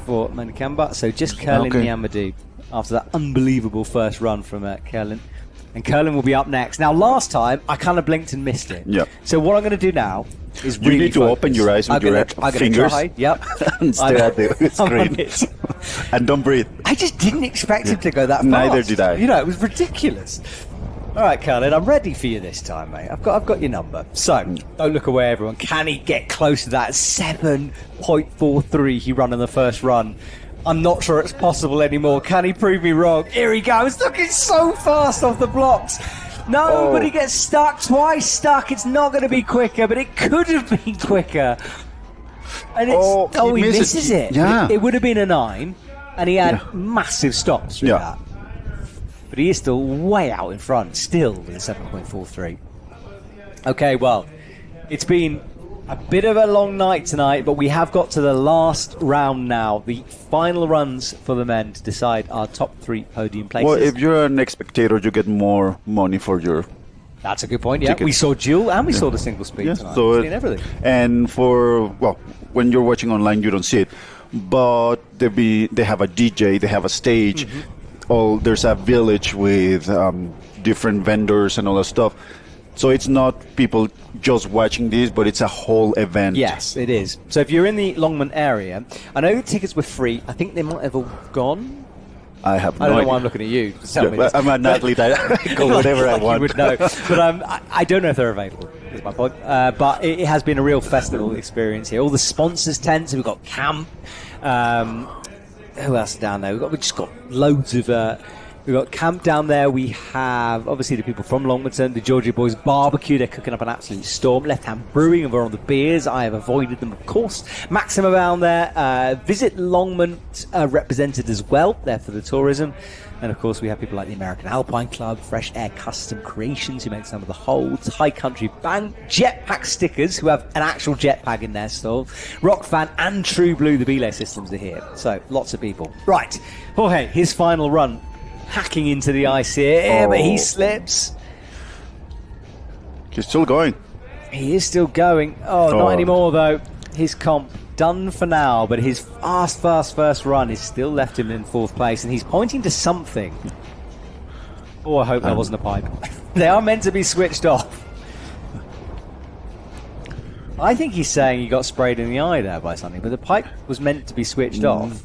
for Manikamba. So just Kerlin Yamadou after that unbelievable first run from Kerlin. And Kerlin will be up next. Now, last time, I kind of blinked and missed it. Yeah. So what I'm going to do now is you need to open your eyes with your fingers. Yep. And stare at the screen. And don't breathe. I just didn't expect him to go that fast. Neither did I. It was ridiculous. All right, Kerlin, I'm ready for you this time, mate. I've got your number. So, don't look away, everyone. Can he get close to that 7.43 he ran in the first run? I'm not sure it's possible anymore. Can he prove me wrong? Here he goes. Look, it's so fast off the blocks. No, but he gets stuck, twice stuck. It's not going to be quicker, but it could have been quicker. And it's, he misses it. Yeah. It would have been a 9, and he had massive stops through that. But he is still way out in front, still with a 7.43. Okay, well, it's been a bit of a long night tonight, but we have got to the last round now. The final runs for the men to decide our top 3 podium places. Well, if you're an spectator, you get more money for your... That's a good point, yeah. tickets. We saw dual and we saw the single speed tonight. So We've seen everything. And for, well, when you're watching online, you don't see it. But they have a DJ, they have a stage. There's a village with different vendors and all that stuff. So it's not people just watching this, but it's a whole event. Yes, it is. So if you're in the Longmont area, I know the tickets were free. I think they might have all gone. I have no I don't know idea. why I'm looking at you. Tell me this. I'm an athlete. I go whatever I want. You would know. But I don't know if they're available, is my point. But it has been a real festival experience here. All the sponsors tents. We've got Camp. Who else is down there? We've just got loads of... we've got Camp down there. We have, obviously, the people from Longmont, the Georgia Boys Barbecue. They're cooking up an absolute storm. Left Hand Brewing over on the beers. I have avoided them, of course. Maxima down there. Visit Longmont represented as well, there for the tourism. And, of course, we have people like the American Alpine Club, Fresh Air Custom Creations, who make some of the holds, High Country Bank, Jetpack Stickers, who have an actual jetpack in their stall, Rock Fan, and True Blue, the belay systems are here. So, lots of people. Right. Jorge, his final run. Hacking into the ice here, but he slips. He's still going. He is still going. Not anymore, though. His comp done for now, but his fast first run is still left him in 4th place, and he's pointing to something. I hope that wasn't a pipe. They are meant to be switched off. I think he's saying he got sprayed in the eye there by something, but the pipe was meant to be switched off.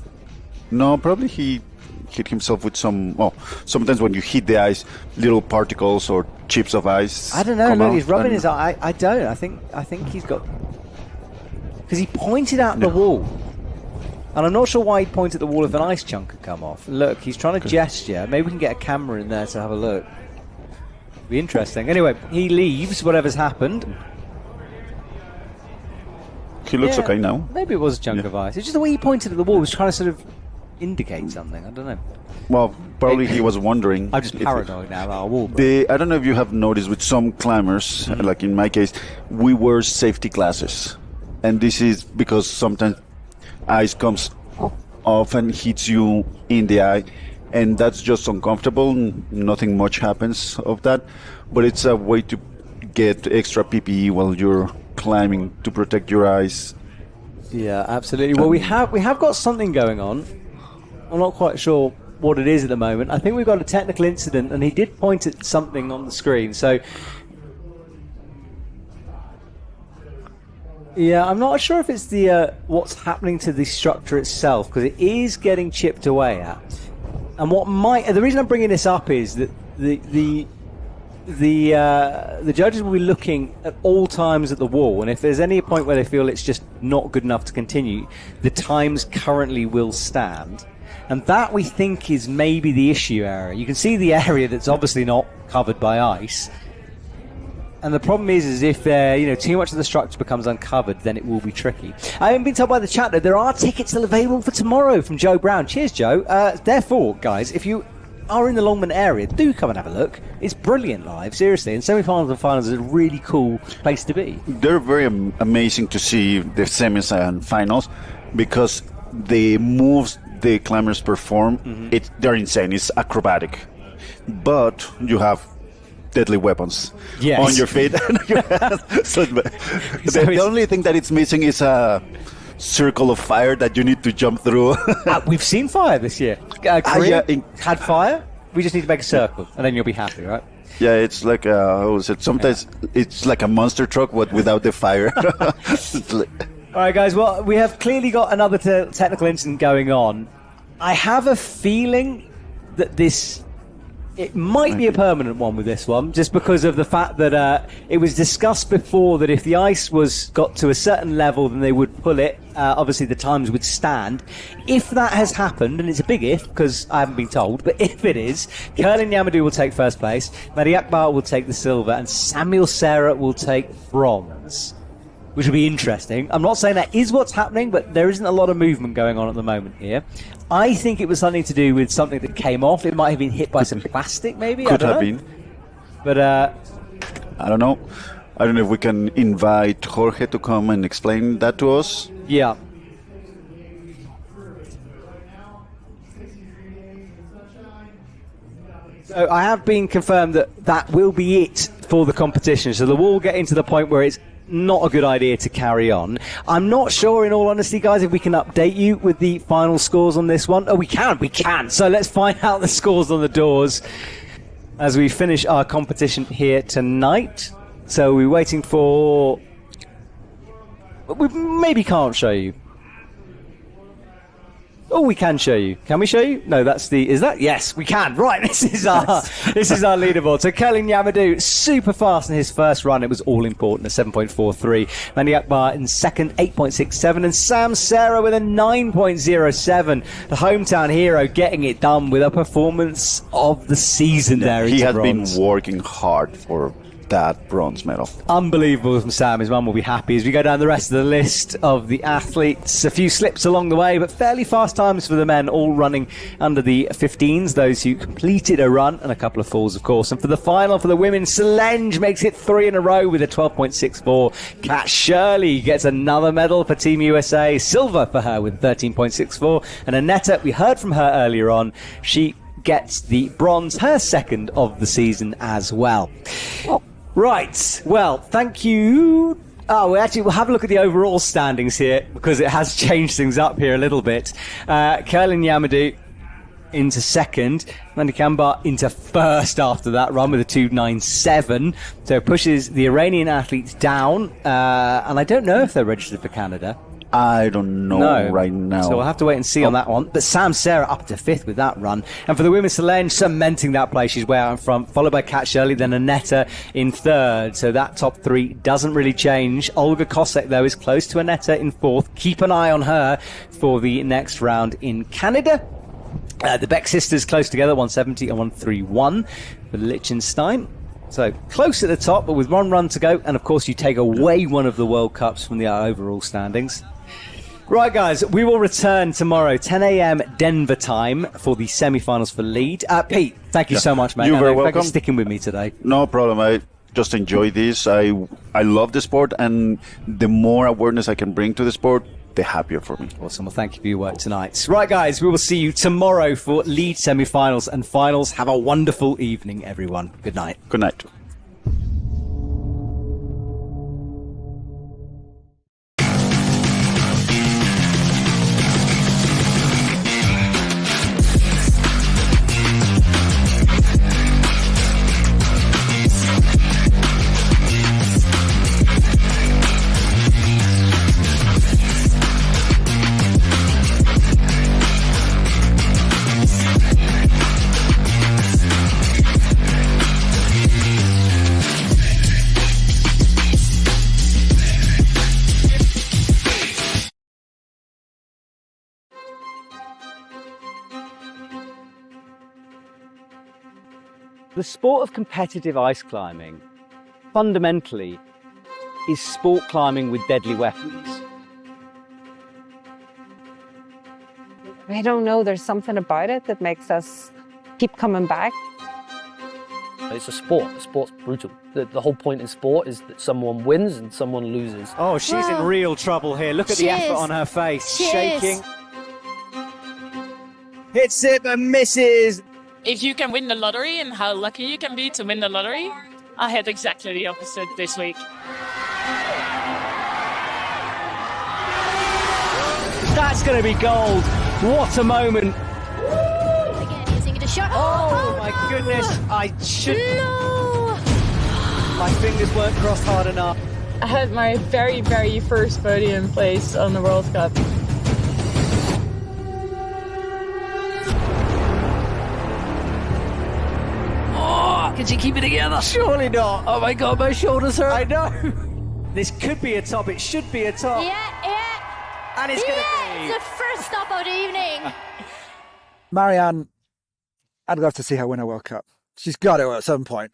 No, probably he hit himself with some... Well, sometimes when you hit the ice, little particles or chips of ice I don't know. come Look, out he's rubbing and- his eye. I don't. I think he's got... Because he pointed at the wall. And I'm not sure why he'd point at the wall if an ice chunk had come off. Look, he's trying to gesture. Maybe we can get a camera in there to have a look. Be interesting. Anyway, he leaves, whatever's happened. He looks okay now. Maybe it was a chunk of ice. It's just the way he pointed at the wall. He was trying to sort of indicate something. I don't know. Well, probably he was wondering. I'm just paranoid now about our wall. I don't know if you have noticed with some climbers, like in my case, we wear safety glasses. And this is because sometimes ice comes off and hits you in the eye. And that's just uncomfortable. Nothing much happens of that. But it's a way to get extra PPE while you're climbing to protect your eyes. Yeah, absolutely. Well, we have got something going on. I'm not quite sure what it is at the moment. I think we've got a technical incident, and he did point at something on the screen. So, yeah, I'm not sure if it's the what's happening to the structure itself, because it is getting chipped away at. And the reason I'm bringing this up is that the judges will be looking at all times at the wall, and if there's any point where they feel it's just not good enough to continue, the times currently will stand. And that, we think, is maybe the issue area. You can see the area that's obviously not covered by ice. And the problem is if too much of the structure becomes uncovered, then it will be tricky. I haven't been told by the chat that there are tickets still available for tomorrow from Joe Brown. Cheers, Joe. Therefore, guys, if you are in the Longmont area, do come and have a look. It's brilliant live, seriously. And semi-finals and finals is a really cool place to be. They're very amazing to see the semis and finals because the moves the climbers perform, they're insane. It's acrobatic. But you have deadly weapons on your feet. So the only thing that it's missing is a circle of fire that you need to jump through. We've seen fire this year. Korea had fire. We just need to make a circle, and then you'll be happy, right? Yeah, it's like sometimes it's like a monster truck, but without the fire. All right, guys. Well, we have clearly got another technical incident going on. I have a feeling that this It might be a permanent one with this one, just because of the fact that it was discussed before that if the ice got to a certain level, then they would pull it. Obviously, the times would stand. If that has happened, and it's a big if, because I haven't been told, but if it is, Curlin Yamadou will take first place, Mehdi Akbar will take the silver, and Samuel Serra will take bronze, which will be interesting. I'm not saying that is what's happening, but there isn't a lot of movement going on at the moment here. I think it was something to do with something that came off. It might have been hit by some plastic, maybe. Could have been. But I don't know. I don't know if we can invite Jorge to come and explain that to us. Yeah. So I have been confirmed that will be it for the competition. So the wall will get into the point where it's not a good idea to carry on. I'm not sure, in all honesty, guys, if we can update you with the final scores on this one. Oh, we can. So let's find out the scores on the doors as we finish our competition here tonight. So we're waiting for... We maybe can't show you. Oh, we can show you. Can we show you? No, that's the... Is that? Yes, we can. Right, this is our leaderboard. So Curlin Yamadou, super fast in his first run. It was all important, a 7.43. Mehdi Akbar in second, 8.67. And Sam Serra with a 9.07. The hometown hero getting it done with a performance of the season there. He has been working hard for that bronze medal. Unbelievable from Sam. His mum will be happy as we go down the rest of the list of the athletes. A few slips along the way, but fairly fast times for the men, all running under the 15s, those who completed a run, and a couple of falls, of course. And for the final, for the women, Solange makes it 3 in a row with a 12.64. Kat Shirley gets another medal for Team USA, silver for her with 13.64. And Annetta, we heard from her earlier on, she gets the bronze, her second of the season as well. Right, well, thank you. We'll have a look at the overall standings here, because it has changed things up here a little bit. Curlin Yamadou into second, Mehdi Akbar into first after that run with a 2.97. So it pushes the Iranian athletes down, and I don't know if they're registered for Canada. I don't know right now. So we'll have to wait and see on that one. But Sam Serra up to fifth with that run. And for the women, Solange cementing that place. She's way out in front, followed by Kat Shirley, then Annetta in third. So that top three doesn't really change. Olga Kosek, though, is close to Annetta in fourth. Keep an eye on her for the next round in Canada. The Beck sisters close together, 170 and 131 for Liechtenstein. So close at the top, but with one run to go. And, of course, you take away one of the World Cups from the overall standings. Right, guys, we will return tomorrow, 10 a.m. Denver time, for the semi-finals for lead. Pete, thank you so much, mate. You're very welcome. Thanks for sticking with me today. No problem. I just enjoy this. I love the sport, and the more awareness I can bring to the sport, the happier for me. Awesome. Well, thank you for your work tonight. Right, guys, we will see you tomorrow for lead semi-finals and finals. Have a wonderful evening, everyone. Good night. Good night. The sport of competitive ice climbing, fundamentally, is sport climbing with deadly weapons. I don't know, there's something about it that makes us keep coming back. It's a sport. Sport's brutal. The whole point in sport is that someone wins and someone loses. Oh, she's in real trouble here. Look at the effort on her face. Shaking. Hits it but misses. If you can win the lottery and how lucky you can be to win the lottery, I had exactly the opposite this week. That's going to be gold. What a moment. Again, using it a shot. Oh my goodness. I should... No! My fingers weren't crossed hard enough. I had my very, very first podium place on the World Cup. Can she keep it together? Surely not. Oh my god, my shoulders hurt. I know. This could be a top. It should be a top. Yeah. And it's going to be. The first stop of the evening. Marianne, I'd love to see her win a World Cup. She's got to at some point.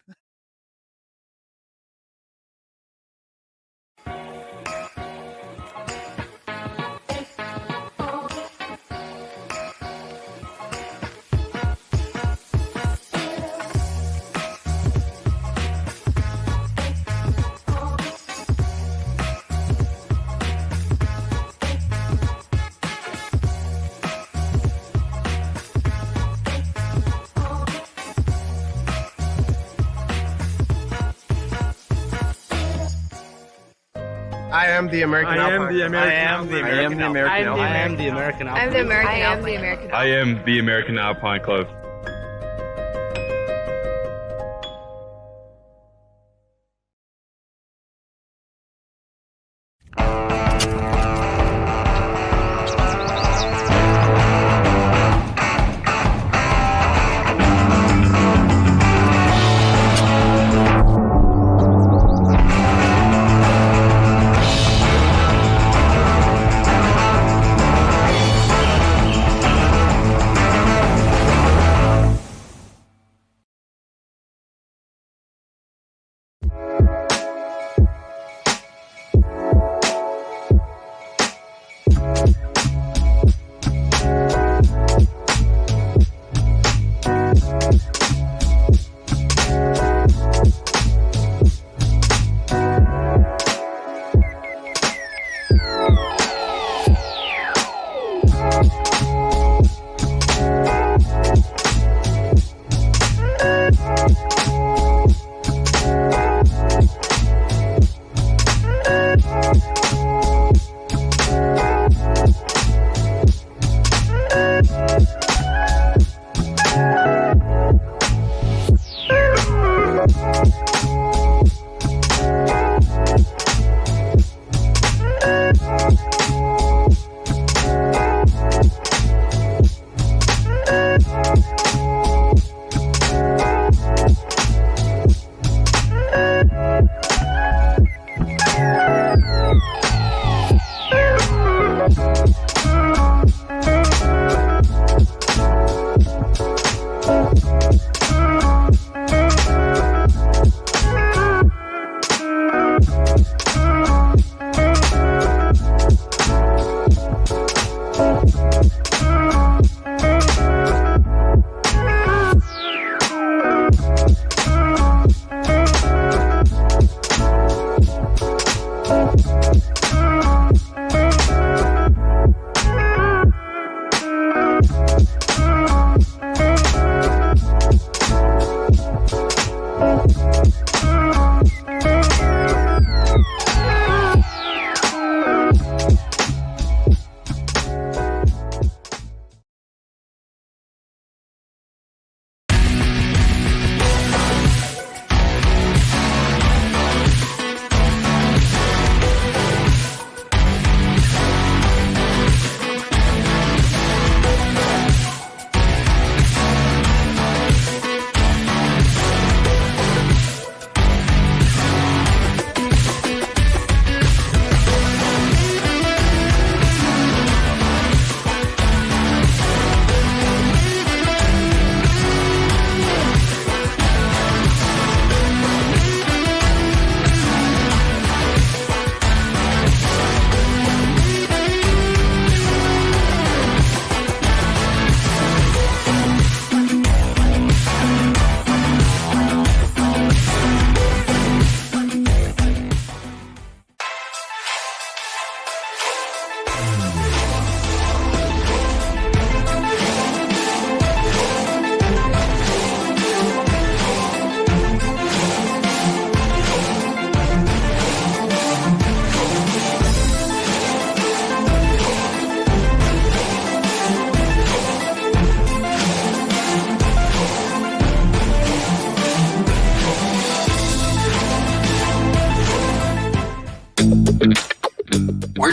I am the American Alpine. I am the American Alpine. I am the American Alpine. I'm the American Alpine. I am the American Alpine Club.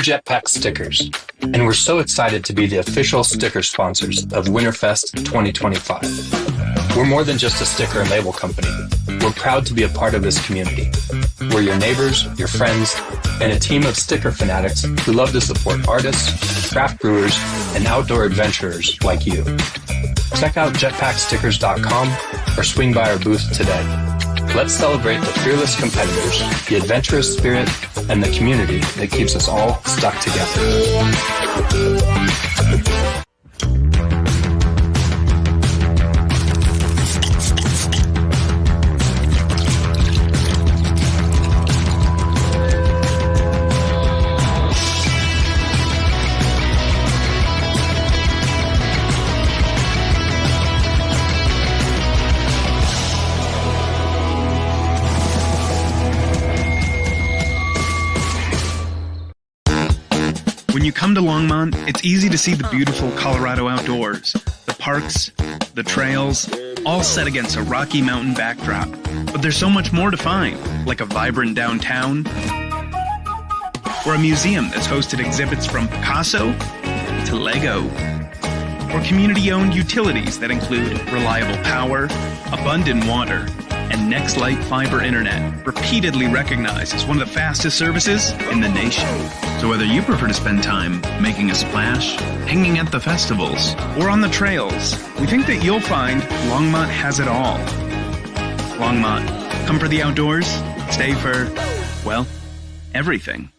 We're Jetpack Stickers, and we're so excited to be the official sticker sponsors of Winterfest 2025. We're more than just a sticker and label company. We're proud to be a part of this community. We're your neighbors, your friends, and a team of sticker fanatics who love to support artists, craft brewers, and outdoor adventurers like you. Check out jetpackstickers.com or swing by our booth today. Let's celebrate the fearless competitors, the adventurous spirit, and the community that keeps us all stuck together. When you come to Longmont, it's easy to see the beautiful Colorado outdoors, the parks, the trails, all set against a rocky mountain backdrop. But there's so much more to find, like a vibrant downtown, or a museum that's hosted exhibits from Picasso to Lego, or community-owned utilities that include reliable power, abundant water, and NextLight fiber internet, repeatedly recognized as one of the fastest services in the nation. So whether you prefer to spend time making a splash, hanging at the festivals, or on the trails, we think that you'll find Longmont has it all. Longmont, come for the outdoors, stay for, well, everything.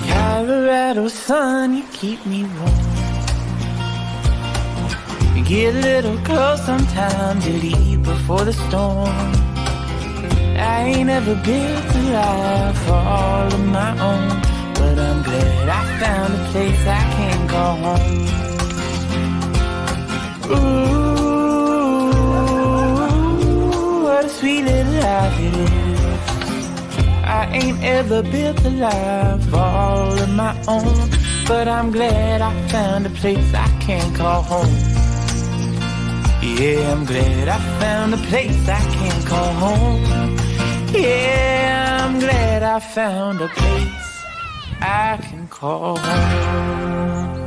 Colorado sun, you keep me warm. You get a little close sometimes, you leave before the storm. I ain't ever built a life all of my own, but I'm glad I found a place I can call home. Ooh, what a sweet little life it is. I ain't ever built a life all of my own, but I'm glad I found a place I can call home. Yeah, I'm glad I found a place I can call home. Yeah, I'm glad I found a place I can call home.